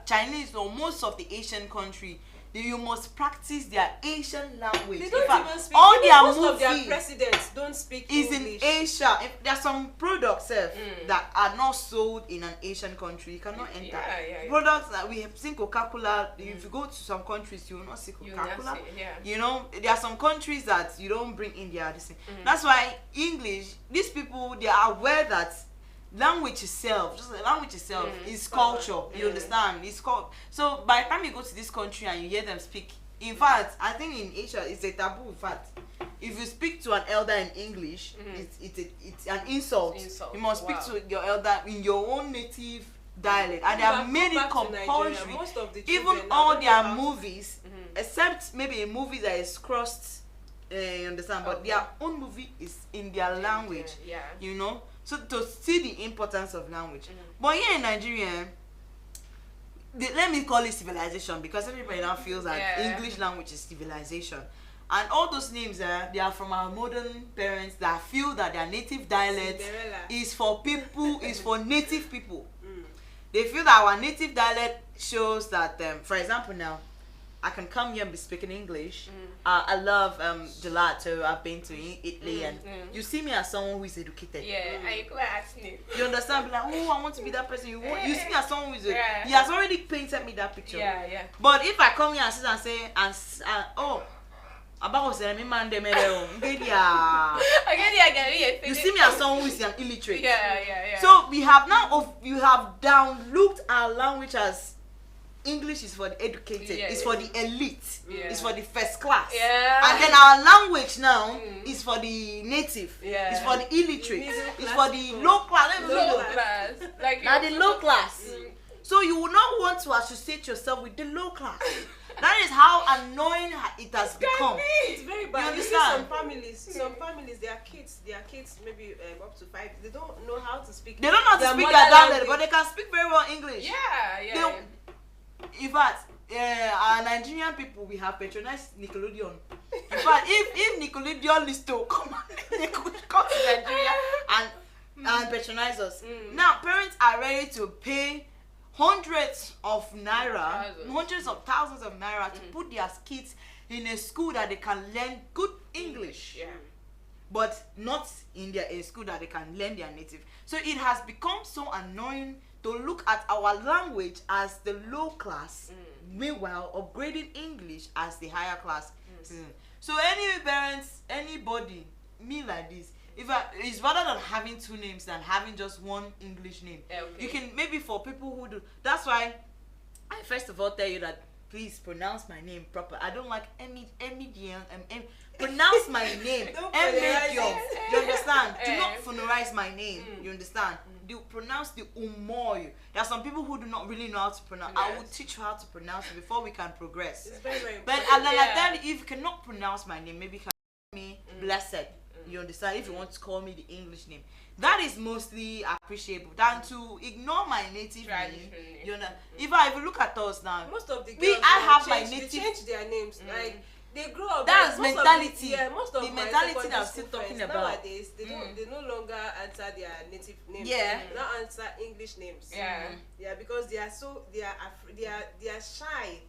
Chinese or most of the Asian country, you must practice their Asian language. They In don't fact, even speak. all Even their most of their movies presidents don't speak is English. in Asia. If there are some products that are not sold in an Asian country, you cannot enter. Yeah. Products that we have seen Coca-Cola. If you go to some countries, you will not see You will not Coca-Cola. see, yeah. You know, there are some countries that you don't bring in there. That's why English. These people, they are aware that language itself, just the language itself, is culture. You understand? It's called. So by the time you go to this country and you hear them speak, in fact, I think in Asia it's a taboo. In fact, if you speak to an elder in English, it's an insult. You must speak to your elder in your own native dialect, and they have made it compulsory. Most of the Even children all now their don't know how to- movies, except maybe a movie that is crossed. You understand? But their own movie is in their language. Yeah. You know, so to see the importance of language. But here in Nigeria, let me call it civilization, because everybody now feels that English language is civilization. And all those names, they are from our modern parents that feel that their native dialect Cinderella. is for people, is for native people. They feel that our native dialect shows that, for example, now I can come here and be speaking English. I love gelato. I've been to Italy, and you see me as someone who is educated. Yeah, and you come and ask me. You understand? Be like, oh, I want to be that person. You see me as someone who is. Yeah. He has already painted me that picture. Yeah. But if I come here and sit and say, oh, about me man de mereo, you see me as someone who is an illiterate. Yeah. So we have now, you have downlooked our language as English is for the educated, it's for the elite, it's for the first class. Yeah. And then our language now is for the native, Yeah. it's for the illiterate, Middle it's class for the people. low class. Low class. Like Now the low class. So you will not want to associate yourself with the low class. That is how annoying it has become. It's very bad. You You see understand? some families, their kids maybe up to 5, they don't know how to speak. They don't know how to their speak mother their dialect, language. but they can speak very well English. Yeah. In fact, our Nigerian people, we have patronized Nickelodeon. In fact, if Nickelodeon needs to come to Nigeria and patronize us, now parents are ready to pay hundreds of naira, hundreds of thousands of naira to put their kids in a school that they can learn good English. Yeah. But not in a school that they can learn their native. So it has become so annoying to look at our language as the low class, meanwhile upgrading English as the higher class. So any parents, anybody, me like this, it's rather than having two names than having just one English name. Okay. You can, maybe for people who do, that's why I first of all tell you that please pronounce my name proper. I don't like pronounce my name. Don't phonerize it. You understand? Do not phonerize my name. You understand? Do pronounce the umoy. There are some people who do not really know how to pronounce. I will teach you how to pronounce it before we can progress. It's very, very But important. and then I tell you, if you cannot pronounce my name, maybe you can call me blessed. You understand? If you want to call me the English name, that is mostly appreciable than to ignore my native name. You know, if you look at us now, Most of the girls I now have my they native. change their names. Like they grow up. That's most of mentality. Most of The my mentality secondary that I'm school still talking friends about. nowadays, they no longer answer their native names. Yeah. They now answer English names. Yeah. Because they are shy.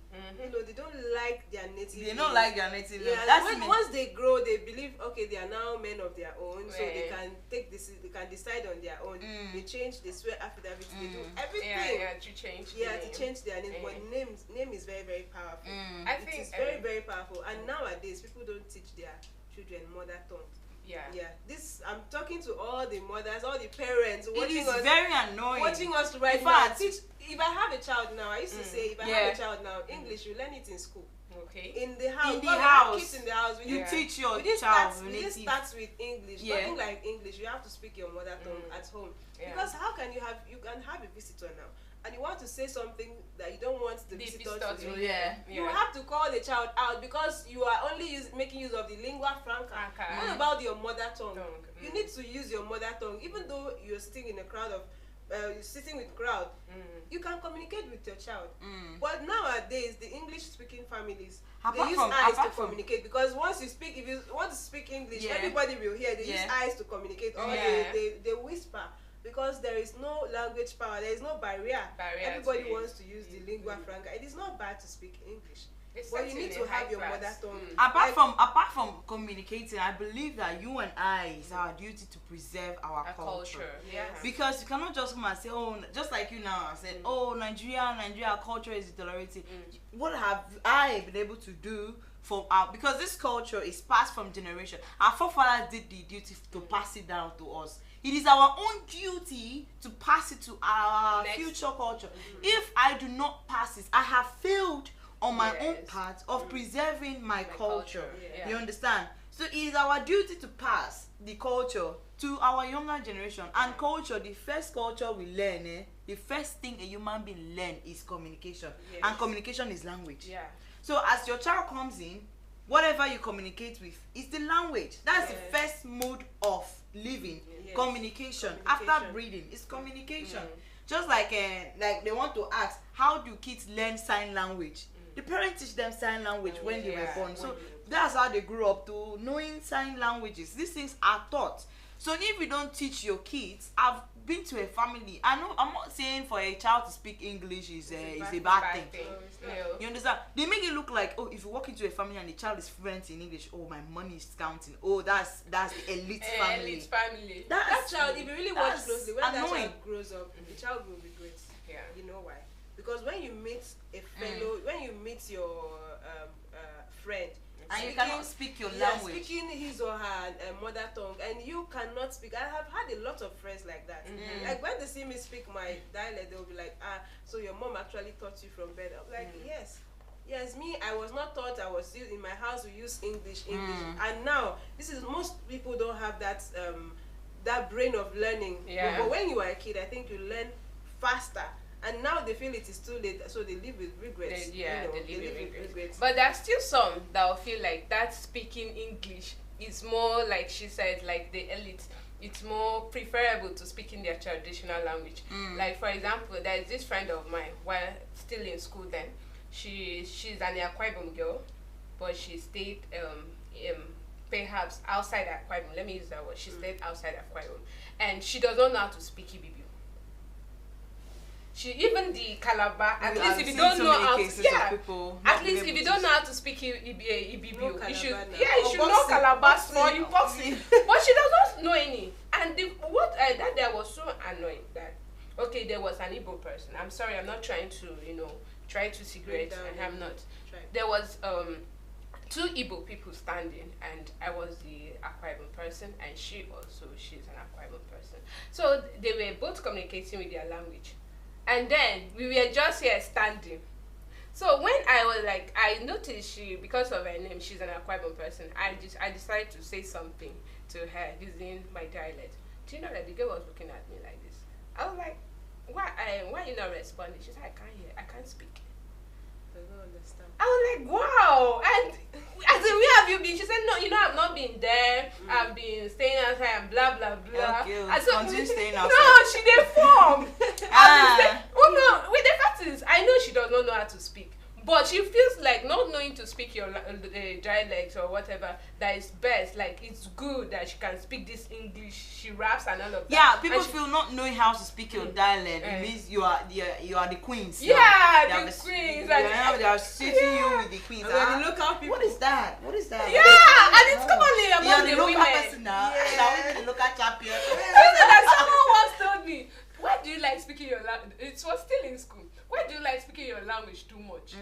You know, they don't like their native. They don't like their native. Yeah, That's once they grow, they believe okay, they are now men of their own, so they Right. can take this. They can decide on their own. They change, they swear affidavits, they do everything. To change. Yeah, the to name. change their name. But name is very, very powerful. I It think is very, very powerful. And nowadays, people don't teach their children mother tongue. Yeah. This I'm talking to all the mothers, all the parents It watching is us, very annoying. watching us right In now. fact- Teach. If I have a child now, I used to say, if I Yeah. have a child now, English, you learn it in school, Okay. in the house. In the Because we have house. kids in the house. You teach your we didn't child start, we didn't native. start with English. Yeah. Nothing like English. You have to speak your mother tongue at home. Yeah. Because how can you can have a visitor now, and you want to say something that you don't want the visitor to visitor hear. Yeah. You have to call the child out because you are only making use of the lingua franca. What about your mother tongue? You need to use your mother tongue, even though you're sitting in a crowd of, you're sitting with crowd. You can communicate with your child. But nowadays, the English-speaking families, they use eyes to communicate, because once you speak, if you want to speak English, everybody will hear. They use eyes to communicate, or they whisper. Because there is no language power, there is no barrier. Everybody wants to use the lingua franca. It is not bad to speak English. It's But you set need in to a high have your class. mother tongue. Apart from communicating, I believe that you and I, it's our duty to preserve our A culture. culture. Yeah. Because you cannot just come and say, oh, just like you now said, oh, Nigeria culture is tolerated. What have I been able to do for our, because this culture is passed from generation. Our forefathers did the duty to pass it down to us. It is our own duty to pass it to our Next. future culture. If I do not pass it, I have failed on my own Yes. part of preserving my culture. Yeah. You understand? So it is our duty to pass the culture to our younger generation. And culture, the first culture we learn, the first thing a human being learn is communication. Yes. And communication is language. Yeah. So as your child comes in, whatever you communicate with is the language. That's Yes. the first mode of living. Yes. Communication. Communication. After breathing, it's communication. Just like they want to ask, how do kids learn sign language? The parents teach them sign language when they were Yeah. born. So that's how they grew up to knowing sign languages. These things are taught. So if you don't teach your kids, I've been to a family. I know I'm not saying for a child to speak English is a bad thing. No. You understand? They make it look like, oh, if you walk into a family and the child is fluent in English, oh, my money is counting. Oh, that's the elite family. Elite family. That child, if you really watch that's closely, when that annoying. child grows up, the child will regret. Yeah. You know why? Because when you meet a fellow, when you meet your friend, And you speaking- cannot speak your language. speaking his or her mother tongue, and you cannot speak. I have had a lot of friends like that. Like when they see me speak my dialect, they'll be like, ah, so your mom actually taught you from bed. I'm like, yes, me. I was not taught. I was in my house. We use English, and now this is most people don't have that that brain of learning. Yeah. But when you are a kid, I think you learn faster. And now they feel it is too late, so they live with regrets. They you know, live with with regrets. But there's still some that will feel like that speaking English is more, like she said, like the elite. It's more preferable to speak in their traditional language. Like for example, there's this friend of mine while still in school then. She's an Akwa Ibom girl, but she stayed perhaps outside Akwa Ibom. Let me use that word. She stayed outside Akwa Ibom, and she does not know how to speak Ibibio. Even the Calabar, at least if you don't know how to, at least if you don't know how to speak Ibibio, you should, you should know Calabar small, you boxing. But she does not know any. And that there was so annoying that, okay, there was an Igbo person. I'm sorry, I'm not trying to, try to cigarette, and I'm not. There was two Igbo people standing, and I was the Akwa Ibom person, and she's an Akwa Ibom person. So they were both communicating with their language. And then we were just here standing. So when I was like, I noticed because of her name, she's an Akwa Ibom person. I decided to say something to her using my dialect. Do you know that the girl was looking at me like this? I was like, why you not responding? She said, I can't speak. I don't understand. I was like, wow. And I said, where have you been? She said, no, I've not been there. I've been staying outside and blah, blah, blah. Okay, I said, continue staying outside. no, she did form. Oh no, with the fact is, I know she does not know how to speak. But she feels like not knowing to speak your dialect or whatever, that is best. Like, it's good that she can speak this English. She raps and all of that. Yeah, people And she- feel not knowing how to speak your dialect. It means you are the queens. Yeah, They are the queens. They are treating you with the queens. And when you look out people, What is that? What is that? Yeah, and it's commonly You are among the the local women. person now. Yeah. The local champion. Like someone once told me, why do you like speaking your language? It was still in school. Why do you like speaking your language too much?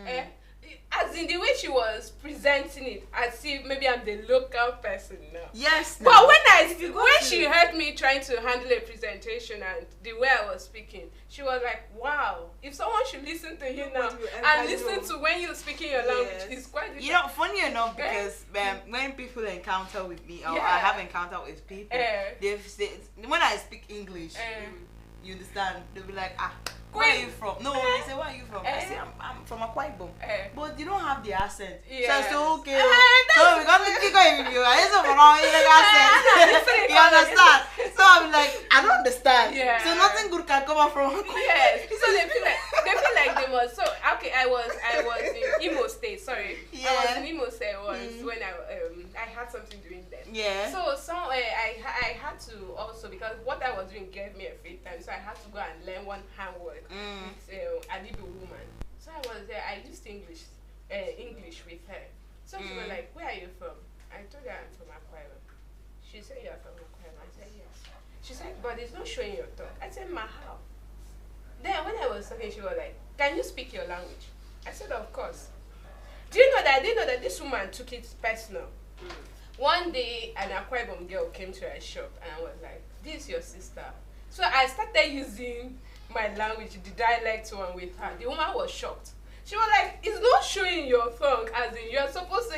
As in the way she was presenting it, as if maybe I'm the local person now. Yes. But now. when she heard me trying to handle a presentation and the way I was speaking, she was like, wow, if someone should listen to you now Nobody will ever and listen know. to when you're speaking your language, Yes. it's quite different. You know, funny enough, because when people encounter with me, or Yeah. I have encountered with people, they've said, when I speak English, you understand, they'll be like, where are you from? No, they say, where are you from? I say, I'm from Akwa Ibom. But you don't have the accent. Yes. So I say, okay. So we're going to pick on you. I say, from our accent. You understand? So I'm like, I don't understand. Yeah. So nothing good can come out from Akwa. Yes. So they feel like they must. So okay, I was in Imo State. Sorry, I Yeah. was in Imo State once when I had something doing there. Yeah. So I had to also, because what I was doing gave me a free time, so I had to go and learn one handwork with an Igbo woman. So I was there. I used English English with her. So she was like, "Where are you from?" I told her I'm from Akwa Ibom. She said, "You are from Akwa Ibom." I said, "Yes." She said, "But it's not showing your tongue." I said, "Ma, how?" Then when I was talking, she was like, "Can you speak your language?" I said, "Of course." Do you know that I didn't know that this woman took it personal? One day, an Akwa Ibom girl came to her shop and I was like, "This is your sister." So I started using my language, the dialect one with her. The woman was shocked. She was like, "It's not showing your tongue, as in you're supposed to,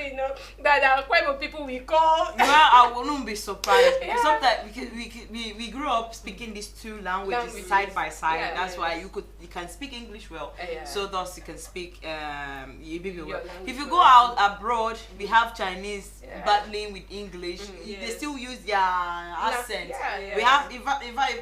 that there are quite a people we call." Well, I wouldn't be surprised. Yeah. Sometimes because we grew up speaking these two languages side by side. Yeah, That's yeah. why you can speak English well. Yeah. So thus you can speak Ibibio well. language If you well. go out abroad, we have Chinese Yeah. battling with English. They Yes. still use their accent. Yeah. We have if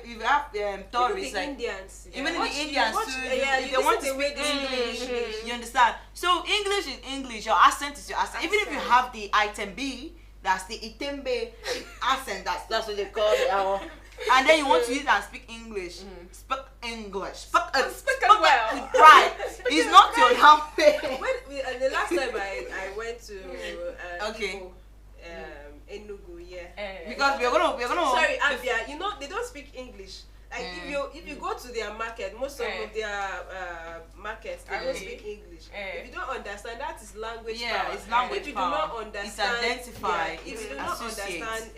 you have tourists Even the like Indians. even in Watch- the Indians watch- too. yeah, if you they want to listen the way speak they English, English. you understand? So English is English. Your accent is your accent. Even if you Accent. have the item B, that's the Itembe accent. That's what they call it. And then you want to use it and speak English. Speak English. Speak it well. Right. It's not your language. The last time I went to Okay. Igbo, Enugu, Because we're gonna. Sorry, Abia. They don't speak English. Like if you go to their market, most of their markets they don't speak English. If you don't understand, that is language Yeah, power. it's language If you power. do not It's understand, identify, if it's you do not associate. understand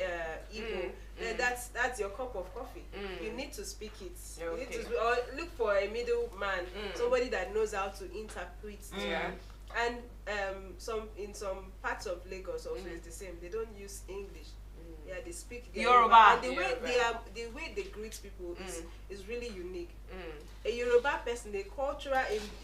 Igbo, then that's your cup of coffee. You need to speak it. You need Okay. to or look for a middleman, somebody that knows how to interpret. And in some parts of Lagos also it's the same. They don't use English. Yeah, they speak their Yoruba. and the way they greet people is really unique. A Yoruba person, a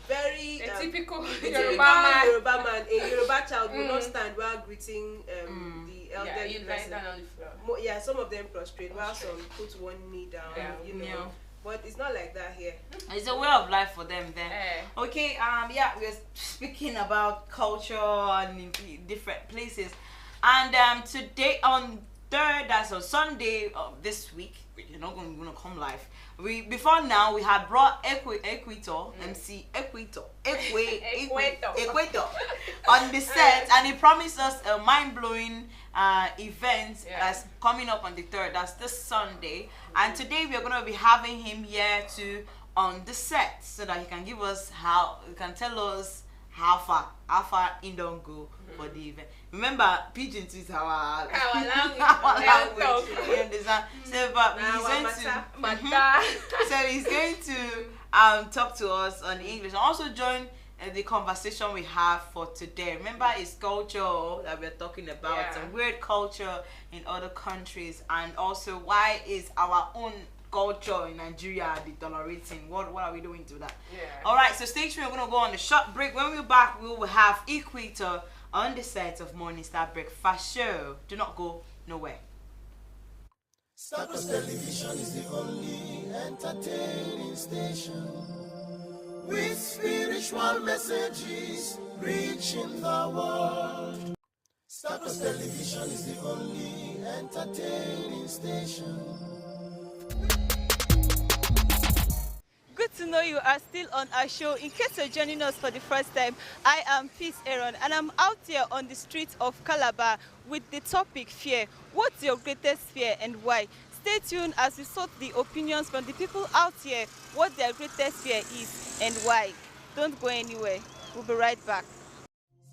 very A typical Yoruba man, a Yoruba child will not stand while greeting the Yeah, elderly you lie person. down on the floor. Some of them prostrate while some put one knee down. Yeah. But it's not like that here. It's a way of life for them then. Okay, we're speaking about culture and in different places. And today on that's on Sunday of this week, you're not gonna come live. Before now we had brought Equator, MC Equator on the set, and he promised us a mind-blowing event that's coming up on the 3rd. That's this Sunday, and today we are gonna be having him here on the set so that he can give us tell us how far in don't go for the event. Remember, pidgin is our language. You understand? So, but he's going to talk to us on English and also join the conversation we have for today. Remember, it's culture that we're talking about, some weird culture in other countries, and also why is our own culture in Nigeria deteriorating. What are we doing to that? All right, so stay tuned. We're gonna go on a short break. When we're back, we will have Equator on the set of Morning Star Breakfast Show. Do not go nowhere. Starcross Television is the only entertaining station with spiritual messages reaching the world. Starcross Television is the only entertaining station. Good to know you are still on our show. In case you're joining us for the first time, I am Peace Aaron, and I'm out here on the streets of Calabar with the topic fear. What's your greatest fear and why? Stay tuned as we sort the opinions from the people out here, what their greatest fear is and why. Don't go anywhere. We'll be right back.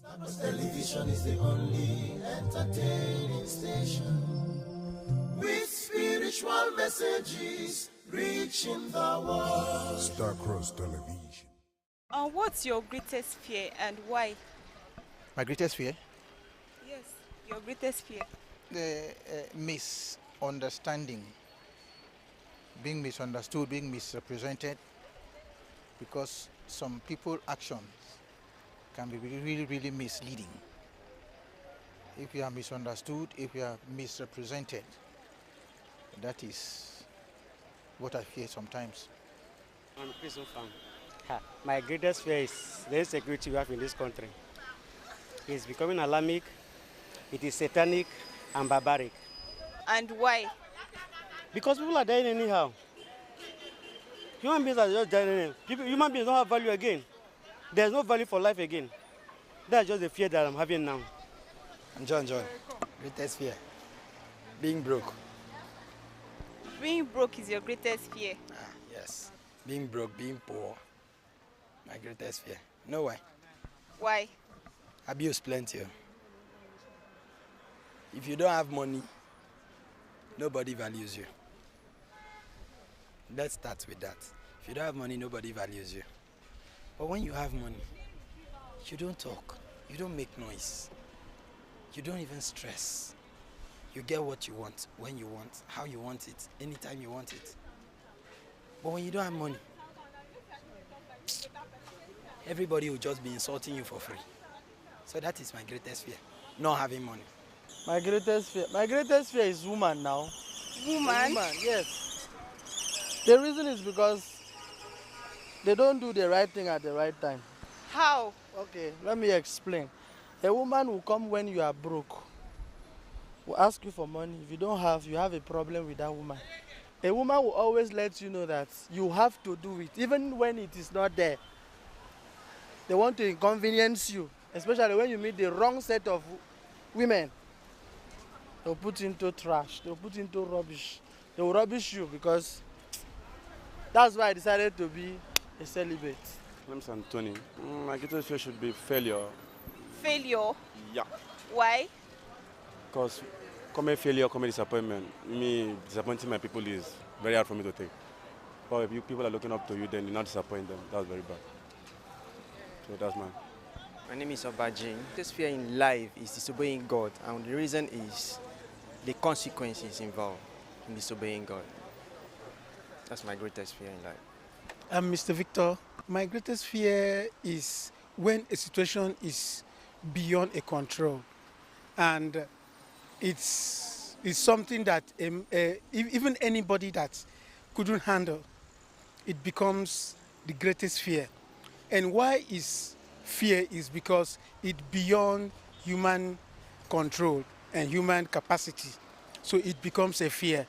Starcross Television is the only entertaining station with spiritual messages reaching the world. Starcross Television. What's your greatest fear and why? My greatest fear? Yes, your greatest fear. The misunderstanding, being misunderstood, being misrepresented, because some people's actions can be really, really misleading. If you are misunderstood, if you are misrepresented, that is what I fear sometimes. I'm a prison fan. My greatest fear is the insecurity we have in this country. It's becoming alarming, it is satanic and barbaric. And why? Because people are dying anyhow. Human beings are just dying. Human beings don't have value again. There's no value for life again. That's just the fear that I'm having now. I'm John. Greatest fear. Being broke. Being broke is your greatest fear. Yes. Being broke, being poor. My greatest fear. No why? Why? Abuse plenty. If you don't have money, nobody values you. Let's start with that. If you don't have money, nobody values you. But when you have money, you don't talk. You don't make noise. You don't even stress. You get what you want, when you want, how you want it, anytime you want it. But when you don't have money, everybody will just be insulting you for free. So that is my greatest fear, not having money. My greatest fear is woman now. Woman? Woman, yes. The reason is because they don't do the right thing at the right time. How? Okay, let me explain. A woman will come when you are broke, will ask you for money. If you don't have, you have a problem with that woman. A woman will always let you know that you have to do it, even when it is not there. They want to inconvenience you, especially when you meet the wrong set of women. They'll put into trash, they'll put into rubbish. They will rubbish you because that's why I decided to be a celibate. My name is Anthony. My greatest fear should be failure. Failure? Yeah. Why? Because coming failure, coming disappointment, me disappointing my people is very hard for me to take. But if you people are looking up to you, then you not disappoint them. That's very bad. So that's mine. My name is Obajin. The greatest fear in life is disobeying God, and the reason is the consequences involved in disobeying God. That's my greatest fear in life. I'm Mr. Victor. My greatest fear is when a situation is beyond a control, and it's something that even anybody that couldn't handle, it becomes the greatest fear. And why is fear? Is because it's beyond human control and human capacity, so it becomes a fear.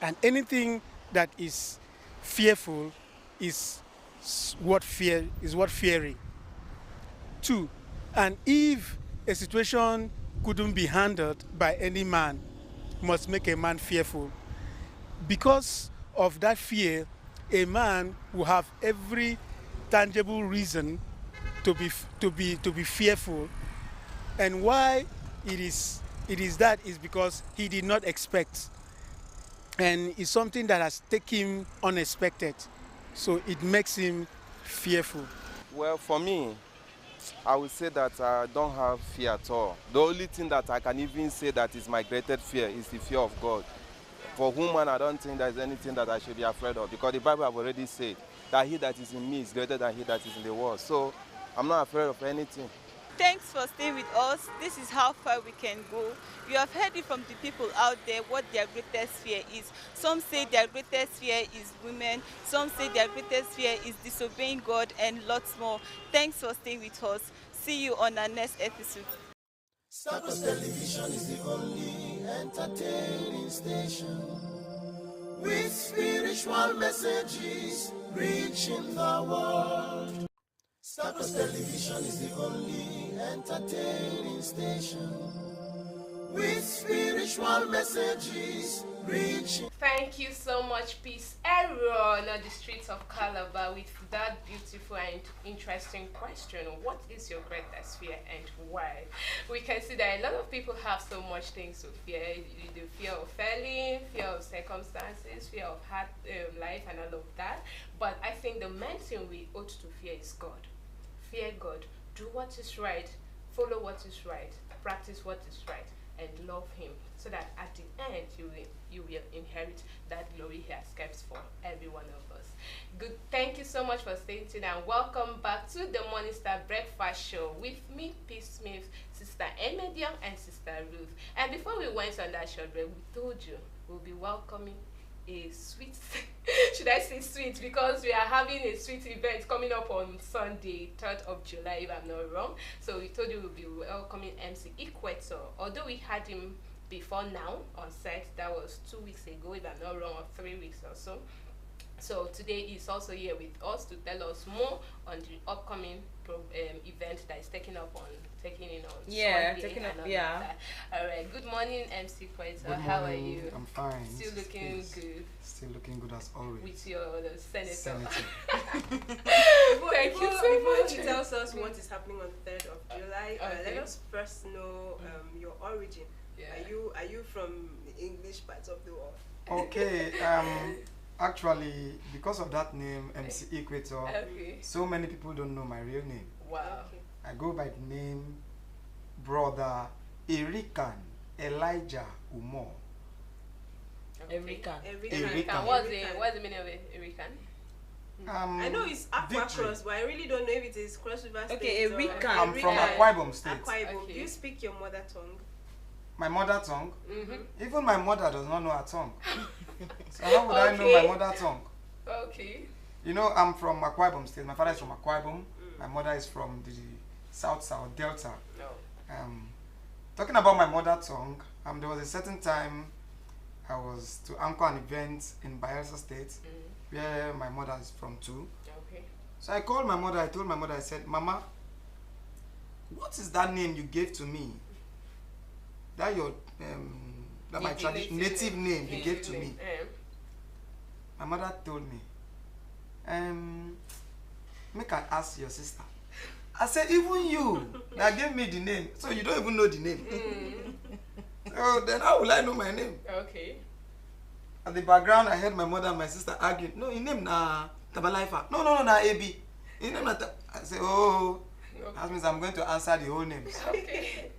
And anything that is fearful is what fearing. Two, and if a situation couldn't be handled by any man, must make a man fearful. Because of that fear, a man will have every tangible reason to be fearful. And why it is that is because he did not expect, and it's something that has taken him unexpected, so it makes him fearful. Well, for me, I would say that I don't have fear at all. The only thing that I can even say that is my greatest fear is the fear of God. For woman, I don't think there's anything that I should be afraid of, because the Bible have already said that he that is in me is greater than he that is in the world. So I'm not afraid of anything. Thanks for staying with us. This is how far we can go. You have heard it from the people out there what their greatest fear is. Some say their greatest fear is women. Some say their greatest fear is disobeying God, and lots more. Thanks for staying with us. See you on our next episode. Stars Television is the only entertaining station with spiritual messages reaching the world. Stars Television is the only entertaining station with spiritual messages reaching. Thank you so much, Peace Aaron, on the streets of Calabar, with that beautiful and interesting question. What is your greatest fear and why? We can see that a lot of people have so much things to fear. The fear of failing, fear of circumstances, fear of hard life and all of that. But I think the main thing we ought to fear is God. Fear God. Do what is right. Follow what is right. Practice what is right. And love him, so that at the end you will inherit that glory he has kept for every one of us. Good. Thank you so much for staying tuned, and welcome back to the Morning Star Breakfast Show with me, Peace Smith, Sister Emedion, and Sister Ruth. And before we went on that short break, we told you we'll be welcoming a sweet should I say sweet, because we are having a sweet event coming up on Sunday, 3rd of July, if I'm not wrong. So we told you we'll be welcoming MC Equator. Although we had him before now on set, that was 2 weeks ago, if I'm not wrong, or 3 weeks or so. So today he's also here with us to tell us more on the upcoming event that is taking in on Yeah, Sunday taking up, and all yeah. that. All right. Good morning, MC Queto. Good How are morning. you? I'm fine. Still looking Yes. good. Still looking good as always. With your senator. Thank you so before much. He tells us what is happening on the 3rd of July. Okay. Let us first know your origin. Yeah. Are you from the English parts of the world? Okay. Actually, because of that name, MC Equator, Okay. so many people don't know my real name. Wow. I go by the name Brother Erican Elijah Umo. Erican. Erican. What's the meaning of it? Erican? I know it's Aqua Victory. Cross, but I really don't know if it is Cross River State. Okay, or- Erican. I'm from Akwa Ibom State. Akwa Ibom. Okay. Do you speak your mother tongue? My mother tongue. Mm-hmm. Even my mother does not know her tongue. So how would I know Okay. my mother tongue? Okay. You know, I'm from Akwa Ibom State. My father is from Akwa Ibom. My mother is from the South Delta. No. Talking about my mother tongue, there was a certain time I was to anchor an event in Bayelsa State, where my mother is from too. Okay. So I called my mother. I told my mother, I said, "Mama, what is that name you gave to me? That your that my native name you gave to me." My mother told me, make I ask your sister. I said, even you that gave me the name, so you don't even know the name. So then how will I know my name? Okay. At the background, I heard my mother and my sister arguing. No, his name na Tabalaifa. No, na AB. His name na I said, oh, that means I'm going to answer the whole names. Okay.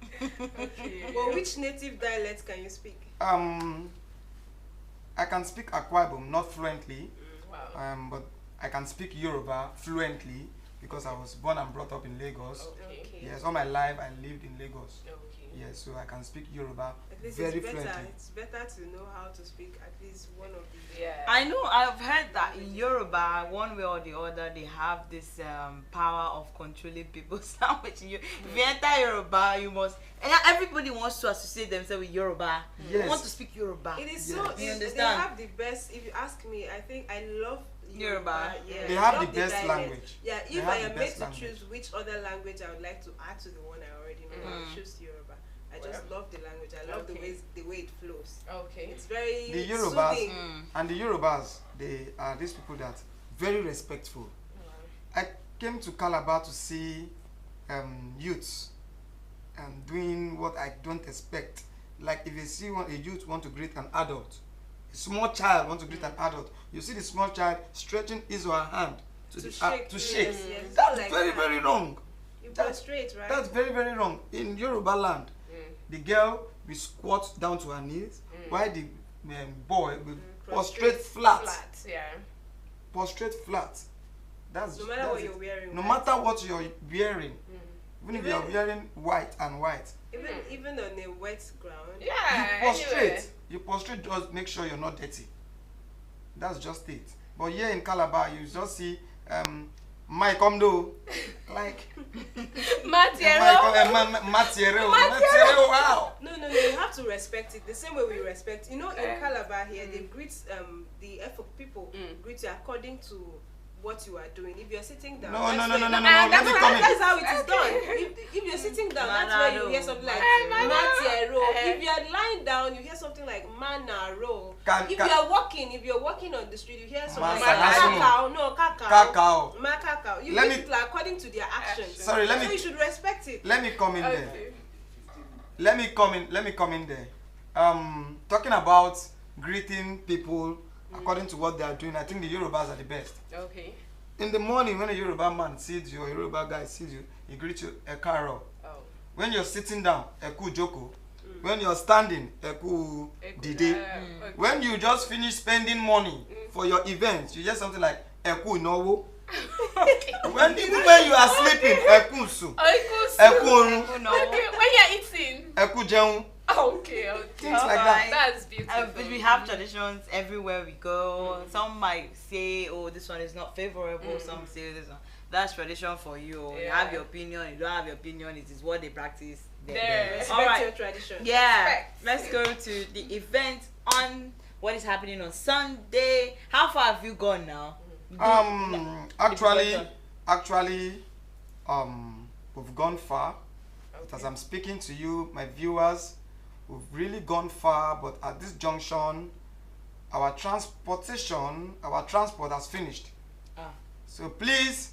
Okay. Well, which native dialect can you speak? I can speak Akwa Ibom, not fluently. Wow. But I can speak Yoruba fluently because I was born and brought up in Lagos. Okay. Yes, all my life I lived in Lagos. Okay. Yes, so I can speak Yoruba At least very it's better. fluently. It's better to know how to speak at least one of the. Yeah. I know, I've heard that in Yoruba, one way or the other, they have this power of controlling people's language. If you enter Yoruba, you must, and everybody wants to associate themselves with Yoruba. Yes. They want to speak Yoruba. It is Yes. so. You They understand? have the best. If you ask me, I think I love Yoruba. Yeah, They I have love the best dialect. language. Yeah, They if have I the am made best to language. choose which other language I would like to add to the one I already know, I would choose Yoruba. I just love the language. I love Okay. the way it flows. Okay. It's very The Yorubas soothing. and the Yorubas, they are these people that very respectful. I came to Calabar to see youths and doing what I don't expect. Like if you see a youth want to greet an adult, a small child want to greet an adult, you see the small child stretching his or her hand to shake. Yes, yes. That's Like very, that. very wrong. You That's- prostrate, right? That's very, very wrong. In Yoruba land, the girl will squat down to her knees, while the boy will prostrate flat. Flat, yeah. Prostrate flat. That's No matter that's what it. you're wearing. No right? matter what you're wearing, even if you're Even- wearing white and white, Even on a wet ground. Yeah. you prostrate. Anyway. You prostrate. Just make sure you're not dirty. That's just it. But here in Calabar, you just see my comdo like Matiero. Matiero. Wow. No, you have to respect it the same way we respect. You know, in Calabar here, they greet the Efik people greet you according to what you are doing. If you're sitting down, No. that's Let me where- come in. that's how it is done. If you're sitting down, that's where you hear something like Matiero. If you're lying down, you hear something like Manaro. If you're walking on the street, you hear something like Mansanasumo. Kakao. No, Kakao. Kakao. Makakao. You Let greet me- people according to their actions. Sorry, let So me- you should respect it. Let me come in there. Okay. Let me come in there. Talking about greeting people according to what they are doing, I think the Yorubas are the best. Okay. In the morning, when a Yoruba man sees you or a Yoruba guy sees you, he greets you, Ekaro. Oh. When you're sitting down, Eku Joko. When you're standing, Eku Dide. Okay. When you just finish spending money for your events, you hear something like Eku Nowo. Even when you are sleeping, Eku Su. Eku Orun. Okay. When you're eating. Eku Jeun. Okay. Things like that. That's beautiful. We have traditions everywhere we go. Some might say, oh, this one is not favorable. Some say this one. That's tradition for you. You have your opinion. You don't have your opinion. It is what they practice. There. Respect All right. your tradition. Yeah. Respect. Let's go to the event on what is happening on Sunday. How far have you gone now? Actually, we've gone far. Okay. As I'm speaking to you, my viewers, we've really gone far, but at this junction, our transport has finished. Ah. So please,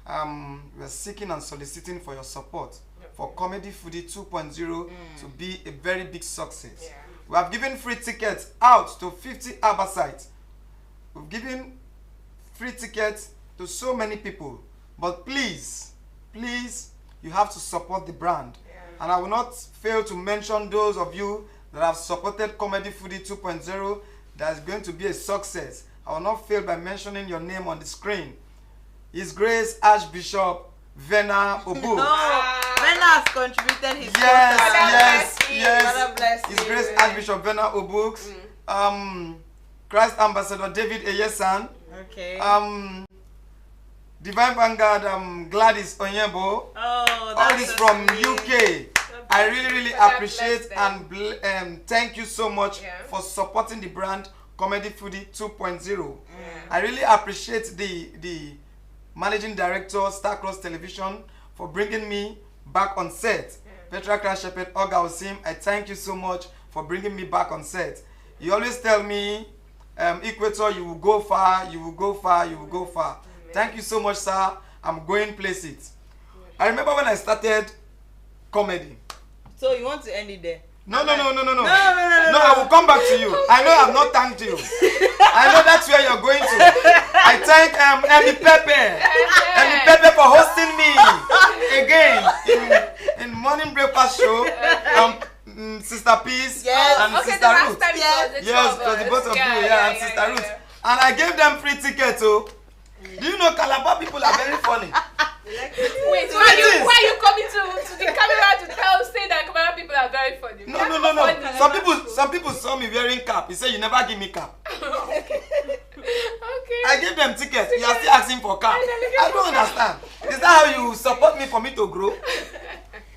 we're seeking and soliciting for your support for Comedy Foodie 2.0 to be a very big success. Yeah. We have given free tickets out to 50 Abba sites. We've given free tickets to so many people. But please, you have to support the brand. And I will not fail to mention those of you that have supported Comedy Foodie 2.0 that is going to be a success. I will not fail by mentioning your name on the screen. His Grace Archbishop Vena Obu. Vena has contributed his Yes. Father bless His you. Grace Archbishop Vena Obux. Christ Ambassador David Eyesan. Okay. Divine Vanguard Gladys Onyebo. All this from UK. I really appreciate and thank you so much for supporting the brand Comedy Foodie 2.0. I really appreciate the managing director Starcross Television for bringing me back on set. Petra Crash Shepherd Oga Osim, I thank you so much for bringing me back on set. You always tell me, Equator, you will go far, you will go far, you will go far. Thank you so much, sir. I'm going places. I remember when I started comedy. So you want to end it there? No, No, I will come back to you. I know I've not thanked you. I know that's where you're going to. I thank Emmy Pepe for hosting me again in morning breakfast show. Sister Peace and Sister Ruth. Yes, it was the both of you, and Sister Ruth. And I gave them free tickets. So, do you know Calabar people are very funny? Wait, why are you coming to the camera to say that Camara people are very funny? No. Some people saw me wearing cap. He said, you never give me cap. Okay. I gave them tickets. You are still asking for cap. I don't understand. Is that how you support me for me to grow?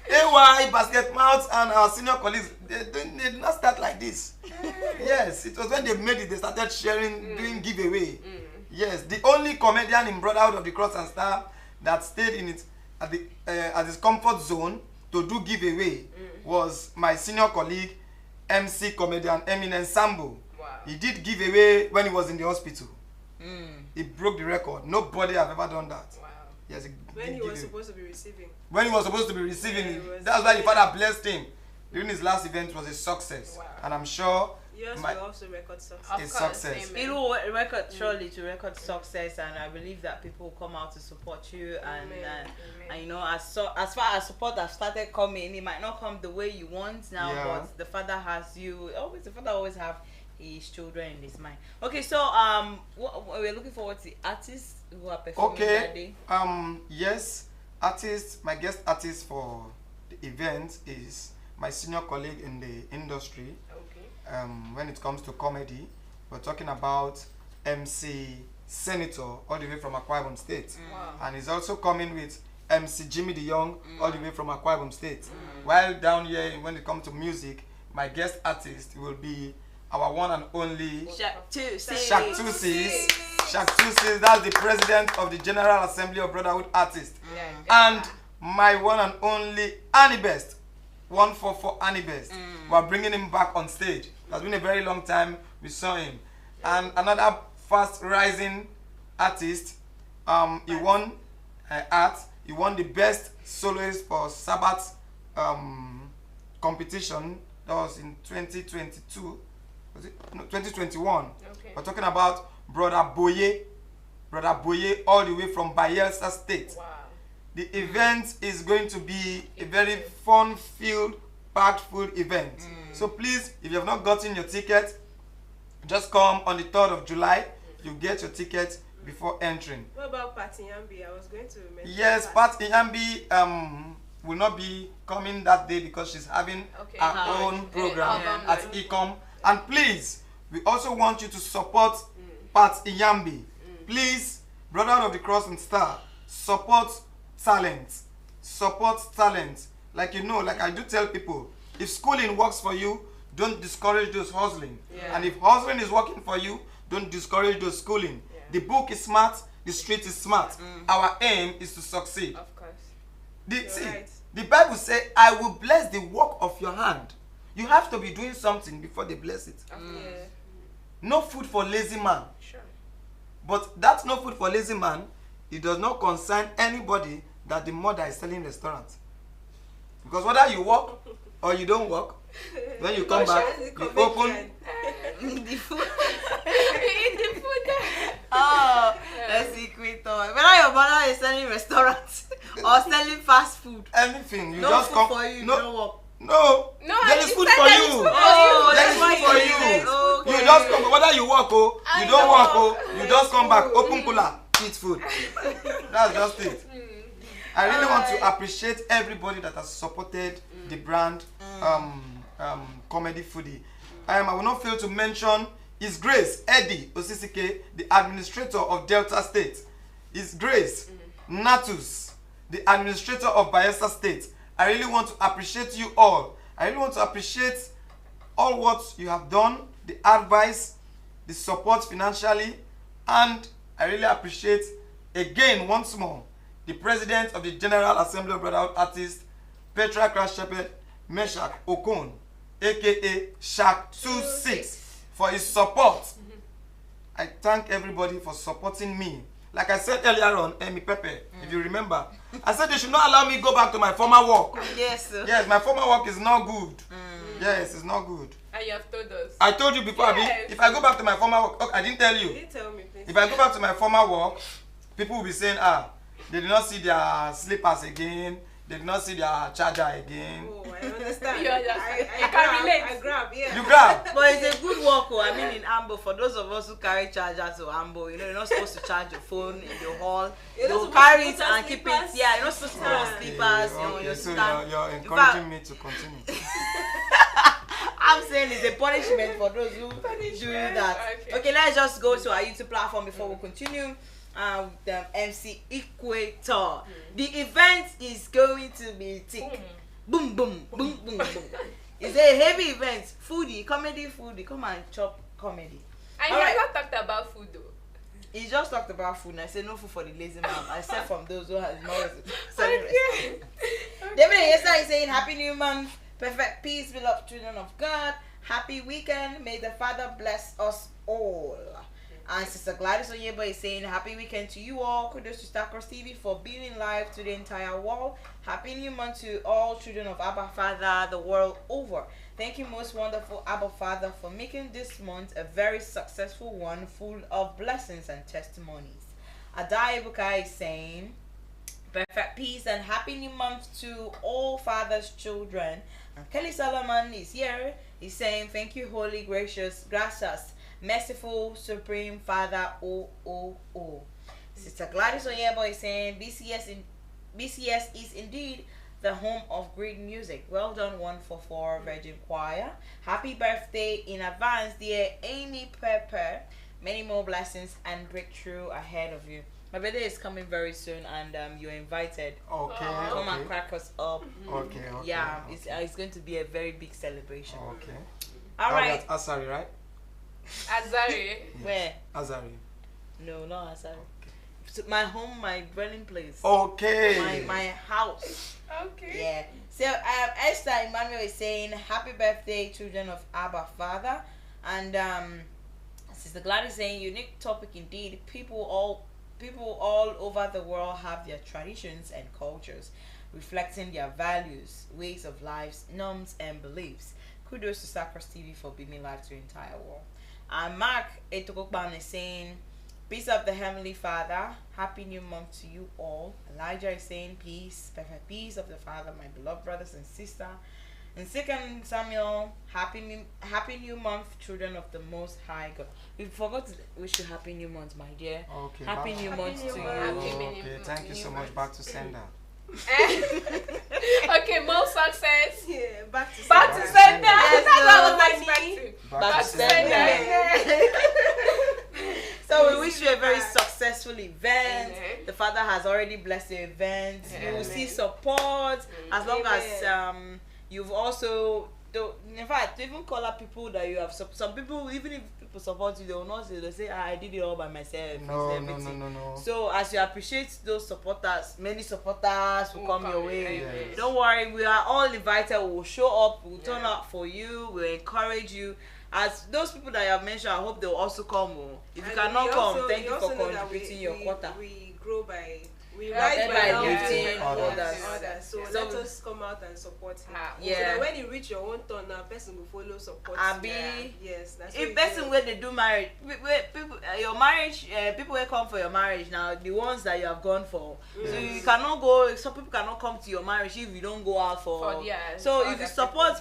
AY, Basket Mouth, and our senior colleagues, they did not start like this. Yes, it was when they made it, they started sharing, doing giveaway. Yes, the only comedian in Brotherhood of the Cross and Star that stayed in it at his comfort zone to do giveaway was my senior colleague, MC comedian Eminent Sambo. Wow. He did giveaway when he was in the hospital. He broke the record. Nobody have ever done that. Wow. Yes, when he was supposed to be receiving. When he was supposed to be receiving, that's why the father blessed him. During his last event was a success. Wow. And I'm sure yours will also record success. A success. It will record surely to record success, and I believe that people will come out to support you. And you know, as far as support has started coming, it might not come the way you want now, but the father has you. The father always have his children in his mind. Okay, so we're looking forward to artists who are performing that day. Yes, my guest artist for the event is my senior colleague in the industry. When it comes to comedy, we're talking about MC Senator all the way from Akwa Ibom State. And he's also coming with MC Jimmy De Young all the way from Akwa Ibom State. While down here, when it comes to music, my guest artist will be our one and only Shaq 2C's. Shaq 2C's, that's the president of the General Assembly of Brotherhood Artists. And my one and only Annie Best, 144 Annie Best. We're bringing him back on stage. It's been a very long time we saw him. And another fast rising artist, he won he won the best soloist for Sabbath competition. That was in 2022. Was it? No, 2021. We're talking about Brother Boye all the way from Bayelsa State. Wow. The event is going to be a very fun-filled, packed-full event. So please, if you have not gotten your ticket, just come on the 3rd of July. You get your ticket before entering. What about Pat Inyambi? I was going to mention. Yes, Pat Inyambi will not be coming that day because she's having her own program at Ecom. And please, we also want you to support Pat Inyambi. Please, Brotherhood of the Cross and Star, support talent. Support talent. Like you know, like I do tell people, if schooling works for you, don't discourage those hustling. Yeah. And if hustling is working for you, don't discourage those schooling. Yeah. The book is smart, the street is smart. Our aim is to succeed. Of course. See, right. the Bible says, I will bless the work of your hand. You have to be doing something before they bless it. Yeah. No food for lazy man. Sure. But that's no food for lazy man. It does not concern anybody that the mother is selling restaurant. Because whether you work or you don't work, when you come back, you open The food. Eat the food. Oh, the secret toy. Whether your mother is selling restaurants or selling fast food. anything. You No just food come. for you, no, you don't work. no, No, there is you food said for there is you. food for Oh, There that's is why food for you you. say, okay. You just come. Whether you work I you don't know. work you just come back. Open cooler, eat food. That's just it. I really want to appreciate everybody that has supported the brand Comedy Foodie. I will not fail to mention His Grace Eddie Osisike, the administrator of Delta State. His Grace Natus, the administrator of Bayelsa State. I really want to appreciate you all. I really want to appreciate all what you have done, the advice, the support financially, and I really appreciate again once more the president of the General Assembly of Brotherhood Artists, Petra Christ Shepherd Meshach Okon, aka Shak26, for his support. I thank everybody for supporting me. Like I said earlier on, Emi Pepe, if you remember, I said they should not allow me go back to my former work. Yes, sir. Yes, my former work is not good. Yes, it's not good. And you have told us. I told you before, Abi, Yes. if I go back to my former work, okay, I didn't tell you. You didn't tell me, please. If I go back to my former work, people will be saying, they did not see their slippers again, they did not see their charger again. Oh, I understand. You understand. I can grab, relate. I grab, yeah. You grab. But it's a good work. Oh. I mean, in Ambo, for those of us who carry charger to Ambo, you're not supposed to charge your phone in the hall. You're not You'll supposed carry to it put on and keep it. slippers. Yeah, you're not supposed to put on slippers. Okay, Your so stand. you're In fact, encouraging me to continue. I'm saying it's a punishment for those who do that. Okay, let's just go to our YouTube platform before we continue. With the MC Equator. The event is going to be thick. Boom, boom, boom, boom, boom. It's a heavy event. Foodie, comedy, foodie. Come and chop comedy. I All right. never talked about food though. He just talked about food and I said no food for the lazy man. Except from those who have no self-respect. David Yesa is saying Happy New Month, perfect peace, beloved children of God. Happy weekend. May the Father bless us all. And Sister Gladys Oyeba is saying happy weekend to you all. Kudos to Starcross TV for being live to the entire world. Happy New Month to all children of Abba Father the world over. Thank you, most wonderful Abba Father, for making this month a very successful one, full of blessings and testimonies. Adai Bukai is saying perfect peace and happy new month to all Father's children. And Kelly Solomon is here. He's saying thank you, holy, gracious, gracious, merciful, supreme Father. Sister Gladys Oyebo is saying BCS is indeed the home of great music. Well done, 144 Virgin Choir. Happy birthday in advance, dear Amy Pepper. Many more blessings and breakthrough ahead of you. My birthday is coming very soon, and you're invited. Okay. Come okay. and crack us up. Okay. Yeah, okay. it's going to be a very big celebration. Okay. All right. Asari, right? Azari. Where? Azari. No, not Asari. So my home, my dwelling place. Okay. My house. Okay. Yeah. So Esther Emmanuel is saying happy birthday, children of Abba Father, and Sister Gladys saying unique topic indeed. People all over the world have their traditions and cultures, reflecting their values, ways of lives, norms, and beliefs. Kudos to Starcross TV for being live to the entire world. And Mark Etokokban is saying, peace of the Heavenly Father, happy new month to you all. Elijah is saying, peace, perfect peace of the Father, my beloved brothers and sisters. And 2 Samuel, happy new month, children of the Most High God. We forgot to wish you happy new month, my dear. Okay. Happy new month to you. Okay. Thank you so much. Back to sender. Okay, more success. Yeah, back to sender. Yes, That's what I was no. expecting. Back to sender. So we wish you a very successful event. The Father has already blessed the event. You will see support as long as you've also in fact, to even call out people that you have, some people, even if people support you, they will not say, they say, I did it all by myself. No. So as you appreciate those supporters, many supporters will come your way. Yes. Don't worry, we are all invited. We'll show up, we'll turn up for you, we'll encourage you. As those people that you have mentioned, I hope they'll also come. If you cannot come, thank you for contributing your quota. We grow by We rise by lifting others. So let us come out and support him. Yeah. So that when you reach your own turn, now person will follow support. Yes. That's if person where they do marriage, people, your marriage, people will come for your marriage now. The ones that you have gone for, so you cannot go. Some people cannot come to your marriage if you don't go out for. So if you support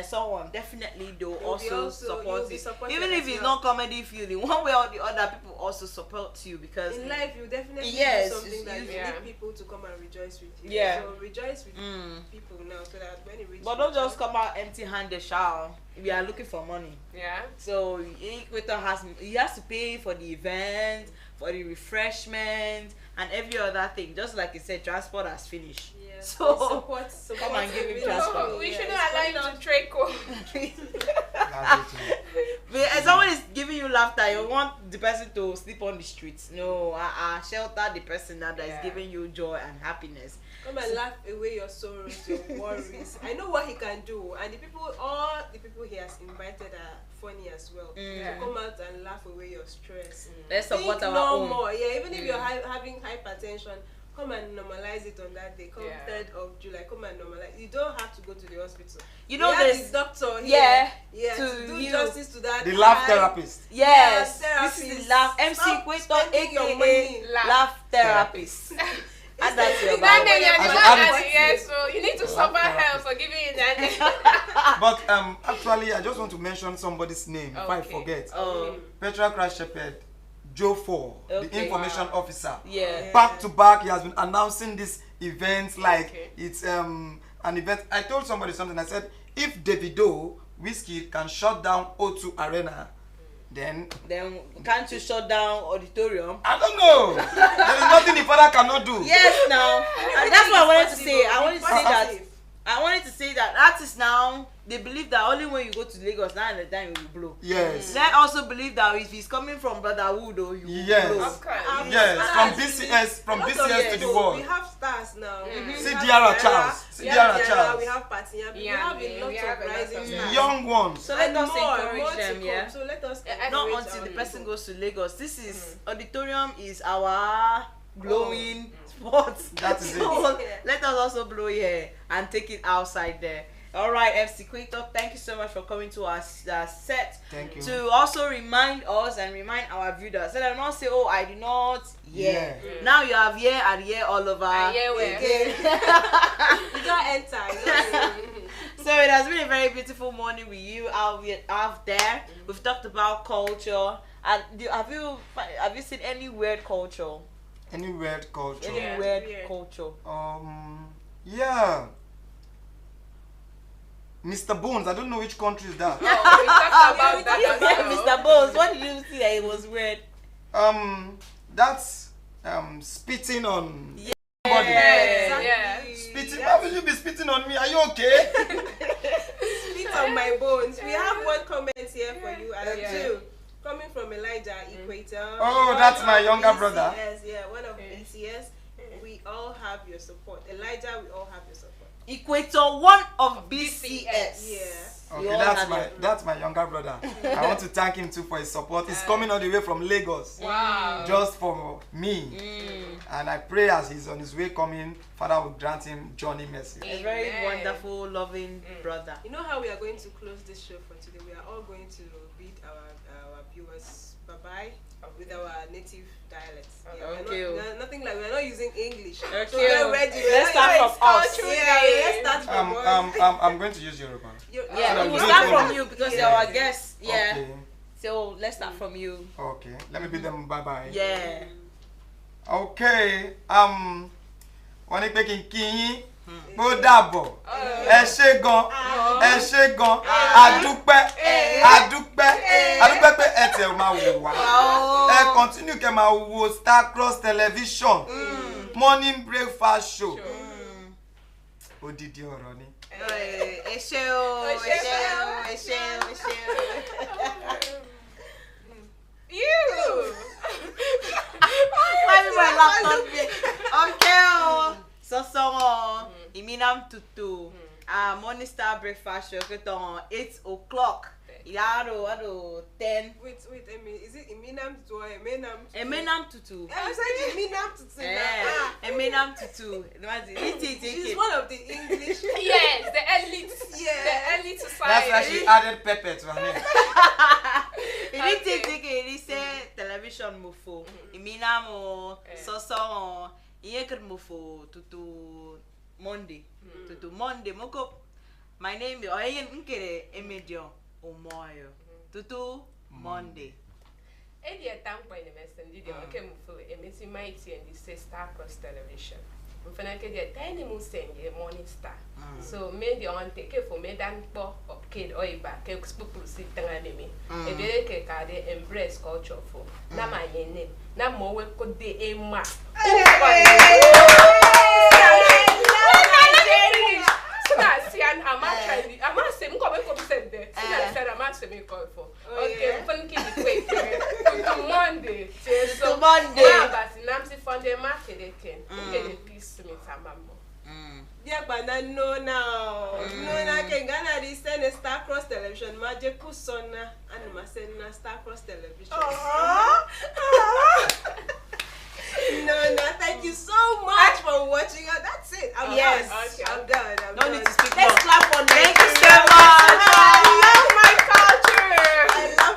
someone, definitely they will also support you. Even if it's not comedy field, in one way or the other, people also support you because in life you definitely do something that you need people to come and rejoice with you. Yeah. So rejoice with people now, so that when it reaches. But don't just come out empty-handed, shall we are looking for money. Yeah. So Equator has to pay for the event, for the refreshment, and every other thing. Just like you said, transport has finished. Yeah. So support come and give him transport. We shouldn't allow you to trade code. As someone is giving you laughter, you want the person to sleep on the streets. No, shelter the person that is giving you joy and happiness. Come and laugh away your sorrows, your worries. I know what he can do, and all the people he has invited are funny as well. So come out and laugh away your stress. Let's support our own. More. Yeah, even if you're having hypertension, come and normalize it on that day. Come 3rd of July, come and normalize. You don't have to go to the hospital. You know, there's the doctor here. To do justice to that. The laugh therapist. Yes, therapist. This is the laugh. MC Equator, aka laugh therapist. And that's your so you need to suffer hell for giving you that. But actually, I just want to mention somebody's name if I forget. Petra Crash Shepherd, Joe 4, the information officer. Yeah. Back to back, he has been announcing this event like it's an event. I told somebody something. I said, if Davido Whiskey can shut down O2 Arena, then can't you shut down auditorium? I don't know. There is nothing the father cannot do. Yes, now, and that's what I wanted to say. I wanted to say that artists now, they believe that only when you go to Lagos, now and the time you will blow. Yes. They also believe that if he's coming from Brotherhood, or you will blow. Yes, from BCS to the world. We have stars now. Ciara Charles. Ciara. We have Patinya. We have a lot of rising stars. Young ones. So let us encourage them, yeah? So let us not until the person goes to Lagos. This is, auditorium is our blowing spot. That is so let us also blow here and take it outside there. All right, MC Equator, thank you so much for coming to our set. Thank you. To also remind us and remind our viewers, so that not say, oh, I did not. Now you have year and year all over. Again. You don't enter. So it has been a very beautiful morning with you out there. We've talked about culture. And have you seen any weird culture? Any weird culture? Any weird culture? Yeah. Mr. Bones, I don't know which country is that. We talked about that. Mr. Bones, what did you see that it was weird? That's spitting on somebody. Spitting. Why will you be spitting on me? Are you okay? Spit on my bones. We have one comment here for you, and two. Coming from Elijah Equator. Oh, that's my younger brother. Yeah, one of BCS. We all have your support. Elijah, we all have your support. Equator, one of BCS. Yeah. Okay, that's my younger brother. I want to thank him too for his support. He's coming all the way from Lagos. Wow. Just for me. And I pray as he's on his way coming, Father will grant him journey mercy. A very wonderful, loving brother. You know how we are going to close this show for today? We are all going to bid our viewers bye-bye with our native dialects. Nothing like, we're not using English. Okay. So get ready. Let's start from us. Let's start from us. I'm going to use Yoruba. We'll start from you because you're our guest. Yeah. Okay. So let's start from you. Okay. Let me bid them bye-bye. Yeah. Okay. Wọ́n ní pé kí n kí yín bó dàbọ̀ ẹ ṣé gan adúpẹ́ pé ẹ tẹ̀ máa wò wá ẹ continue kẹ́ máa wo Star Cross Television morning breakfast show odidi ọ̀rọ̀ ni You. Why my laptop be? Okay, so iminam tutu. Morning star breakfast show get on 8 o'clock. Yaro 10. Wait, Emi, is it Eminam tutu or Emenam tutu? Emenam tutu. I said Eminam tutu. Emenam tutu. She's one of the English. Yes, the elite. Yeah. The elite society. That's why she added pepper to her name. It say television mufo. Eminam so yeker mufo tutu Monday. Tutu Monday moko. My name is Oyen Nkere Emedio Omoyo. Tutu Monday. Eddie at that point, the okay, mufo emisi mighty and the say Star Cross Television. Mfanake the tiny museng Morning Star. So made the on take for me dan po of kid or back people sit me. A very cake embrace culture for. Na my name. Na more could be a ma. I'm not saying come said there. I'm not saying call for. Okay, funky to Monday. So Monday. But Nancy found the market again. Get a piece to me, Tamamo. Yeah, but I know now. No, I can Ghana this send a Star Cross Television. Magic Kusona and Masena Star Cross Television. No, thank you so much for watching. That's it. I'm done. Okay, I'm done. No need to speak. Let's clap for Thank you so much. I love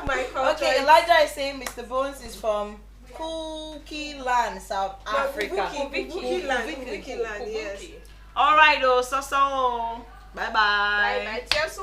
my culture. Okay, Elijah is saying Mr. Bones is from Cookie Land, South Africa. Wiki Land, yes. All right, so bye bye. Bye bye. Cheers,